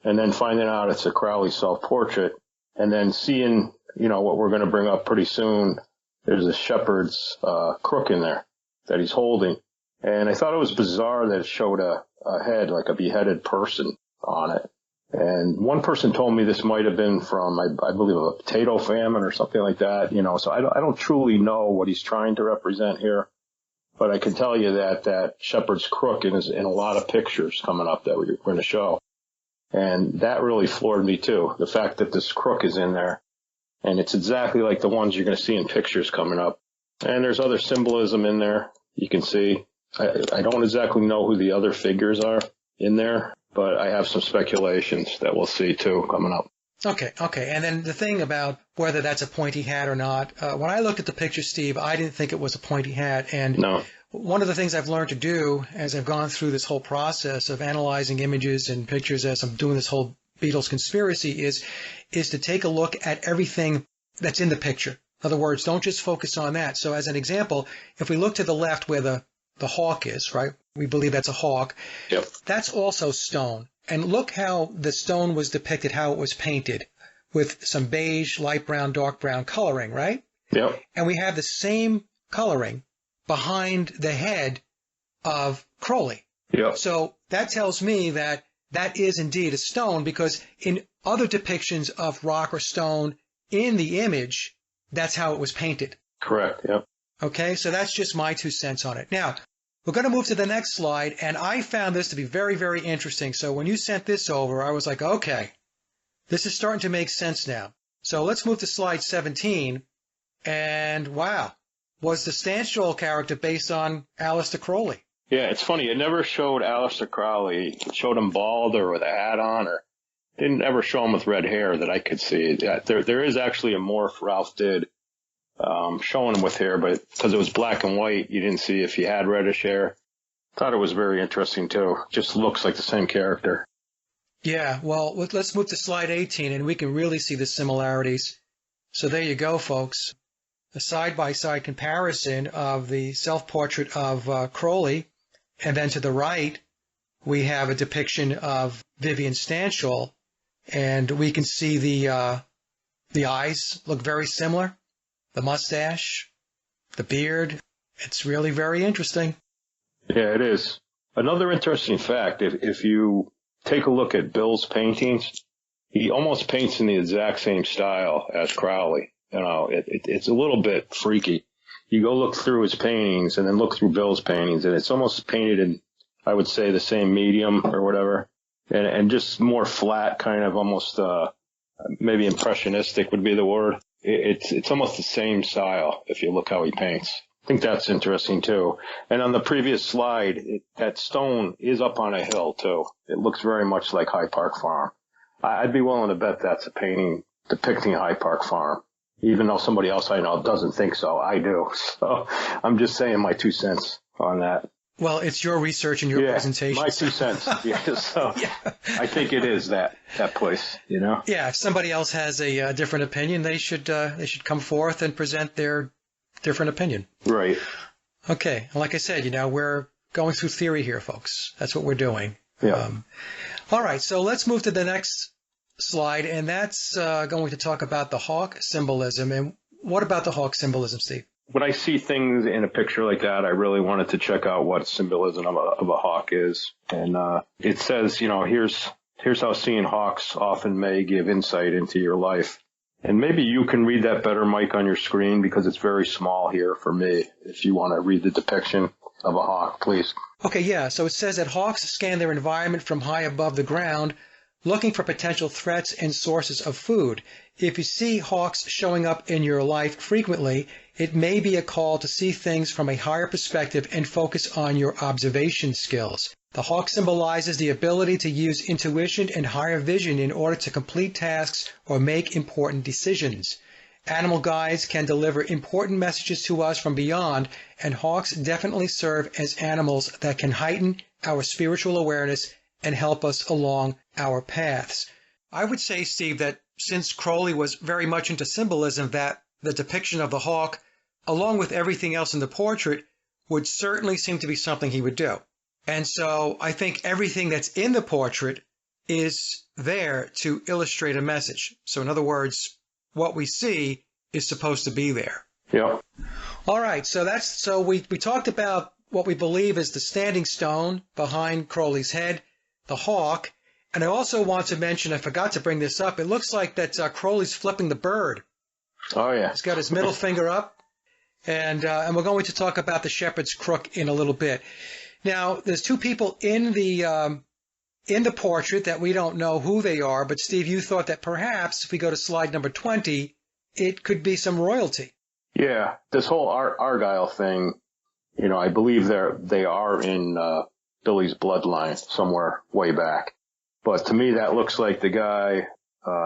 And then finding out it's a Crowley self-portrait, and then seeing, what we're going to bring up pretty soon, there's a shepherd's crook in there that he's holding. And I thought it was bizarre that it showed a head, like a beheaded person on it. And one person told me this might have been from, I believe, a potato famine or something like that, so I don't truly know what he's trying to represent here. But I can tell you that shepherd's crook is in a lot of pictures coming up that we're going to show. And that really floored me, too, the fact that this crook is in there. And it's exactly like the ones you're going to see in pictures coming up. And there's other symbolism in there you can see. I don't exactly know who the other figures are in there, but I have some speculations that we'll see, too, coming up. Okay. And then the thing about whether that's a pointy hat or not, when I looked at the picture, Steve, I didn't think it was a pointy hat. And no. One of the things I've learned to do as I've gone through this whole process of analyzing images and pictures as I'm doing this whole Beatles conspiracy is to take a look at everything that's in the picture. In other words, don't just focus on that. So as an example, if we look to the left where the hawk is, right? We believe that's a hawk. Yep. That's also stone. And look how the stone was depicted, how it was painted with some beige, light brown, dark brown coloring, right? Yep. And we have the same coloring behind the head of Crowley. Yep. So that tells me that is indeed a stone, because in other depictions of rock or stone in the image, that's how it was painted. Correct. Yep. Okay, so that's just my 2 cents on it. Now, we're going to move to the next slide, and I found this to be very, very interesting. So when you sent this over, I was like, okay, this is starting to make sense now. So let's move to slide 17, and wow, was the Stanchel character based on Aleister Crowley? Yeah, it's funny. It never showed Aleister Crowley. It showed him bald or with a hat on, or didn't ever show him with red hair that I could see. Yeah, there is actually a morph Ralph did showing him with hair, but because it was black and white, you didn't see if he had reddish hair. Thought it was very interesting, too. Just looks like the same character. Yeah, well, let's move to slide 18, and we can really see the similarities. So there you go, folks. A side-by-side comparison of the self-portrait of Crowley, and then to the right, we have a depiction of Vivian Stanshall, and we can see the eyes look very similar, the mustache, the beard. It's really very interesting. Yeah, it is. Another interesting fact, if you take a look at Bill's paintings, he almost paints in the exact same style as Crowley. You know, it's a little bit freaky. You go look through his paintings and then look through Bill's paintings, and it's almost painted in, I would say, the same medium or whatever, and just more flat, kind of almost maybe impressionistic would be the word. It's almost the same style if you look how he paints. I think that's interesting too. And on the previous slide, that stone is up on a hill too. It looks very much like High Park Farm. I'd be willing to bet that's a painting depicting High Park Farm, even though somebody else I know doesn't think so. I do. So I'm just saying my 2 cents on that. Well, it's your research and your presentation. My 2 cents. Yeah, so yeah. I think it is that place, you know? Yeah, if somebody else has a different opinion, they should come forth and present their different opinion. Right. Okay. Like I said, we're going through theory here, folks. That's what we're doing. Yeah. All right. So let's move to the next slide, and that's going to talk about the hawk symbolism. And what about the hawk symbolism, Steve? When I see things in a picture like that, I really wanted to check out what symbolism of a hawk is. And it says, here's how seeing hawks often may give insight into your life. And maybe you can read that better, Mike, on your screen, because it's very small here for me. If you want to read the depiction of a hawk, please. Okay, yeah. So it says that hawks scan their environment from high above the ground, looking for potential threats and sources of food. If you see hawks showing up in your life frequently, it may be a call to see things from a higher perspective and focus on your observation skills. The hawk symbolizes the ability to use intuition and higher vision in order to complete tasks or make important decisions. Animal guides can deliver important messages to us from beyond, and hawks definitely serve as animals that can heighten our spiritual awareness and help us along our paths. I would say, Steve, that since Crowley was very much into symbolism, that the depiction of the hawk, along with everything else in the portrait, would certainly seem to be something he would do. And so I think everything that's in the portrait is there to illustrate a message. So in other words, what we see is supposed to be there. Yeah. All right. So we talked about what we believe is the standing stone behind Crowley's head, the hawk. And I also want to mention, I forgot to bring this up, it looks like that Crowley's flipping the bird. Oh, yeah. He's got his middle finger up. And we're going to talk about the shepherd's crook in a little bit. Now, there's two people in the portrait that we don't know who they are, but Steve, you thought that perhaps if we go to slide number 20, it could be some royalty. Yeah, this whole Argyle thing, I believe they are in Billy's bloodline somewhere way back. But to me, that looks like the guy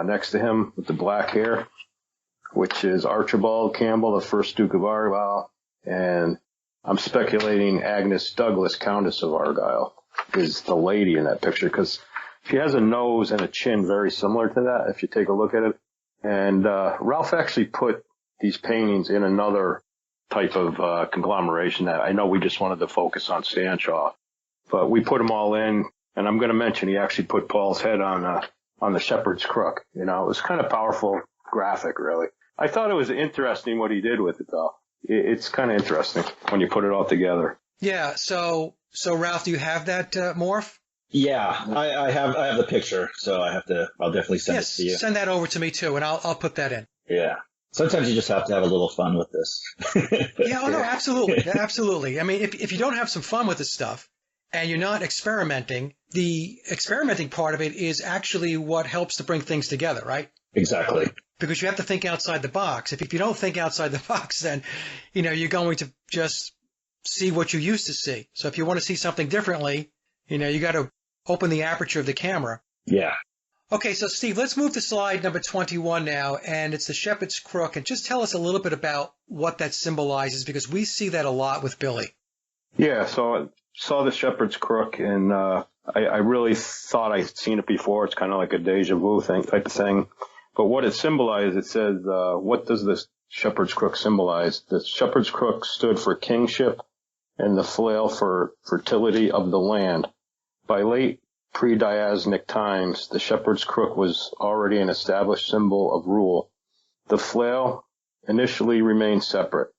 next to him with the black hair, which is Archibald Campbell, the first Duke of Argyll, and I'm speculating Agnes Douglas, Countess of Argyll, is the lady in that picture, because she has a nose and a chin very similar to that, if you take a look at it. And Ralph actually put these paintings in another type of conglomeration that I know we just wanted to focus on Stanshall. But we put them all in, and I'm going to mention he actually put Paul's head on the shepherd's crook. It was kind of powerful graphic, really. I thought it was interesting what he did with it, though. It's kind of interesting when you put it all together. Yeah. So Ralph, do you have that morph? Yeah, I have the picture, so I'll definitely send it to you. Send that over to me too, and I'll put that in. Yeah. Sometimes you just have to have a little fun with this. Yeah. Oh no, absolutely, absolutely. I mean, if you don't have some fun with this stuff and you're not experimenting, the experimenting part of it is actually what helps to bring things together, right? Exactly. Because you have to think outside the box. If you don't think outside the box, then, you're going to just see what you used to see. So if you want to see something differently, you got to open the aperture of the camera. Yeah. Okay, so Steve, let's move to slide number 21 now, and it's the shepherd's crook. And just tell us a little bit about what that symbolizes, because we see that a lot with Billy. Yeah, so I saw the shepherd's crook, and I really thought I'd seen it before. It's kind of like a deja vu type of thing. But what it symbolized, it says, what does this shepherd's crook symbolize? The shepherd's crook stood for kingship and the flail for fertility of the land. By late pre-diasporic times, the shepherd's crook was already an established symbol of rule. The flail initially remained separate,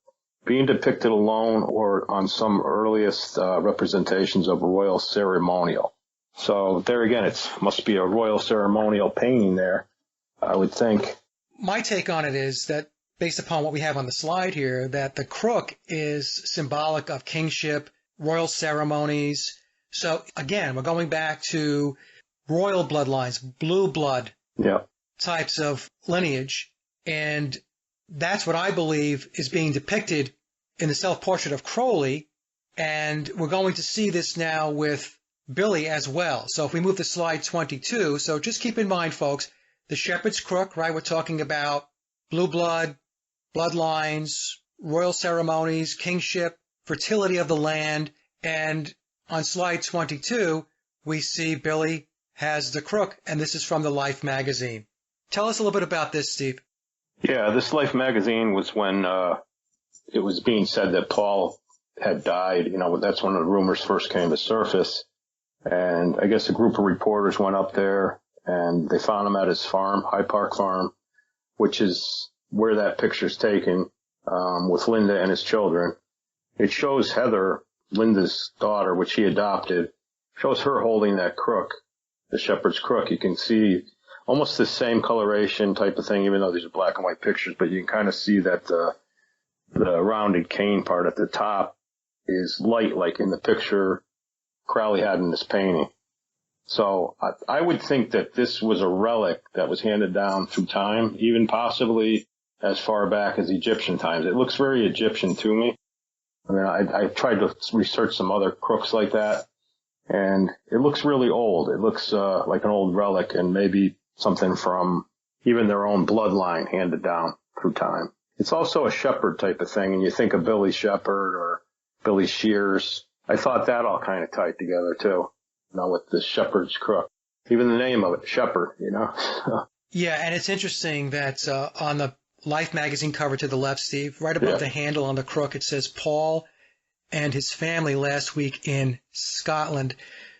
being depicted alone or on some earliest representations of royal ceremonial. So there again, it must be a royal ceremonial painting there, I would think. My take on it is that, based upon what we have on the slide here, that the crook is symbolic of kingship, royal ceremonies. So again, we're going back to royal bloodlines, blue blood types of lineage. And that's what I believe is being depicted in the self-portrait of Crowley. And we're going to see this now with Billy as well. So if we move to slide 22, so just keep in mind, folks, the shepherd's crook, right? We're talking about blue blood, bloodlines, royal ceremonies, kingship, fertility of the land. And on slide 22, we see Billy has the crook, and this is from the Life magazine. Tell us a little bit about this, Steve. Yeah, this Life magazine was when it was being said that Paul had died. You know, that's when the rumors first came to surface. And I guess a group of reporters went up there and they found him at his farm, High Park Farm, which is where that picture's taken, with Linda and his children. It shows Heather, Linda's daughter, which he adopted, shows her holding that crook, the shepherd's crook. You can see almost the same coloration type of thing, even though these are black and white pictures, but you can kind of see that the rounded cane part at the top is light, like in the picture Crowley had in this painting. So I would think that this was a relic that was handed down through time, even possibly as far back as Egyptian times. It looks very Egyptian to me. I mean, I tried to research some other crooks like that, and it looks really old. It looks like an old relic and maybe something from even their own bloodline handed down through time. It's also a shepherd type of thing, and you think of Billy Shepherd or Billy Shears. I thought that all kind of tied together too, you know, with the shepherd's crook. Even the name of it, Shepherd, you know. Yeah, and it's interesting that on the Life magazine cover to the left, Steve, right above the handle on the crook, it says Paul and his family last week in Scotland.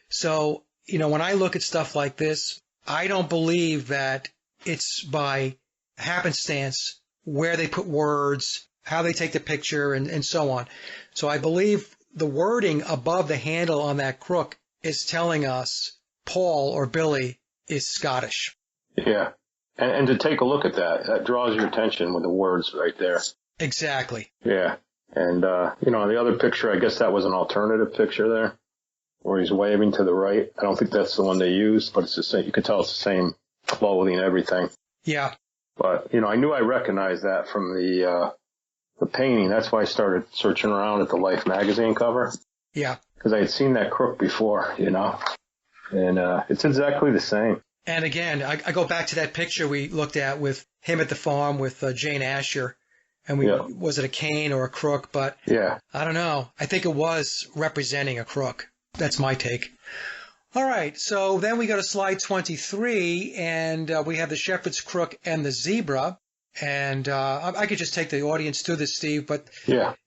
So, you know, when I look at stuff like this, I don't believe that it's by happenstance where they put words, how they take the picture, and so on. So I believe the wording above the handle on that crook is telling us Paul or Billy is Scottish. Yeah. And to take a look at that draws your attention with the words right there. Exactly. Yeah. And, you know, the other picture, I guess that was an alternative picture there where he's waving to the right. I don't think that's the one they used, but it's the same. You can tell it's the same clothing and everything. Yeah. But, you know, I knew I recognized that from the painting. That's why I started searching around at the Life magazine cover. Yeah. Because I had seen that crook before, you know, and it's exactly the same. And again, I go back to that picture we looked at with him at the farm with Jane Asher. And was it a cane or a crook? But I don't know. I think it was representing a crook. That's my take. All right. So then we go to slide 23, and we have the shepherd's crook and the zebra. And I could just take the audience through this, Steve, but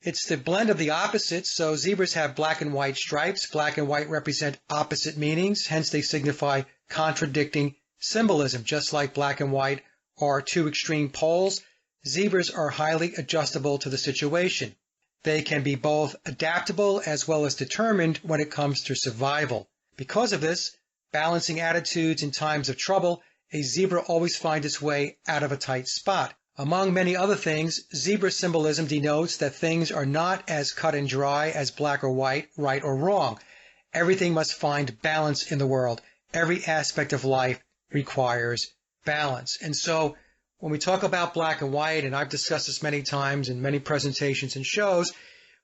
it's the blend of the opposites. So zebras have black and white stripes. Black and white represent opposite meanings. Hence, they signify contradicting symbolism. Just like black and white are two extreme poles, zebras are highly adjustable to the situation. They can be both adaptable as well as determined when it comes to survival. Because of this, balancing attitudes in times of trouble, a zebra always finds its way out of a tight spot. Among many other things, zebra symbolism denotes that things are not as cut and dry as black or white, right or wrong. Everything must find balance in the world. Every aspect of life requires balance. And so when we talk about black and white, and I've discussed this many times in many presentations and shows,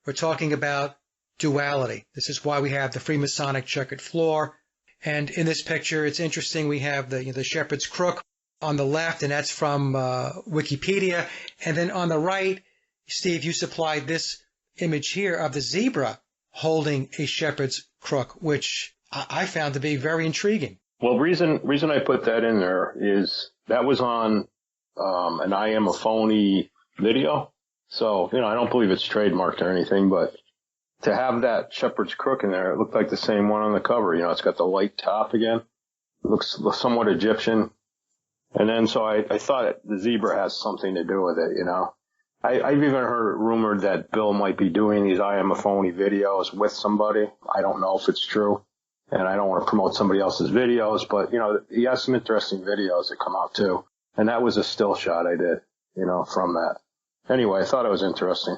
we're talking about duality. This is why we have the Freemasonic checkered floor. And in this picture, it's interesting, we have the shepherd's crook on the left, and that's from Wikipedia. And then on the right, Steve, you supplied this image here of the zebra holding a shepherd's crook, which I found to be very intriguing. Well, reason I put that in there is that was on an I Am a Phony video. So, I don't believe it's trademarked or anything, but to have that shepherd's crook in there, it looked like the same one on the cover. It's got the light top again. It looks somewhat Egyptian. And then so I thought the zebra has something to do with it, I've even heard rumored that Bill might be doing these I Am a Phony videos with somebody. I don't know if it's true. And I don't want to promote somebody else's videos, but, he has some interesting videos that come out too. And that was a still shot I did, from that. Anyway, I thought it was interesting.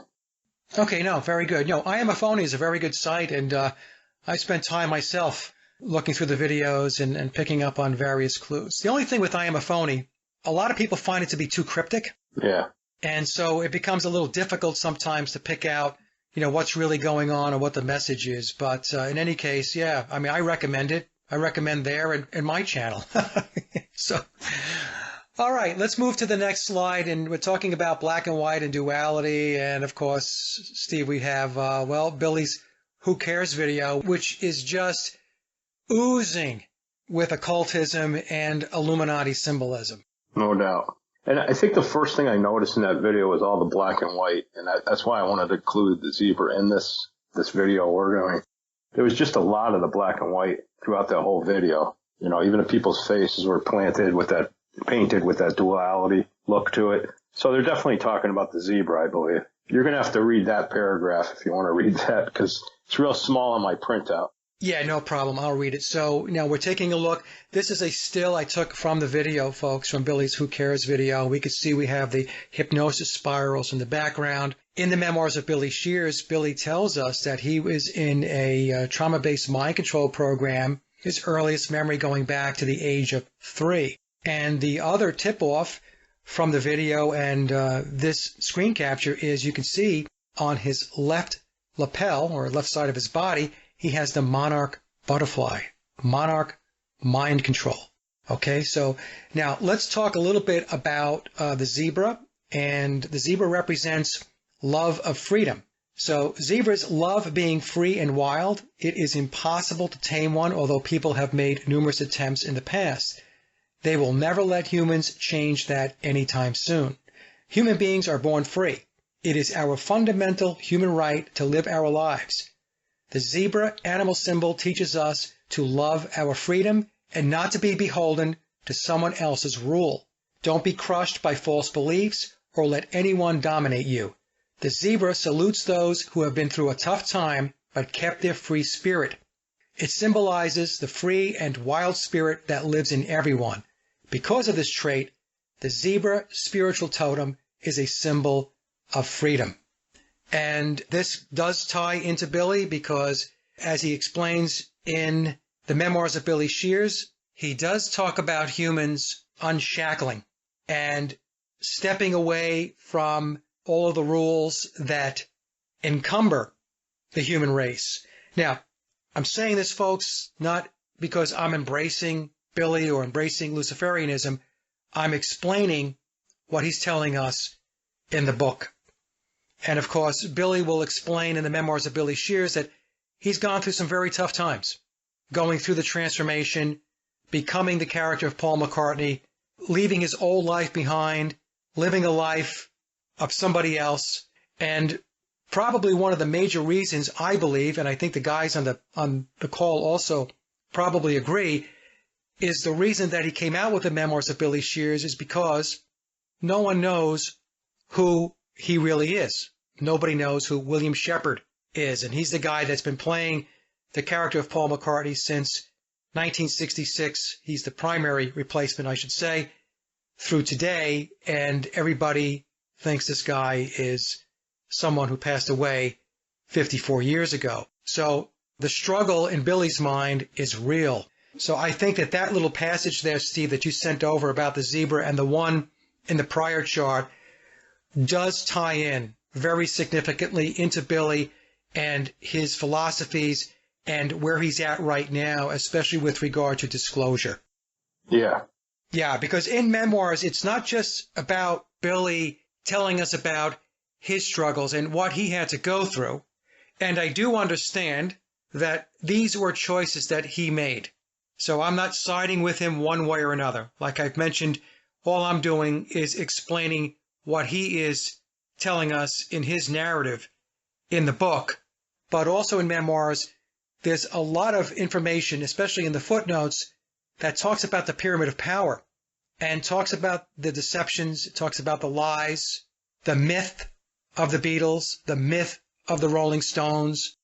Okay, no, very good. I Am a Phony is a very good site, and I spent time myself looking through the videos and picking up on various clues. The only thing with I Am a Phony, a lot of people find it to be too cryptic. Yeah. And so it becomes a little difficult sometimes to pick out, what's really going on or what the message is. But in any case, yeah, I recommend it. I recommend there and my channel. So, all right, let's move to the next slide. And we're talking about black and white and duality. And of course, Steve, we have, Billy's Who Cares video, which is just oozing with occultism and Illuminati symbolism. No doubt. And I think the first thing I noticed in that video was all the black and white, and that's why I wanted to include the zebra in this video we're doing. There was just a lot of the black and white throughout that whole video. Even the people's faces were painted with that duality look to it. So they're definitely talking about the zebra, I believe. You're going to have to read that paragraph if you want to read that, because it's real small on my printout. Yeah, no problem. I'll read it. So now we're taking a look. This is a still I took from the video, folks, from Billy's Who Cares video. We could see we have the hypnosis spirals in the background. In the memoirs of Billy Shears, Billy tells us that he was in a trauma-based mind control program, his earliest memory going back to the age of 3. And the other tip-off from the video and this screen capture is you can see on his left lapel, or left side of his body, he has the monarch butterfly, monarch mind control. Okay, so now let's talk a little bit about the zebra. And the zebra represents love of freedom. So zebras love being free and wild. It is impossible to tame one, although people have made numerous attempts in the past. They will never let humans change that anytime soon. Human beings are born free. It is our fundamental human right to live our lives. The zebra animal symbol teaches us to love our freedom and not to be beholden to someone else's rule. Don't be crushed by false beliefs or let anyone dominate you. The zebra salutes those who have been through a tough time but kept their free spirit. It symbolizes the free and wild spirit that lives in everyone. Because of this trait, the zebra spiritual totem is a symbol of freedom. And this does tie into Billy because, as he explains in the memoirs of Billy Shears, he does talk about humans unshackling and stepping away from all of the rules that encumber the human race. Now, I'm saying this, folks, not because I'm embracing Billy or embracing Luciferianism. I'm explaining what he's telling us in the book. And of course, Billy will explain in the memoirs of Billy Shears that he's gone through some very tough times, going through the transformation, becoming the character of Paul McCartney, leaving his old life behind, living a life of somebody else. And probably one of the major reasons, I believe, and I think the guys on the call also probably agree, is the reason that he came out with the memoirs of Billy Shears is because no one knows who he really is. Nobody knows who William Shepard is, and he's the guy that's been playing the character of Paul McCartney since 1966. He's the primary replacement, I should say, through today, and everybody thinks this guy is someone who passed away 54 years ago. So the struggle in Billy's mind is real. So I think that little passage there, Steve, that you sent over about the zebra and the one in the prior chart does tie in very significantly into Billy and his philosophies and where he's at right now, especially with regard to disclosure. Yeah. Yeah, because in memoirs, it's not just about Billy telling us about his struggles and what he had to go through. And I do understand that these were choices that he made. So I'm not siding with him one way or another. Like I've mentioned, all I'm doing is explaining what he is telling us in his narrative in the book, but also in Memoirs. There's a lot of information, especially in the footnotes, that talks about the pyramid of power and talks about the deceptions, it talks about the lies, the myth of the Beatles, the myth of the Rolling Stones,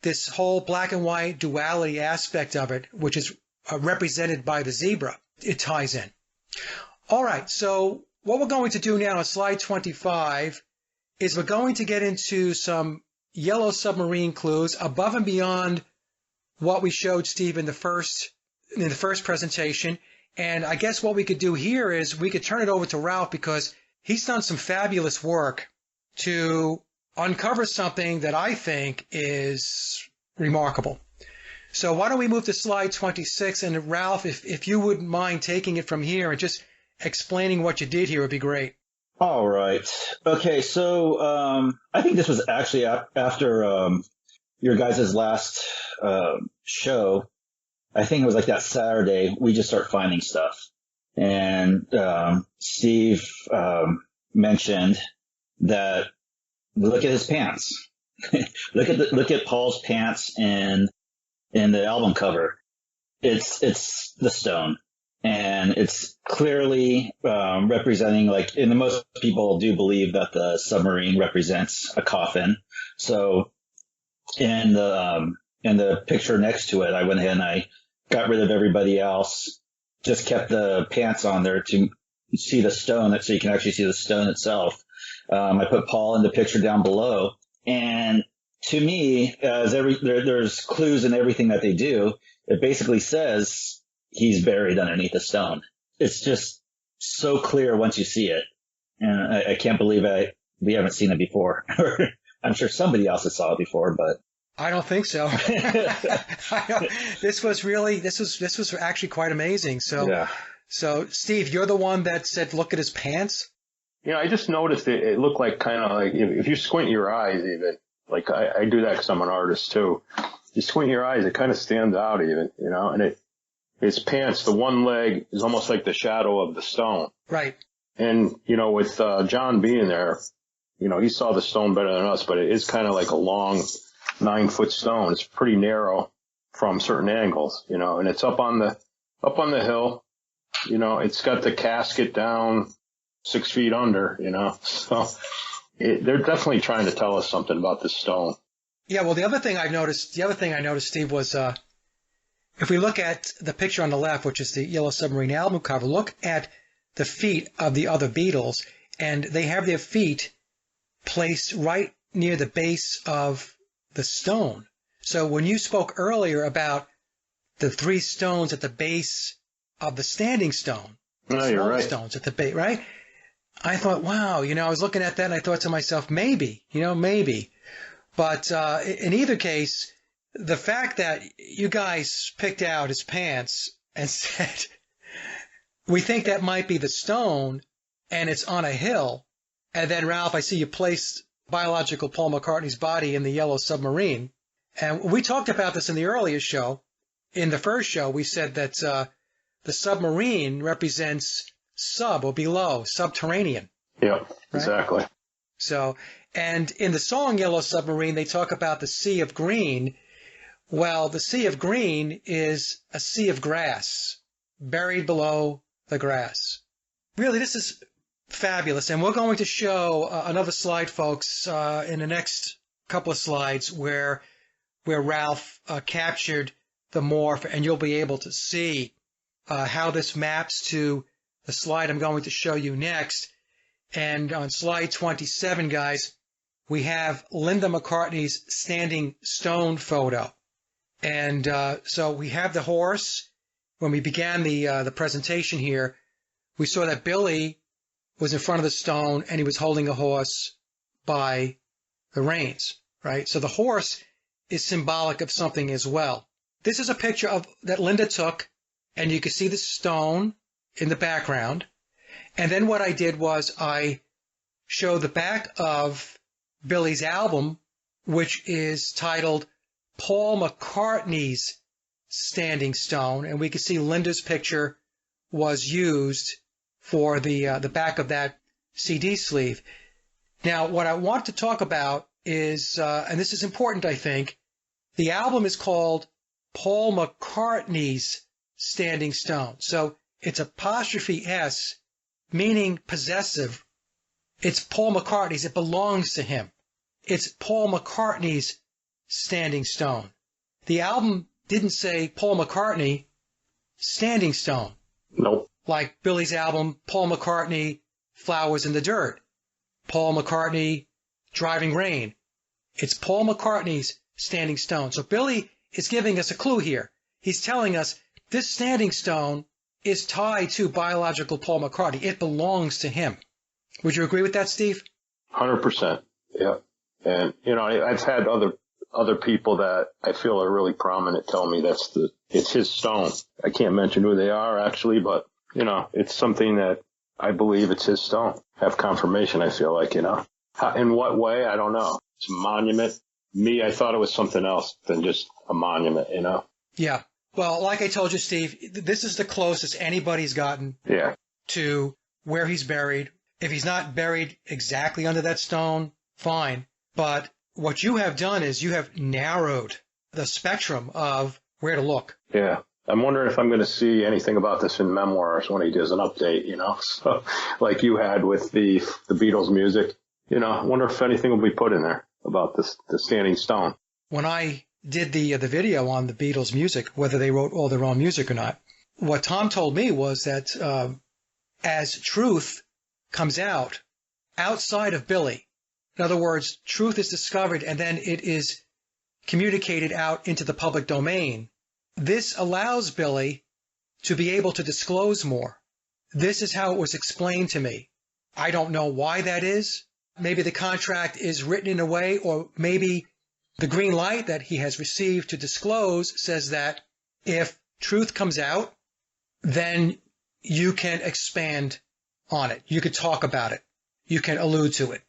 this whole black and white duality aspect of it, which is represented by the zebra. It ties in. All right, so what we're going to do now on slide 25 is we're going to get into some yellow submarine clues above and beyond what we showed Steve in the first presentation. And I guess what we could do here is we could turn it over to Ralph, because he's done some fabulous work to uncover something that I think is remarkable. So why don't we move to slide 26, and Ralph, if you wouldn't mind taking it from here and just explaining what you did here, would be great. All right. Okay, so I think this was actually after your guys' last show. I think it was like that Saturday, we just start finding stuff. And Steve mentioned that look at his pants. look at Paul's pants in the album cover. It's the stone. And it's clearly representing, like, and most people do believe that the submarine represents a coffin. So in the picture next to it, I went ahead and I got rid of everybody else, just kept the pants on there to see the stone, so you can actually see the stone itself. I put Paul in the picture down below, and to me, there's clues in everything that they do. It basically says he's buried underneath a stone. It's just so clear once you see it, and I can't believe we haven't seen it before. I'm sure somebody else has saw it before, but I don't think so. This was actually quite amazing. So, yeah. So Steve, you're the one that said, look at his pants. Yeah, I just noticed it looked like kind of like if you squint your eyes, even like I do that because I'm an artist too. You squint your eyes, it kind of stands out even, and his pants, the one leg is almost like the shadow of the stone. Right. And, with John being there, he saw the stone better than us, but it is kind of like a long 9-foot stone. It's pretty narrow from certain angles, and it's up on the hill, it's got the casket down 6 feet under, so they're definitely trying to tell us something about this stone. Yeah. Well, the other thing I noticed, Steve, was, if we look at the picture on the left, which is the Yellow Submarine album cover, look at the feet of the other Beatles, and they have their feet placed right near the base of the stone. So when you spoke earlier about the 3 stones at the base of the standing stone, you're right. Stones at the base, right? I thought, wow, I was looking at that and I thought to myself, maybe. But in either case, the fact that you guys picked out his pants and said, we think that might be the stone, and it's on a hill, and then, Ralph, I see you placed biological Paul McCartney's body in the Yellow Submarine. And we talked about this in the earlier show. In the first show, we said that the submarine represents sub or below, subterranean. Yeah, right? Exactly. So, and in the song Yellow Submarine, they talk about the sea of green. Well, the sea of green is a sea of grass buried below the grass. Really, this is fabulous. And we're going to show another slide, folks, in the next couple of slides where Ralph captured the morph, and you'll be able to see how this maps to the slide I'm going to show you next. And on slide 27, guys, we have Linda McCartney's standing stone photo. And so we have the horse. When we began the presentation here, we saw that Billy was in front of the stone and he was holding a horse by the reins, right? So the horse is symbolic of something as well. This is a picture that Linda took, and you can see the stone in the background. And then what I did was I showed the back of Billy's album, which is titled Paul McCartney's Standing Stone, and we can see Linda's picture was used for the back of that CD sleeve. Now, what I want to talk about is, and this is important, I think, the album is called Paul McCartney's Standing Stone. So it's apostrophe S, meaning possessive. It's Paul McCartney's. It belongs to him. It's Paul McCartney's Standing Stone. The album didn't say Paul McCartney Standing Stone. Nope. Like Billy's album, Paul McCartney Flowers in the Dirt. Paul McCartney Driving Rain. It's Paul McCartney's Standing Stone. So Billy is giving us a clue here. He's telling us this Standing Stone is tied to biological Paul McCartney. It belongs to him. Would you agree with that, Steve? 100%. Yeah. And, I've had other people that I feel are really prominent tell me it's his stone. I can't mention who they are actually, but, it's something that I believe it's his stone. Have confirmation, I feel like, In what way? I don't know. It's a monument. Me, I thought it was something else than just a monument, Yeah. Well, like I told you, Steve, this is the closest anybody's gotten to where he's buried. If he's not buried exactly under that stone, fine. But what you have done is you have narrowed the spectrum of where to look. Yeah. I'm wondering if I'm going to see anything about this in memoirs when he does an update, So, like you had with the Beatles music, I wonder if anything will be put in there about the Standing Stone. When I did the video on the Beatles music, whether they wrote all their own music or not, what Tom told me was that as truth comes out outside of Billy, in other words, truth is discovered and then it is communicated out into the public domain, this allows Billy to be able to disclose more. This is how it was explained to me. I don't know why that is. Maybe the contract is written in a way, or maybe the green light that he has received to disclose says that if truth comes out, then you can expand on it. You could talk about it. You can allude to it.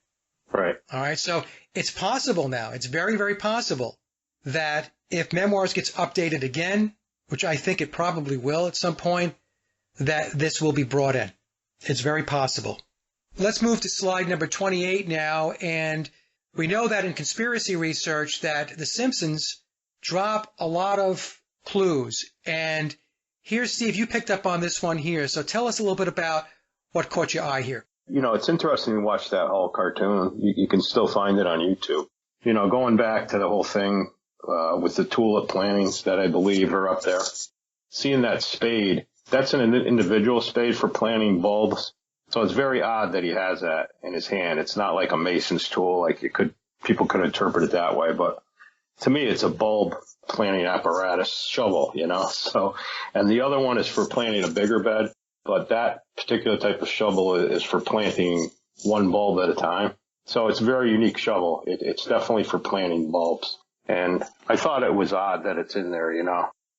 Right. All right. So it's possible now. It's very, very possible that if Memoirs gets updated again, which I think it probably will at some point, that this will be brought in. It's very possible. Let's move to slide number 28 now. And we know that in conspiracy research that The Simpsons drop a lot of clues. And here, Steve, you picked up on this one here. So tell us a little bit about what caught your eye here. It's interesting to watch that whole cartoon. You can still find it on YouTube. Going back to the whole thing with the tulip plantings that I believe are up there. Seeing that spade, that's an individual spade for planting bulbs. So it's very odd that he has that in his hand. It's not like a mason's tool, like people could interpret it that way. But to me, it's a bulb planting apparatus shovel, So, and the other one is for planting a bigger bed. But that particular type of shovel is for planting one bulb at a time. So it's a very unique shovel. It's definitely for planting bulbs. And I thought it was odd that it's in there,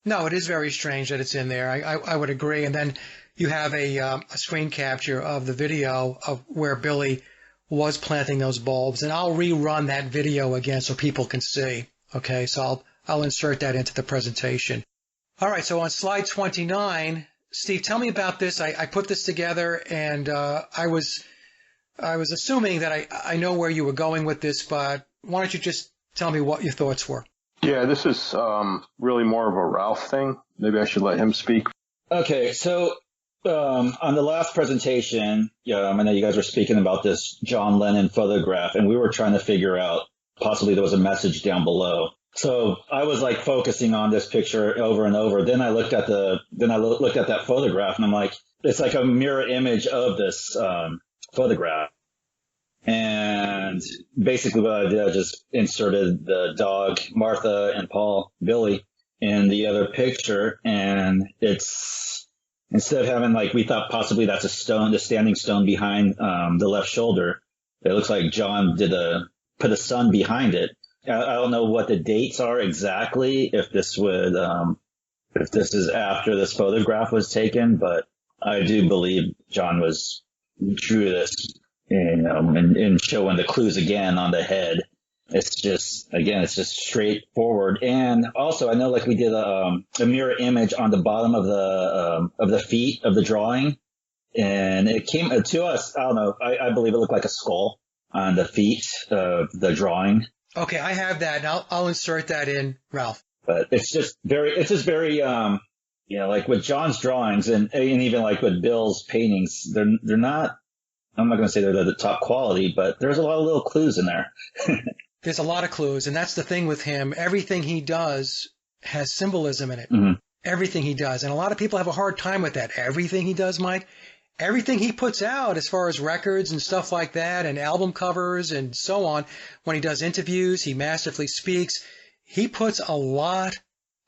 No, it is very strange that it's in there. I would agree. And then you have a screen capture of the video of where Billy was planting those bulbs. And I'll rerun that video again so people can see. Okay, so I'll insert that into the presentation. All right, so on slide 29, Steve, tell me about this. I put this together, and I was assuming that I know where you were going with this, but why don't you just tell me what your thoughts were? Yeah, this is really more of a Ralph thing. Maybe I should let him speak. Okay, so on the last presentation, I know you guys were speaking about this John Lennon photograph, and we were trying to figure out possibly there was a message down below. So I was like focusing on this picture over and over. Then I looked at that photograph, and I'm like, it's like a mirror image of this photograph. And basically what I did, I just inserted the dog, Martha and Paul, Billy, in the other picture. And it's, instead of having like, we thought possibly that's a stone, the standing stone behind the left shoulder. It looks like John put a sun behind it. I don't know what the dates are exactly, if this is after this photograph was taken, but I do believe John drew this, and showing the clues again on the head. It's just straightforward. And also, I know like we did a mirror image on the bottom of the feet of the drawing, and it came to us. I don't know. I believe it looked like a skull on the feet of the drawing. Okay, I have that, and I'll insert that in, Ralph. But it's just very, like with John's drawings and even like with Bill's paintings, they're not, I'm not going to say they're the top quality, but there's a lot of little clues in there. There's a lot of clues, and that's the thing with him. Everything he does has symbolism in it. Mm-hmm. Everything he does. And a lot of people have a hard time with that. Everything he does, Mike, everything he puts out as far as records and stuff like that and album covers and so on, when he does interviews, he masterfully speaks. He puts a lot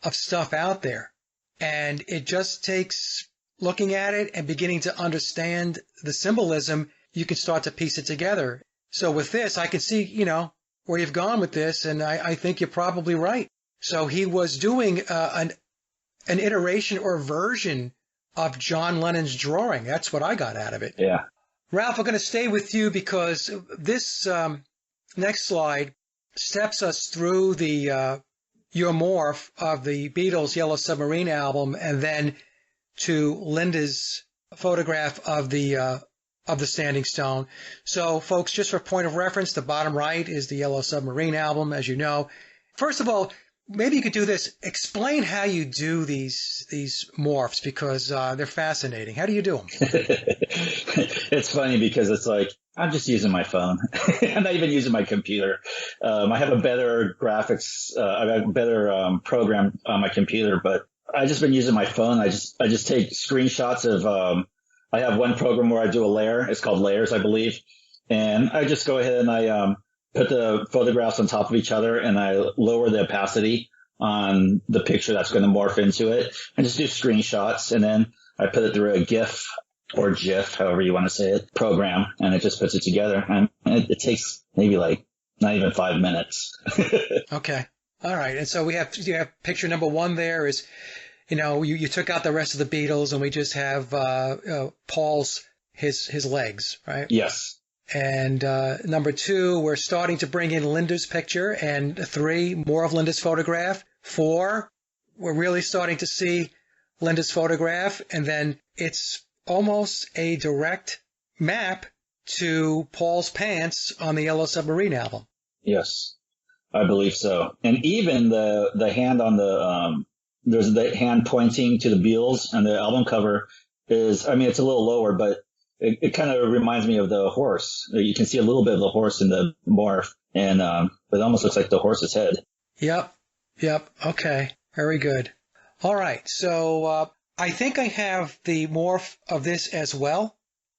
of stuff out there. And it just takes looking at it and beginning to understand the symbolism. You can start to piece it together. So with this, I can see, where you've gone with this, and I think you're probably right. So he was doing an iteration or version of John Lennon's drawing. That's what I got out of it. Yeah. Ralph, we're going to stay with you because this next slide steps us through the your morph of the Beatles' Yellow Submarine album, and then to Linda's photograph of the Standing Stone. So, folks, just for point of reference, the bottom right is the Yellow Submarine album, as you know. First of all, maybe you could do this. Explain how you do these morphs, because they're fascinating. How do you do them? It's funny because it's like, I'm just using my phone. I'm not even using my computer. I have a better graphics, I have a better program on my computer, but I've just been using my phone. I just take screenshots of, I have one program where I do a layer. It's called Layers, I believe. And I just go ahead and I put the photographs on top of each other, and I lower the opacity on the picture that's going to morph into it, and just do screenshots. And then I put it through a GIF or GIF, however you want to say it, program, and it just puts it together. And it takes maybe like not even 5 minutes. Okay. All right. And so you have picture number one there is, you took out the rest of the Beatles, and we just have Paul's his legs, right? Yes. And number two, we're starting to bring in Linda's picture, and three, more of Linda's photograph. Four, we're really starting to see Linda's photograph, and then it's almost a direct map to Paul's pants on the Yellow Submarine album. Yes, I believe so. And even the hand on the there's the hand pointing to the Beatles, and the album cover is, I mean, it's a little lower, but it kind of reminds me of the horse. You can see a little bit of the horse in the morph, and it almost looks like the horse's head. Yep. Okay. Very good. All right. So I think I have the morph of this as well,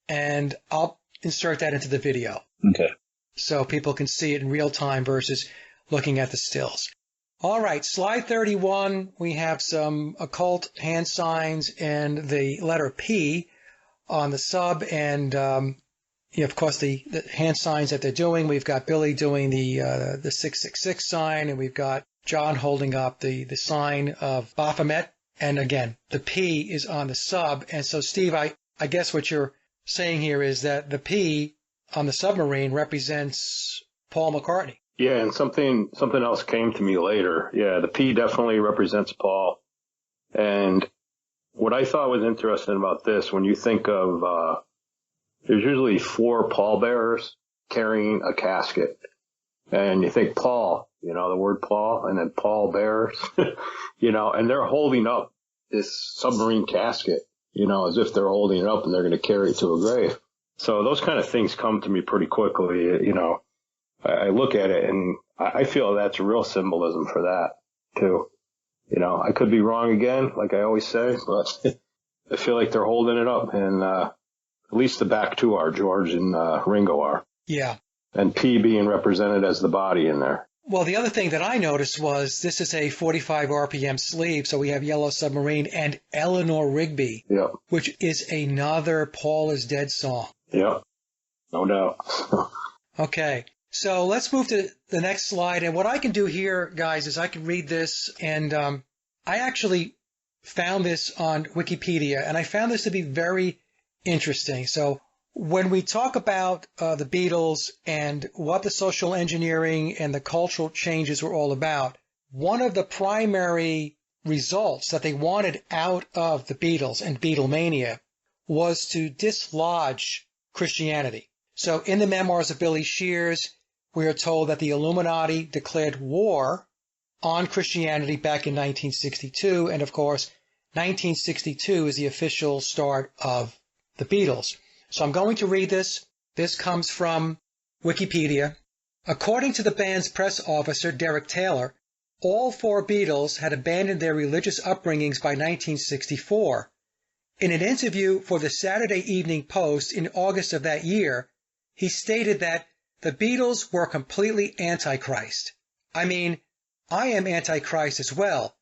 and I'll insert that into the video. Okay. So people can see it in real time versus looking at the stills. All right. Slide 31, we have some occult hand signs and the letter P on the sub, and of course the hand signs that they're doing. We've got Billy doing the 666 sign, and we've got John holding up the sign of Baphomet, and again the P is on the sub. And so, Steve, I guess what you're saying here is that the P on the submarine represents Paul McCartney. Yeah, and something else came to me later. Yeah, the P definitely represents Paul, and what I thought was interesting about this, when you think of, there's usually 4 pallbearers carrying a casket. And you think Paul, the word Paul, and then pallbearers, and they're holding up this submarine casket, as if they're holding it up and they're going to carry it to a grave. So those kind of things come to me pretty quickly. I look at it and I feel that's real symbolism for that too. I could be wrong again, like I always say, but I feel like they're holding it up, and at least the back two are, George and Ringo are. Yeah. And P being represented as the body in there. Well, the other thing that I noticed was this is a 45 RPM sleeve, so we have Yellow Submarine and Eleanor Rigby, Yep. which is another Paul is Dead song. Yep, no doubt. Okay. So let's move to the next slide. And what I can do here, guys, is I can read this. And I actually found this on Wikipedia, and I found this to be very interesting. So when we talk about the Beatles and what the social engineering and the cultural changes were all about, one of the primary results that they wanted out of the Beatles and Beatlemania was to dislodge Christianity. So in the memoirs of Billy Shears, we are told that the Illuminati declared war on Christianity back in 1962, and of course, 1962 is the official start of the Beatles. So I'm going to read this. This comes from Wikipedia. According to the band's press officer, Derek Taylor, all four Beatles had abandoned their religious upbringings by 1964. In an interview for the Saturday Evening Post in August of that year, he stated that the Beatles were completely antichrist. I mean, I am antichrist as well,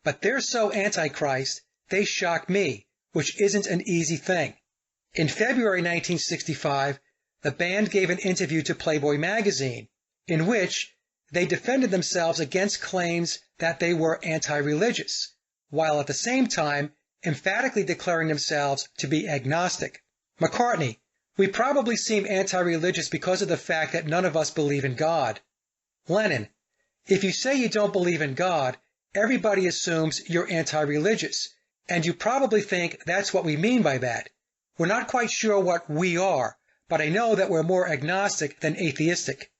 but they're so antichrist, they shock me, which isn't an easy thing. In February 1965, the band gave an interview to Playboy magazine, in which they defended themselves against claims that they were anti-religious, while at the same time emphatically declaring themselves to be agnostic. McCartney, we probably seem anti-religious because of the fact that none of us believe in God. Lennon, if you say you don't believe in God, everybody assumes you're anti-religious, and you probably think that's what we mean by that. We're not quite sure what we are, but I know that we're more agnostic than atheistic.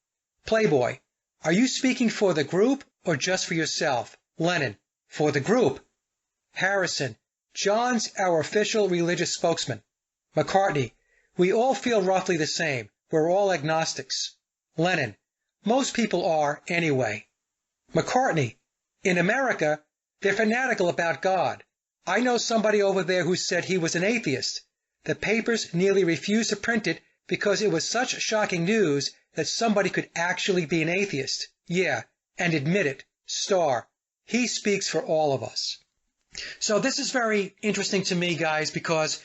Playboy, are you speaking for the group or just for yourself? Lennon, for the group. Harrison, John's our official religious spokesman. McCartney, we all feel roughly the same. We're all agnostics. Lennon, most people are anyway. McCartney, in America, they're fanatical about God. I know somebody over there who said he was an atheist. The papers nearly refused to print it because it was such shocking news that somebody could actually be an atheist. Yeah, and admit it. Star. He speaks for all of us. So this is very interesting to me, guys, because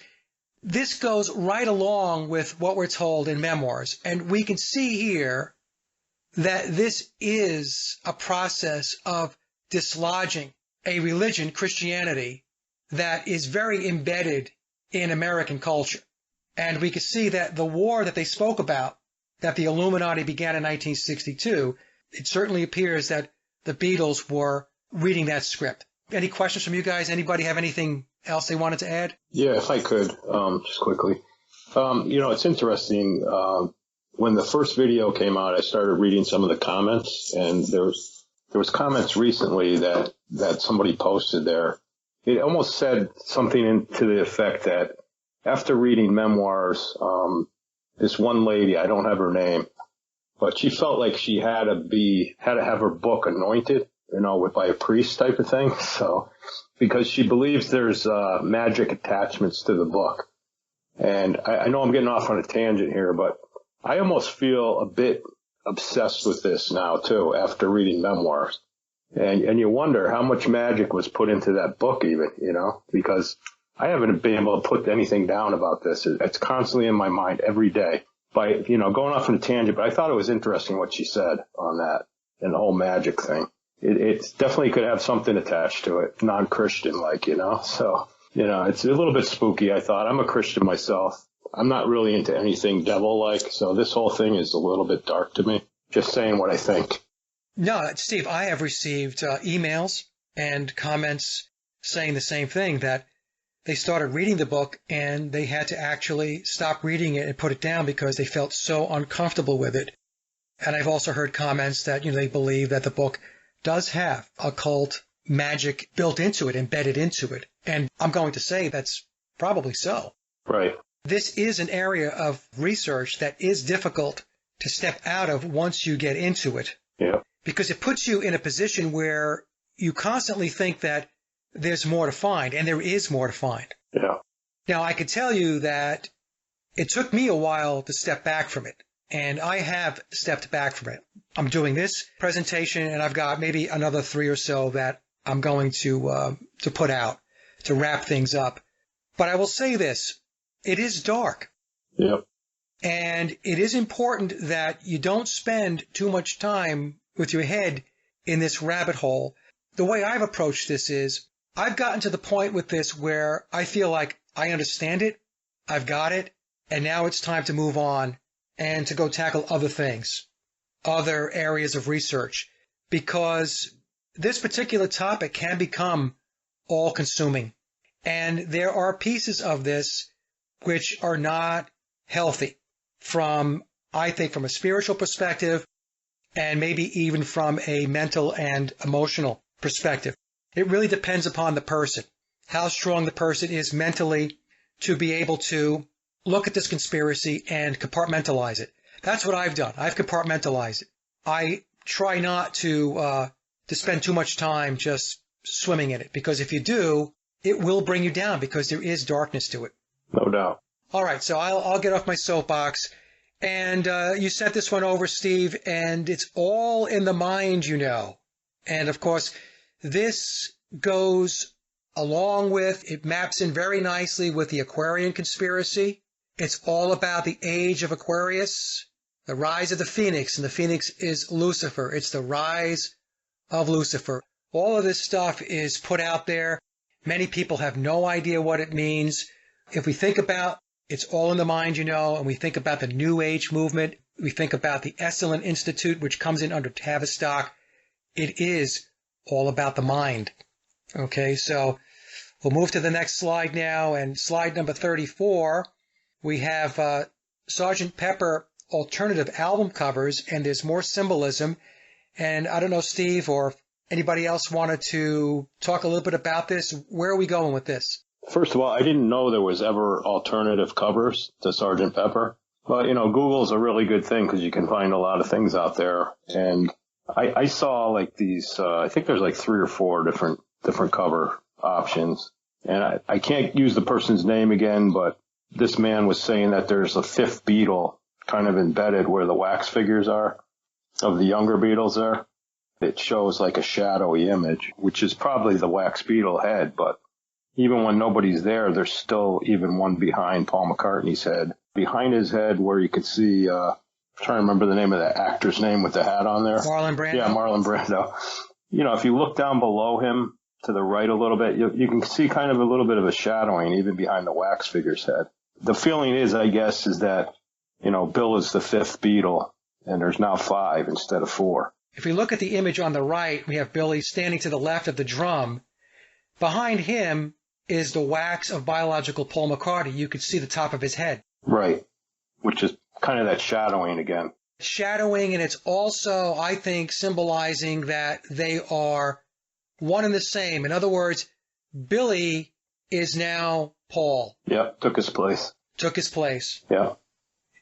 this goes right along with what we're told in memoirs. And we can see here that this is a process of dislodging a religion, Christianity, that is very embedded in American culture. And we can see that the war that they spoke about, that the Illuminati began in 1962, it certainly appears that the Beatles were reading that script. Any questions from you guys? Anybody have anything else they wanted to add? Yeah, if I could, just quickly. It's interesting. When the first video came out, I started reading some of the comments, and there was comments recently that somebody posted there. It almost said something to the effect that after reading memoirs, this one lady, I don't have her name, but she felt like she had to have her book anointed, by a priest type of thing. So, because she believes there's magic attachments to the book. And I know I'm getting off on a tangent here, but I almost feel a bit obsessed with this now too, after reading memoirs. And you wonder how much magic was put into that book even, because I haven't been able to put anything down about this. It's constantly in my mind every day. By, going off on a tangent, but I thought it was interesting what she said on that and the whole magic thing. It definitely could have something attached to it, non-Christian like, So, it's a little bit spooky, I thought. I'm a Christian myself. I'm not really into anything devil-like, so this whole thing is a little bit dark to me. Just saying what I think. No, Steve, I have received emails and comments saying the same thing, that they started reading the book and they had to actually stop reading it and put it down because they felt so uncomfortable with it. And I've also heard comments that, they believe that the book does have occult magic built into it, embedded into it. And I'm going to say that's probably so. Right. This is an area of research that is difficult to step out of once you get into it. Yeah. Because it puts you in a position where you constantly think that there's more to find, and there is more to find. Yeah. Now, I can tell you that it took me a while to step back from it, and I have stepped back from it. I'm doing this presentation, and I've got maybe another 3 or so that I'm going to put out to wrap things up. But I will say this, it is dark. Yep. And it is important that you don't spend too much time with your head in this rabbit hole. The way I've approached this is, I've gotten to the point with this where I feel like I understand it, I've got it, and now it's time to move on and to go tackle other things, other areas of research, because this particular topic can become all-consuming. And there are pieces of this which are not healthy I think, from a spiritual perspective, and maybe even from a mental and emotional perspective. It really depends upon the person, how strong the person is mentally to be able to look at this conspiracy and compartmentalize it. That's what I've done. I've compartmentalized it. I try not to spend too much time just swimming in it, because if you do, it will bring you down, because there is darkness to it. No doubt. All right, so I'll get off my soapbox. And you sent this one over, Steve, and it's all in the mind, you know. And, of course, this goes along with, it maps in very nicely with the Aquarian conspiracy. It's all about the age of Aquarius, the rise of the Phoenix, and the Phoenix is Lucifer. It's the rise of Lucifer. All of this stuff is put out there. Many people have no idea what it means. If we think about it's all in the mind, you know, and we think about the New Age movement, we think about the Esalen Institute, which comes in under Tavistock, it is all about the mind. Okay, so we'll move to the next slide now, and slide number 34, we have Sgt. Pepper alternative album covers, and there's more symbolism. And I don't know, Steve, or anybody else wanted to talk a little bit about this. Where are we going with this? First of all, I didn't know there was ever alternative covers to Sgt. Pepper. But, you know, Google's a really good thing because you can find a lot of things out there. And I saw like these, I think there's like 3 or 4 different cover options. And I can't use the person's name again, but this man was saying that there's a 5th beetle kind of embedded where the wax figures are of the younger beetles there. It shows like a shadowy image, which is probably the wax beetle head, but even when nobody's there, there's still even one behind Paul McCartney's head. Behind his head where you could see, I'm trying to remember the name of the actor's name with the hat on there. Marlon Brando. Yeah, Marlon Brando. You know, if you look down below him to the right a little bit, you can see kind of a little bit of a shadowing even behind the wax figure's head. The feeling is, I guess, is that, you know, Bill is the 5th Beatle and there's now 5 instead of 4. If we look at the image on the right, we have Billy standing to the left of the drum. Behind him is the wax of biological Paul McCartney. You could see the top of his head. Right, which is kind of that shadowing again. Shadowing, and it's also, I think, symbolizing that they are one and the same. In other words, Billy is now Paul. Yep, took his place. Took his place. Yeah.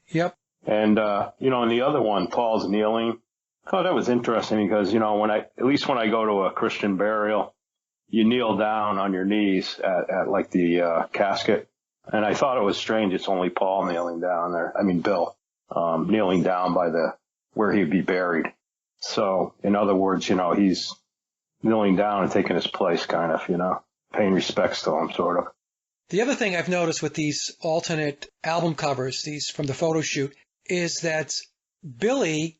Yep. And, you know, in the other one, Paul's kneeling. I thought that was interesting because, you know, at least when I go to a Christian burial, you kneel down on your knees at like the casket. And I thought it was strange. It's only Paul kneeling down there. I mean, Bill, kneeling down by where he'd be buried. So in other words, you know, he's kneeling down and taking his place, kind of, you know, paying respects to him, sort of. The other thing I've noticed with these alternate album covers, these from the photo shoot, is that Billy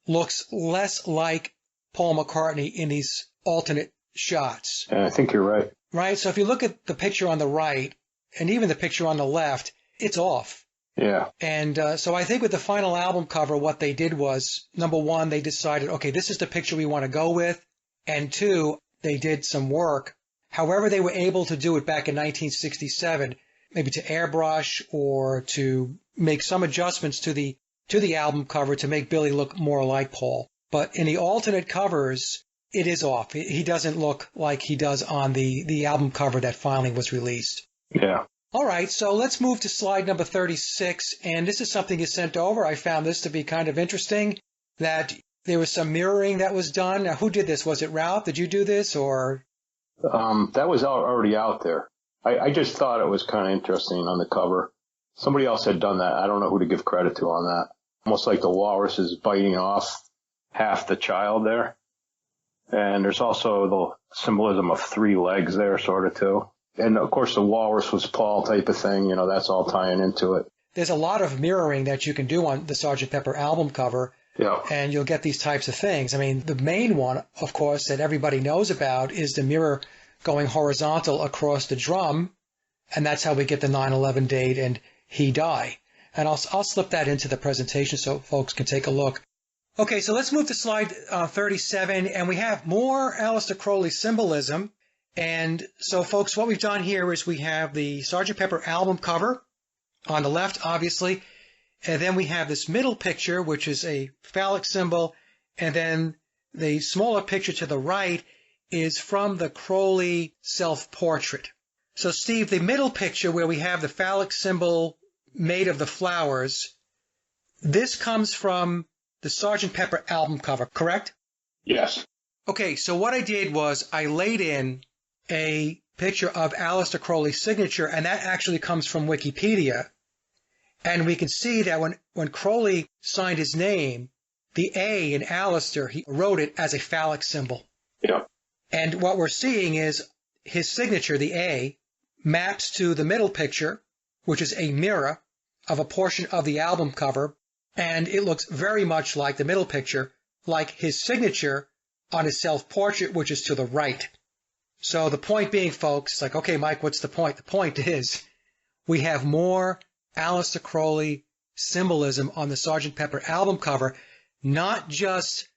looks less like Paul McCartney in these alternate shots. And I think you're right. Right? So if you look at the picture on the right and even the picture on the left, it's off. Yeah. And so I think with the final album cover, what they did was, number one, they decided, okay, this is the picture we want to go with. And 2, they did some work. However they were able to do it back in 1967, maybe to airbrush or to make some adjustments to the album cover to make Billy look more like Paul. But in the alternate covers, it is off. He doesn't look like he does on the album cover that finally was released. Yeah. All right, so let's move to slide number 36. And this is something you sent over. I found this to be kind of interesting, that there was some mirroring that was done. Now, who did this? Was it Ralph? Did you do this, or? That was already out there. I just thought it was kind of interesting on the cover. Somebody else had done that. I don't know who to give credit to on that. Almost like the walrus is biting off half the child there. And there's also the symbolism of 3 legs there, sort of, too. And, of course, the walrus was Paul type of thing. You know, that's all tying into it. There's a lot of mirroring that you can do on the Sgt. Pepper album cover. Yeah. And you'll get these types of things. I mean, the main one, of course, that everybody knows about is the mirror going horizontal across the drum. And that's how we get the 9/11 date and he died. And I'll slip that into the presentation so folks can take a look. Okay, so let's move to slide 37, and we have more Aleister Crowley symbolism. And so, folks, what we've done here is we have the Sgt. Pepper album cover on the left, obviously, and then we have this middle picture, which is a phallic symbol, and then the smaller picture to the right is from the Crowley self-portrait. So, Steve, the middle picture where we have the phallic symbol made of the flowers, this comes from the Sgt. Pepper album cover, correct? Yes. Okay, so what I did was I laid in a picture of Aleister Crowley's signature, and that actually comes from Wikipedia. And we can see that when Crowley signed his name, the A in Aleister, he wrote it as a phallic symbol. Yeah. And what we're seeing is his signature, the A, maps to the middle picture, which is a mirror of a portion of the album cover, and it looks very much like the middle picture, like his signature on his self-portrait, which is to the right. So the point being, folks, like, okay, Mike, what's the point? The point is we have more Aleister Crowley symbolism on the Sgt. Pepper album cover, not just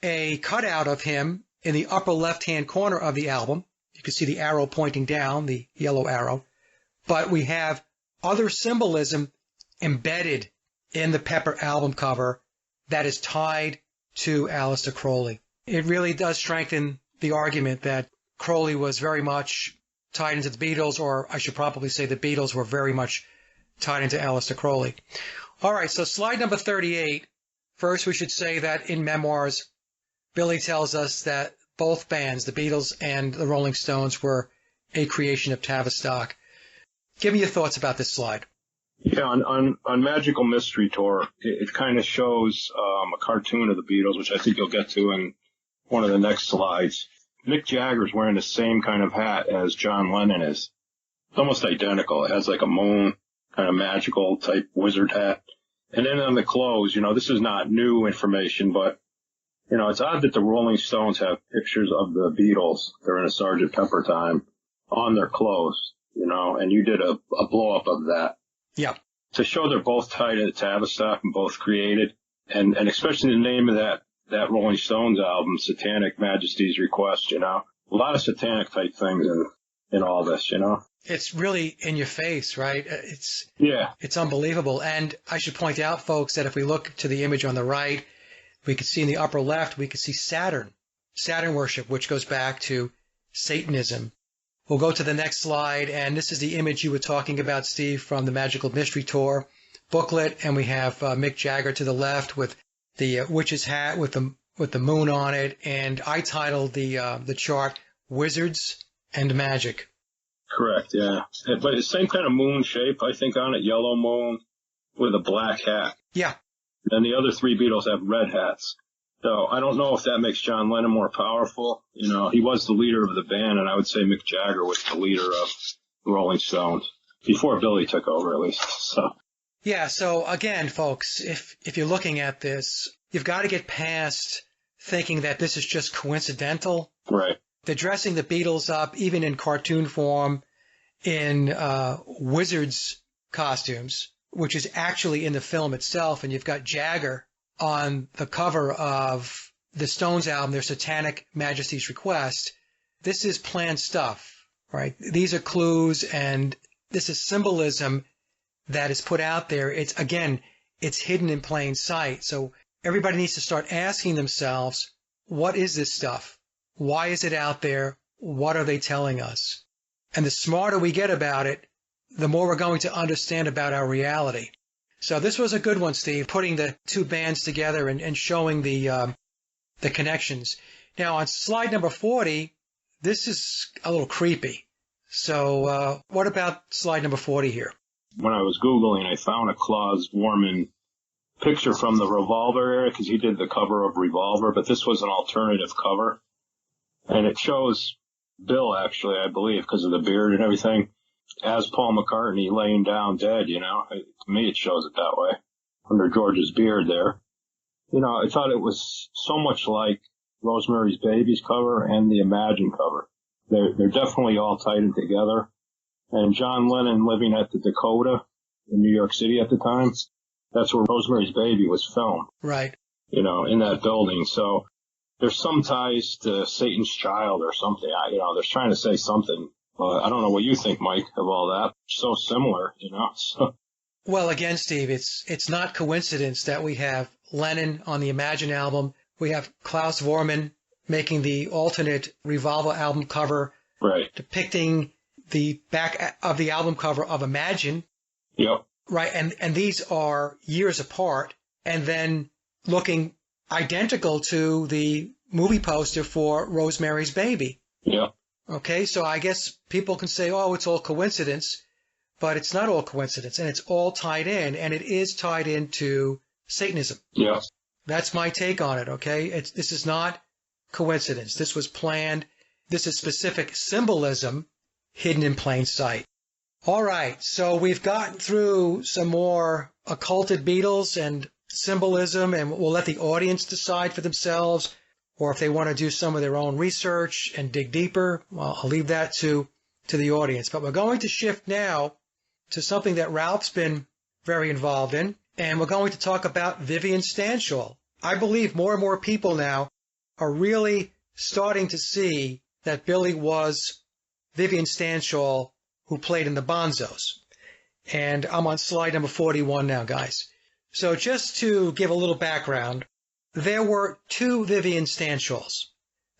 a cutout of him in the upper left-hand corner of the album. You can see the arrow pointing down, the yellow arrow. But we have other symbolism embedded in the Pepper album cover that is tied to Aleister Crowley. It really does strengthen the argument that Crowley was very much tied into the Beatles, or I should probably say the Beatles were very much tied into Aleister Crowley. All right, so slide number 38. First, we should say that in Memoirs, Billy tells us that both bands, the Beatles and the Rolling Stones, were a creation of Tavistock. Give me your thoughts about this slide. Yeah, on Magical Mystery Tour, it kind of shows a cartoon of the Beatles, which I think you'll get to in one of the next slides. Mick Jagger's wearing the same kind of hat as John Lennon is. It's almost identical. It has like a moon, kind of magical type wizard hat. And then on the clothes, this is not new information, but, it's odd that the Rolling Stones have pictures of the Beatles during a Sgt. Pepper time on their clothes, and you did a blow-up of that. Yeah. To show they're both tied into Tavistock and both created, and especially the name of that Rolling Stones album, Satanic Majesty's Request, a lot of satanic type things in all this, It's really in your face, right? Yeah. It's unbelievable. And I should point out, folks, that if we look to the image on the right, we can see in the upper left, we can see Saturn worship, which goes back to Satanism. We'll go to the next slide, and this is the image you were talking about, Steve, from the Magical Mystery Tour booklet, and we have Mick Jagger to the left with the witch's hat with the moon on it, and I titled the chart "Wizards and Magic." Correct, yeah. But the same kind of moon shape, I think, on it, yellow moon with a black hat. Yeah. And the other three Beatles have red hats. So I don't know if that makes John Lennon more powerful. He was the leader of the band, and I would say Mick Jagger was the leader of the Rolling Stones before Billy took over, at least. So. Yeah. So again, folks, if you're looking at this, you've got to get past thinking that this is just coincidental. Right. They're dressing the Beatles up, even in cartoon form, in wizards' costumes, which is actually in the film itself. And you've got Jagger on the cover of the Stones album, their Satanic Majesty's Request. This is planned stuff, right? These are clues, and this is symbolism that is put out there. It's hidden in plain sight. So everybody needs to start asking themselves, what is this stuff? Why is it out there? What are they telling us? And the smarter we get about it, the more we're going to understand about our reality. So this was a good one, Steve, putting the two bands together and showing the connections. Now, on slide number 40, this is a little creepy. So what about slide number 40 here? When I was Googling, I found a Klaus Warman picture from the Revolver era, because he did the cover of Revolver, but this was an alternative cover. And it shows Bill, actually, I believe, because of the beard and everything, as Paul McCartney laying down dead, To me, it shows it that way, under George's beard there. I thought it was so much like Rosemary's Baby's cover and the Imagine cover. They're definitely all tied in together. And John Lennon living at the Dakota in New York City at the time. That's where Rosemary's Baby was filmed. Right. You know, in that building. So there's some ties to Satan's Child or something. You know, they're trying to say something. I don't know what you think, Mike, of all that. So similar, you know. So. Well, again, Steve, it's not coincidence that we have Lennon on the Imagine album. We have Klaus Vormann making the alternate Revolver album cover, right, depicting the back of the album cover of Imagine. Yep. Right, and these are years apart, and then looking identical to the movie poster for Rosemary's Baby. Yep. Okay, so I guess people can say, oh, it's all coincidence, but it's not all coincidence, and it's all tied in, and it is tied into Satanism. Yeah. That's my take on it, okay? This is not coincidence. This was planned. This is specific symbolism hidden in plain sight. All right, so we've gotten through some more occulted Beatles and symbolism, and we'll let the audience decide for themselves, or if they want to do some of their own research and dig deeper, well, I'll leave that to the audience. But we're going to shift now to something that Ralph's been very involved in, and we're going to talk about Vivian Stanshall. I believe more and more people now are really starting to see that Billy was Vivian Stanshall, who played in the Bonzos. And I'm on slide number 41 now, guys. So just to give a little background, there were two Vivian Stanshalls.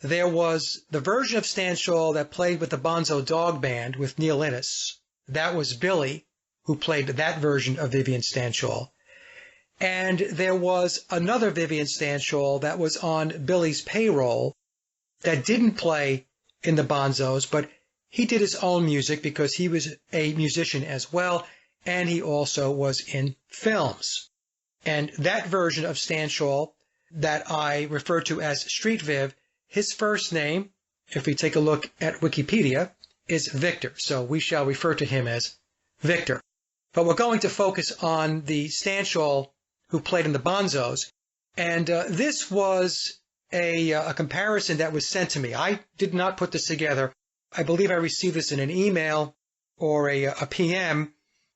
There was the version of Stanshall that played with the Bonzo Dog Band with Neil Innes. That was Billy, who played that version of Vivian Stanshall. And there was another Vivian Stanshall that was on Billy's payroll that didn't play in the Bonzos, but he did his own music because he was a musician as well, and he also was in films. And that version of Stanshall that I refer to as Street Viv, his first name, if we take a look at Wikipedia, is Victor. So we shall refer to him as Victor. But we're going to focus on the Stanshall who played in the Bonzos. And this was a comparison that was sent to me. I did not put this together. I believe I received this in an email or a PM,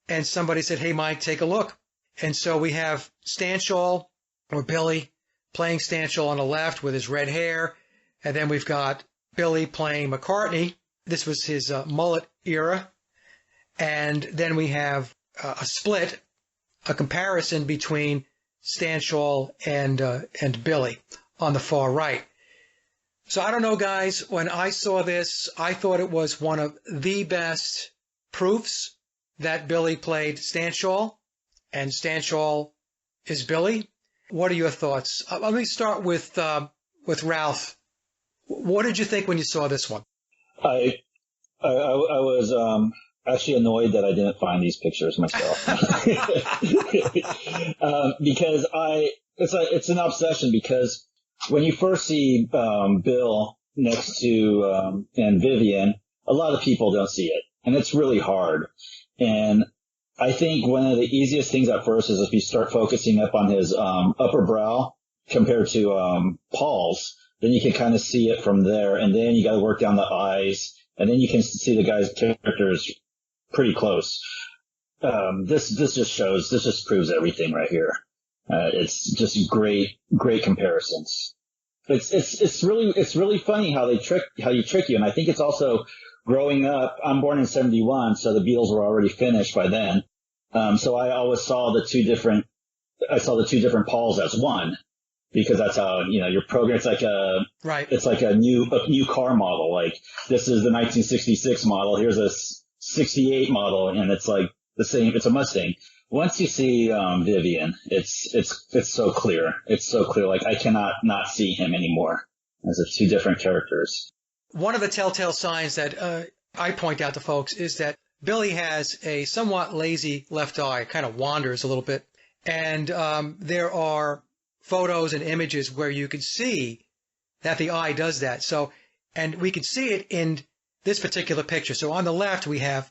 and somebody said, hey, Mike, take a look. And so we have Stanshall, or Billy, playing Stanshall on the left with his red hair. And then we've got Billy playing McCartney. This was his mullet era. And then we have a split, a comparison between Stanshall and Billy on the far right. So I don't know, guys, when I saw this, I thought it was one of the best proofs that Billy played Stanshall, and Stanshall is Billy. What are your thoughts? Let me start with Ralph. What did you think when you saw this one? I was actually annoyed that I didn't find these pictures myself. Because it's an obsession, because when you first see Bill next to and Vivian, a lot of people don't see it, and it's really hard. And I think one of the easiest things at first is if you start focusing up on his upper brow compared to Paul's, then you can kind of see it from there, and then you got to work down the eyes, and then you can see the guy's characters pretty close. This just proves everything right here. It's just great comparisons. It's really funny how you trick you, and I think it's also growing up. I'm born in '71, so the Beatles were already finished by then. So I always saw the two different Pauls as one, because that's how, your program. It's like it's like a new car model. Like, this is the 1966 model. Here's a 68 model, and it's like the same. It's a Mustang. Once you see Vivian, it's so clear. It's so clear. Like, I cannot not see him anymore as the two different characters. One of the telltale signs that I point out to folks is that Billy has a somewhat lazy left eye, kind of wanders a little bit. And there are photos and images where you can see that the eye does that. So, and we can see it in this particular picture. So on the left, we have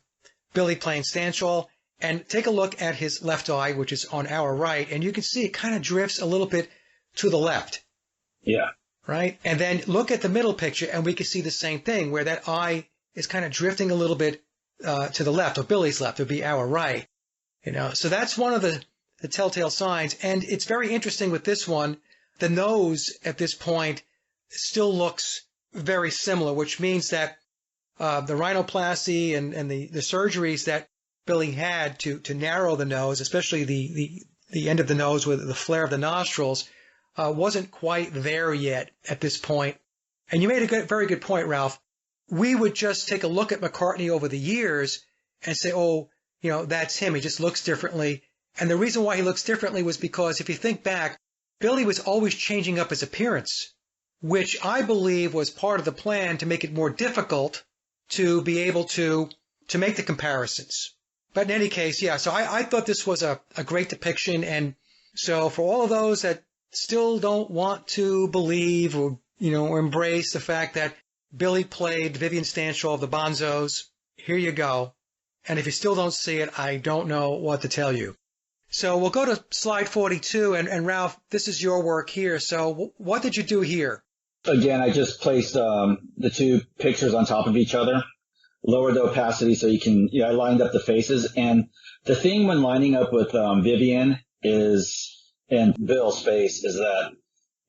Billy playing Stanshall. And take a look at his left eye, which is on our right, and you can see it kind of drifts a little bit to the left. Yeah. Right? And then look at the middle picture, and we can see the same thing, where that eye is kind of drifting a little bit to the left, or Billy's left, would be our right. So that's one of the telltale signs. And it's very interesting with this one. The nose at this point still looks very similar, which means that the rhinoplasty and the surgeries that Billy had to narrow the nose, especially the end of the nose with the flare of the nostrils, wasn't quite there yet at this point. And you made a very good point, Ralph. We would just take a look at McCartney over the years and say, oh, that's him. He just looks differently. And the reason why he looks differently was because if you think back, Billy was always changing up his appearance, which I believe was part of the plan to make it more difficult to be able to make the comparisons. But in any case, yeah, so I thought this was a great depiction. And so for all of those that still don't want to believe or embrace the fact that Billy played Vivian Stanshall of the Bonzos, here you go. And if you still don't see it, I don't know what to tell you. So we'll go to slide 42. And Ralph, this is your work here. So what did you do here? Again, I just placed the two pictures on top of each other, lowered the opacity so you can, I lined up the faces. And the thing when lining up with Vivian and Bill's face is that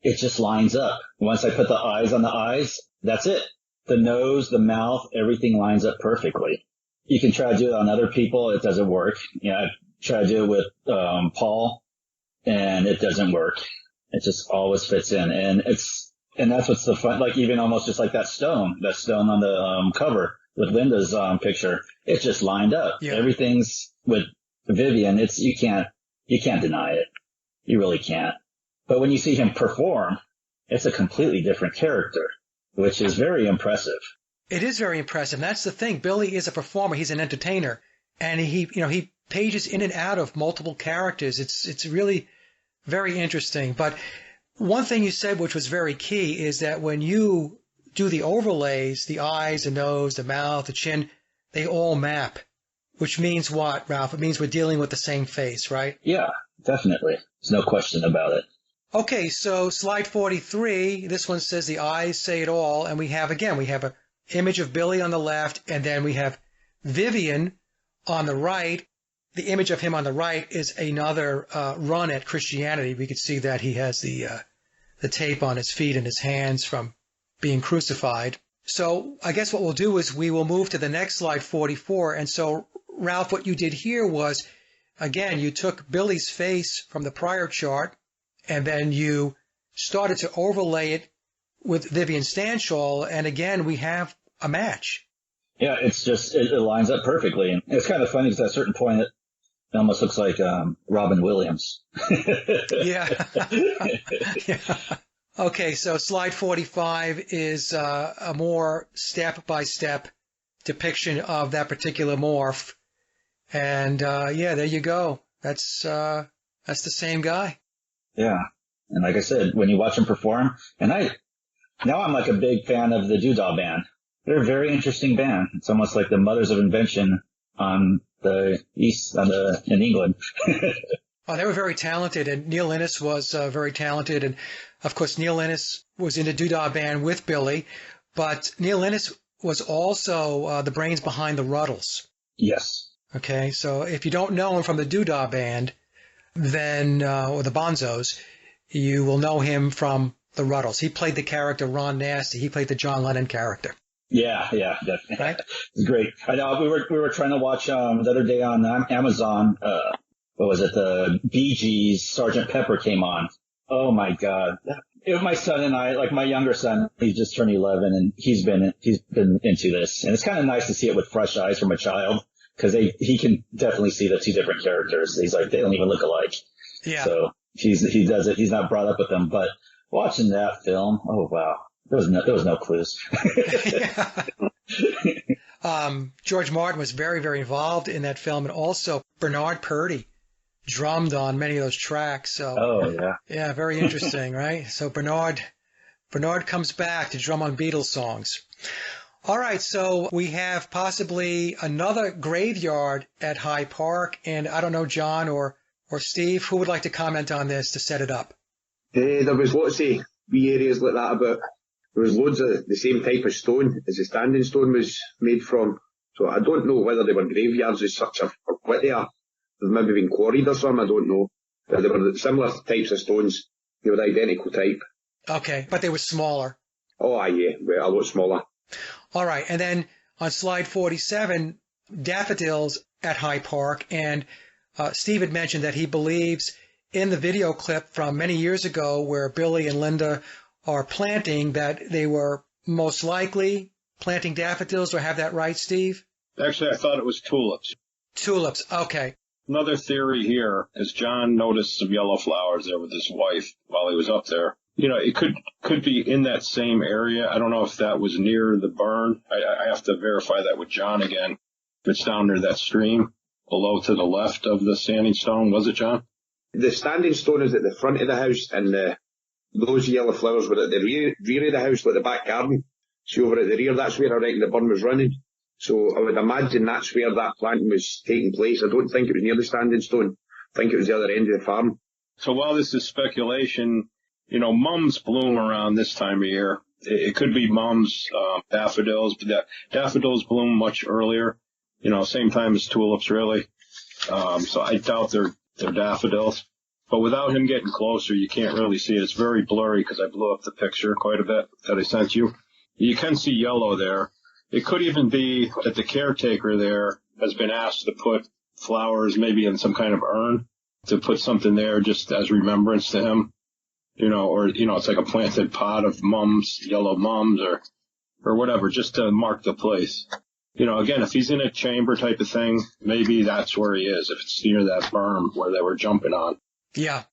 it just lines up. Once I put the eyes on the eyes, that's it. The nose, the mouth, everything lines up perfectly. You can try to do it on other people. It doesn't work. I try to do it with Paul, and it doesn't work. It just always fits in. And that's what's the fun, like even almost just like that stone on the cover with Linda's picture. It's just lined up. Yeah. Everything's with Vivian. You can't deny it. You really can't. But when you see him perform, it's a completely different character, which is very impressive. It is very impressive. That's the thing. Billy is a performer. He's an entertainer, and he pages in and out of multiple characters. It's really very interesting. But one thing you said, which was very key, is that when you do the overlays, the eyes, the nose, the mouth, the chin, they all map. Which means what, Ralph? It means we're dealing with the same face, right? Yeah, definitely. There's no question about it. Okay, so slide 43, this one says the eyes say it all, and we have an image of Billy on the left, and then we have Vivian on the right. The image of him on the right is another run at Christianity. We could see that he has the tape on his feet and his hands from being crucified. So I guess what we'll do is we will move to the next slide, 44. And so, Ralph, what you did here was, again, you took Billy's face from the prior chart, and then you started to overlay it with Vivian Stanshall, and again, we have a match. Yeah, it lines up perfectly. And it's kind of funny because at a certain point, it almost looks like Robin Williams. Yeah. Yeah. Okay, so slide 45 is a more step-by-step depiction of that particular morph. And there you go. That's the same guy. Yeah. And like I said, when you watch him perform, and now I'm like a big fan of the Doodah Band. They're a very interesting band. It's almost like the mothers of invention on the East, in England. Oh, they were very talented, and Neil Innes was very talented. And of course, Neil Innes was in the Doodah Band with Billy, but Neil Innes was also the brains behind the Ruddles. Yes. Okay, so if you don't know him from the Doodah Band, then or the Bonzos, you will know him from the Ruddles. He played the character Ron Nasty. He played the John Lennon character. Yeah, definitely. Right? It's great. I know we were trying to watch the other day on Amazon. What was it? The Bee Gees Sgt. Pepper came on. Oh my God! My son and I, like my younger son, he just turned 11, and he's been into this, and it's kind of nice to see it with fresh eyes from a child because he can definitely see the two different characters. He's like, they don't even look alike. Yeah. So he does it. He's not brought up with them, but watching that film, oh wow. There was no clues. George Martin was very, very involved in that film, and also Bernard Purdie drummed on many of those tracks. So, yeah, very interesting, right? So Bernard comes back to drum on Beatles songs. All right, so we have possibly another graveyard at Hyde Park, and I don't know, John or Steve, who would like to comment on this to set it up? There was lots of wee areas like that about. There was loads of the same type of stone as the standing stone was made from. So I don't know whether they were graveyards as such or what they are. They've maybe been quarried or something, I don't know. But they were similar types of stones. They were the identical type. Okay, but they were smaller. Oh, aye, yeah, well, a lot smaller. All right, and then on slide 47, daffodils at Hyde Park, and Steve had mentioned that he believes in the video clip from many years ago where Billy and Linda are planting that they were most likely planting daffodils. Do I have that right, Steve? Actually, I thought it was tulips. Tulips, okay. Another theory here is John noticed some yellow flowers there with his wife while he was up there. You know, it could be in that same area. I don't know if that was near the burn. I have to verify that with John again. If it's down near that stream below to the left of the standing stone, was it, John? The standing stone is at the front of the house, and those yellow flowers were at the rear of the house, like the back garden. So over at the rear, that's where I reckon the burn was running. So I would imagine that's where that planting was taking place. I don't think it was near the standing stone. I think it was the other end of the farm. So while this is speculation, you know, mums bloom around this time of year. It could be mums, daffodils, but daffodils bloom much earlier, you know, same time as tulips, really. So I doubt they're daffodils. But without him getting closer, you can't really see it. It's very blurry because I blew up the picture quite a bit that I sent you. You can see yellow there. It could even be that the caretaker there has been asked to put flowers maybe in some kind of urn, to put something there just as remembrance to him, you know, or, you know, it's like a planted pot of mums, yellow mums or whatever, just to mark the place. You know, again, if he's in a chamber type of thing, maybe that's where he is, if it's near that berm where they were jumping on. Yeah.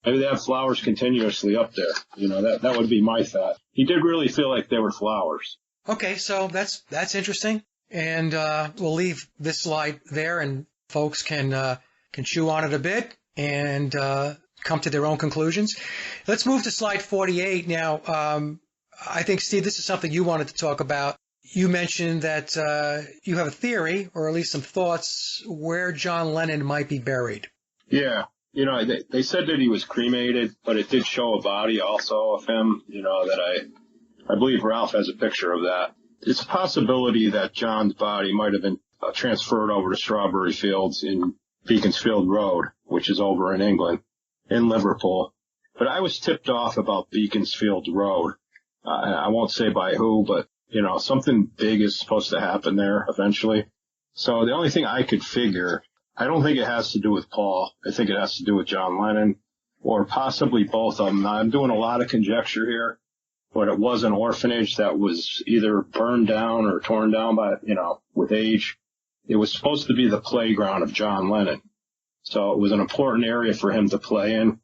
Maybe they have flowers continuously up there. You know, that would be my thought. He did really feel like they were flowers. Okay, so that's interesting, and we'll leave this slide there, and folks can chew on it a bit and come to their own conclusions. Let's move to slide 48 now. I think, Steve, this is something you wanted to talk about. You mentioned that you have a theory, or at least some thoughts, where John Lennon might be buried. Yeah. You know, they said that he was cremated, but it did show a body also of him, you know, that I believe Ralph has a picture of that. It's a possibility that John's body might have been transferred over to Strawberry Fields in Beaconsfield Road, which is over in England, in Liverpool. But I was tipped off about Beaconsfield Road. I won't say by who, but, you know, something big is supposed to happen there eventually. So the only thing I could figure, I don't think it has to do with Paul. I think it has to do with John Lennon, or possibly both of them. Now, I'm doing a lot of conjecture here, but it was an orphanage that was either burned down or torn down by, you know, with age. It was supposed to be the playground of John Lennon. So it was an important area for him to play in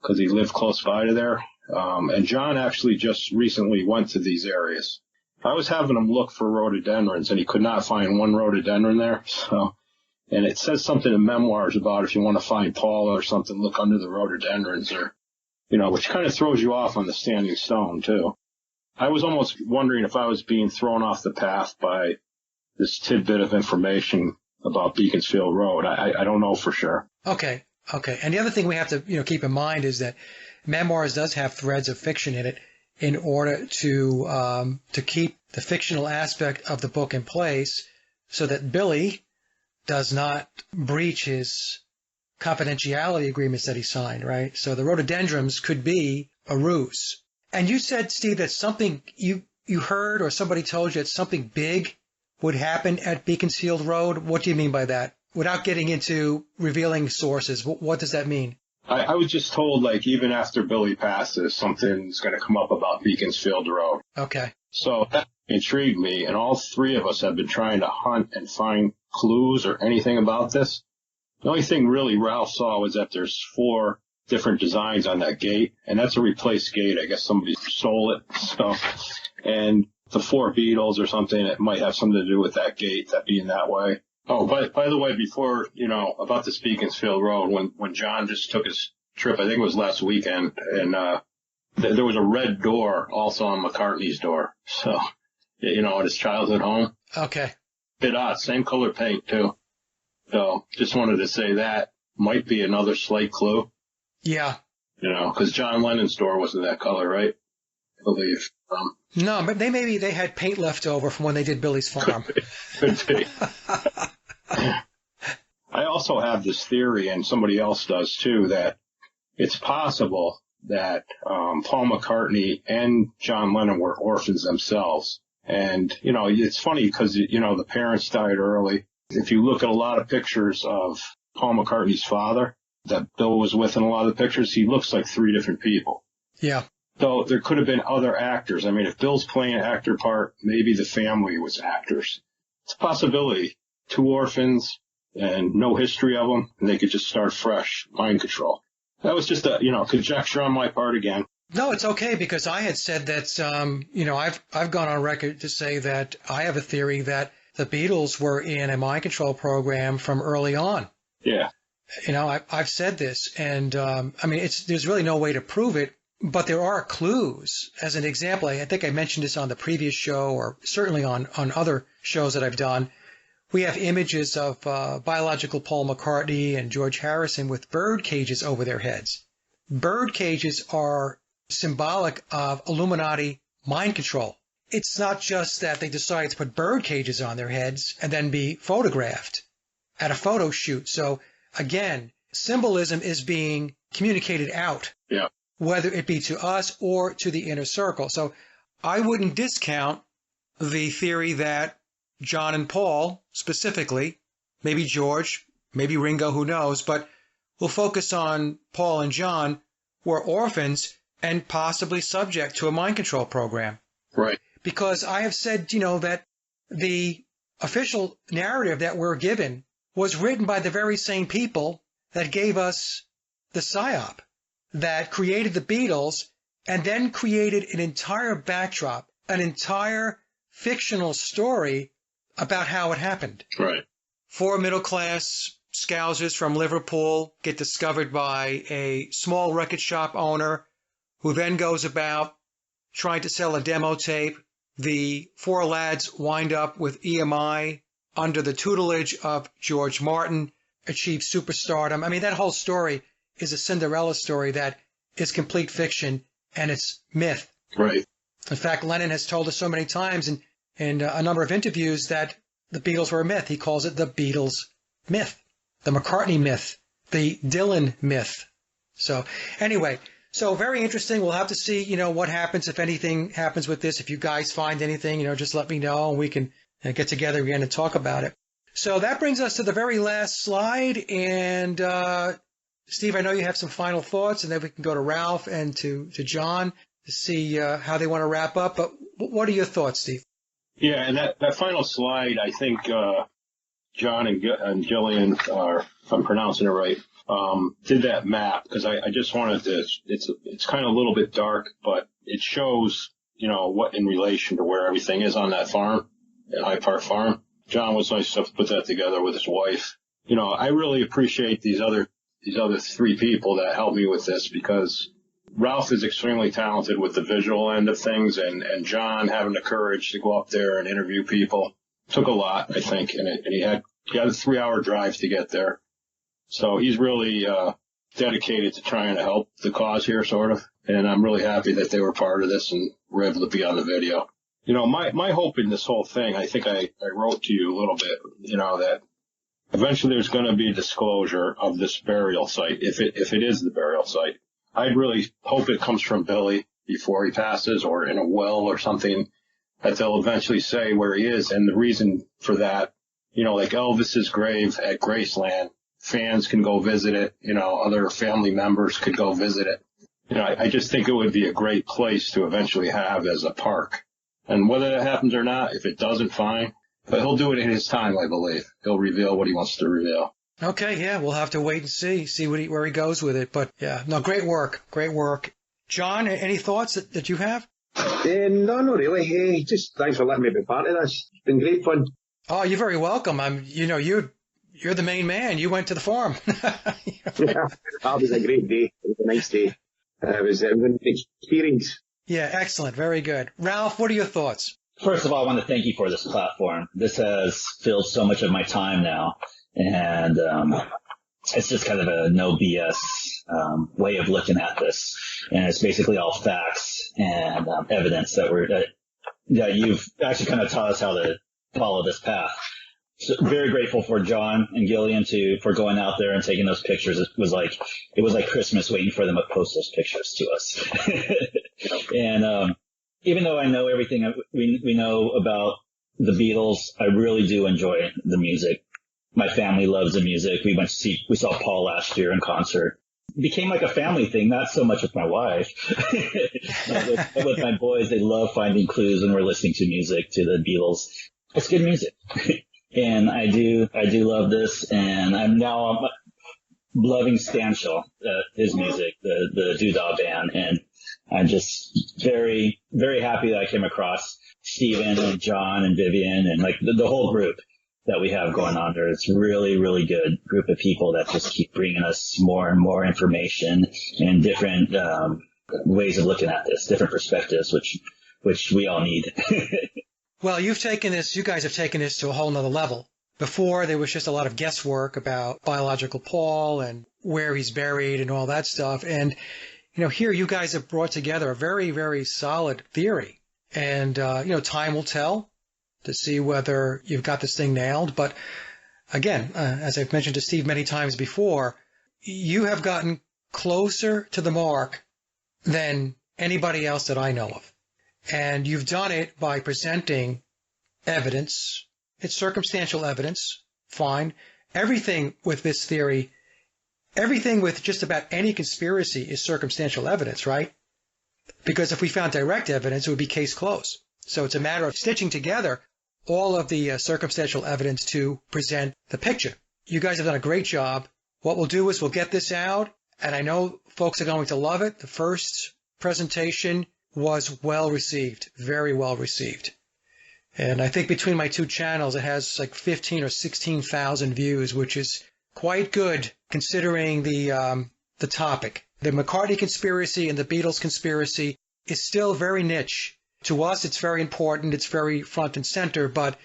because he lived close by to there. And John actually just recently went to these areas. I was having him look for rhododendrons, and he could not find one rhododendron there. So, and it says something in memoirs about if you want to find Paul or something, look under the rhododendrons, or, you know, which kind of throws you off on the standing stone too. I was almost wondering if I was being thrown off the path by this tidbit of information about Beaconsfield Road. I don't know for sure. Okay. And the other thing we have to, you know, keep in mind is that memoirs does have threads of fiction in it in order to keep the fictional aspect of the book in place so that Billy does not breach his confidentiality agreements that he signed, right? So the rhododendrons could be a ruse. And you said, Steve, that something you heard or somebody told you that something big would happen at Beaconsfield Road. What do you mean by that? Without getting into revealing sources, what does that mean? I was just told, like, even after Billy passes, something's going to come up about Beaconsfield Road. Okay. So that intrigued me, and all three of us have been trying to hunt and find clues or anything about this. The only thing really Ralph saw was that there's 4 different designs on that gate, and that's a replaced gate. I guess somebody stole it. So, and the 4 beetles or something, it might have something to do with that gate, that being that way. Oh, by the way, before, you know, about this Beaconsfield Road, when John just took his trip, I think it was last weekend, and there was a red door also on McCartney's door. So, you know, at his childhood home. Okay. Bit odd, same color paint too. So, just wanted to say that might be another slight clue. Yeah. You know, because John Lennon's door wasn't that color, right? I believe. No, but maybe they had paint left over from when they did Billy's farm. Could be. I also have this theory, and somebody else does too, that it's possible that Paul McCartney and John Lennon were orphans themselves. And, it's funny because, the parents died early. If you look at a lot of pictures of Paul McCartney's father that Bill was with in a lot of the pictures, he looks like three different people. Yeah. So there could have been other actors. I mean, if Bill's playing an actor part, maybe the family was actors. It's a possibility. Two orphans and no history of them, and they could just start fresh. Mind control. That was just a, conjecture on my part again. No, it's okay, because I had said that, I've gone on record to say that I have a theory that the Beatles were in a mind control program from early on. Yeah. I've said this, and there's really no way to prove it, but there are clues. As an example, I think I mentioned this on the previous show, or certainly on other shows that I've done. We have images of biological Paul McCartney and George Harrison with bird cages over their heads. Bird cages are symbolic of Illuminati mind control. It's not just that they decide to put bird cages on their heads and then be photographed at a photo shoot. So again, symbolism is being communicated out, yeah, whether it be to us or to the inner circle. So I wouldn't discount the theory that John and Paul specifically, maybe George, maybe Ringo, who knows, but we'll focus on Paul and John, were orphans and possibly subject to a mind control program. Right. Because I have said, that the official narrative that we're given was written by the very same people that gave us the PSYOP, that created the Beatles and then created an entire backdrop, an entire fictional story about how it happened. Right. 4 middle-class Scousers from Liverpool get discovered by a small record shop owner who then goes about trying to sell a demo tape. The 4 lads wind up with EMI under the tutelage of George Martin, achieve superstardom. I mean, that whole story is a Cinderella story that is complete fiction, and it's myth. Right. In fact, Lennon has told us so many times in a number of interviews that the Beatles were a myth. He calls it the Beatles myth, the McCartney myth, the Dylan myth. So anyway, so very interesting. We'll have to see, what happens, if anything happens with this. If you guys find anything, just let me know, and we can get together again and talk about it. So that brings us to the very last slide. And Steve, I know you have some final thoughts, and then we can go to Ralph and to John to see how they want to wrap up. But what are your thoughts, Steve? Yeah, and that final slide, I think John and Gillian, if I'm pronouncing it right, did that map, because I just wanted to. It's kind of a little bit dark, but it shows what in relation to where everything is on that farm, at High Park Farm. John was nice enough to put that together with his wife. I really appreciate these other 3 people that helped me with this, because Ralph is extremely talented with the visual end of things, and John having the courage to go up there and interview people took a lot, I think, and he had a 3-hour drive to get there. So he's really dedicated to trying to help the cause here, sort of, and I'm really happy that they were part of this and were able to be on the video. My hope in this whole thing, I think I wrote to you a little bit, that eventually there's going to be a disclosure of this burial site, if it is the burial site. I'd really hope it comes from Billy before he passes, or in a will or something, that they'll eventually say where he is. And the reason for that, like Elvis's grave at Graceland, fans can go visit it, other family members could go visit it. I just think it would be a great place to eventually have as a park. And whether that happens or not, if it doesn't, fine. But he'll do it in his time, I believe. He'll reveal what he wants to reveal. Okay, yeah, we'll have to wait and see where he goes with it. But yeah, no, great work. John, any thoughts that you have? No, not really. Hey, just thanks for letting me be part of this. It's been great fun. Oh, you're very welcome. You're the main man. You went to the farm. Yeah, that was a great day. It was a nice day. It was an experience. Yeah, excellent. Very good. Ralph, what are your thoughts? First of all, I want to thank you for this platform. This has filled so much of my time now. And it's just kind of a no BS way of looking at this. And it's basically all facts and evidence that you've actually kind of taught us how to follow this path. So very grateful for John and Gillian for going out there and taking those pictures. It was like Christmas waiting for them to post those pictures to us. And even though I know everything we know about the Beatles, I really do enjoy the music. My family loves the music. We saw Paul last year in concert. It became like a family thing, not so much with my wife, but with my boys. They love finding clues when we're listening to music, to the Beatles. It's good music. And I do love this, and I'm loving Stanshall, his music, the Doodah Band, and I'm just very, very happy that I came across Steven and John and Vivian and like the whole group that we have going on there. It's really, really good group of people that just keep bringing us more and more information and different ways of looking at this, different perspectives, which we all need. Well, you guys have taken this to a whole nother level. Before, there was just a lot of guesswork about biological Paul and where he's buried and all that stuff. And, here you guys have brought together a very, very solid theory. And, time will tell to see whether you've got this thing nailed. But again, as I've mentioned to Steve many times before, you have gotten closer to the mark than anybody else that I know of. And you've done it by presenting evidence. It's circumstantial evidence. Fine. Everything with this theory, everything with just about any conspiracy is circumstantial evidence, right? Because if we found direct evidence, it would be case closed. So it's a matter of stitching together all of the circumstantial evidence to present the picture. You guys have done a great job. What we'll do is we'll get this out, and I know folks are going to love it. The first presentation was well received, very well received. And I think between my two channels, it has like 15 or 16,000 views, which is quite good considering the topic. The McCartney conspiracy and the Beatles conspiracy is still very niche. To us, it's very important. It's very front and center. But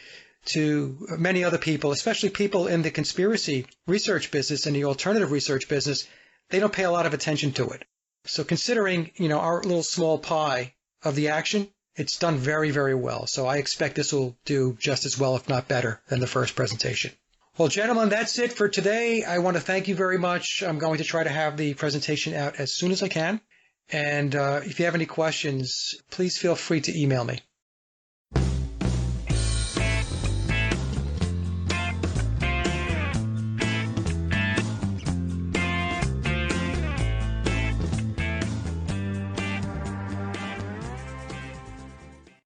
to many other people, especially people in the conspiracy research business and the alternative research business, they don't pay a lot of attention to it. So considering, our little small pie of the action, it's done very, very well. So I expect this will do just as well, if not better, than the first presentation. Well, gentlemen, that's it for today. I want to thank you very much. I'm going to try to have the presentation out as soon as I can. And if you have any questions, please feel free to email me.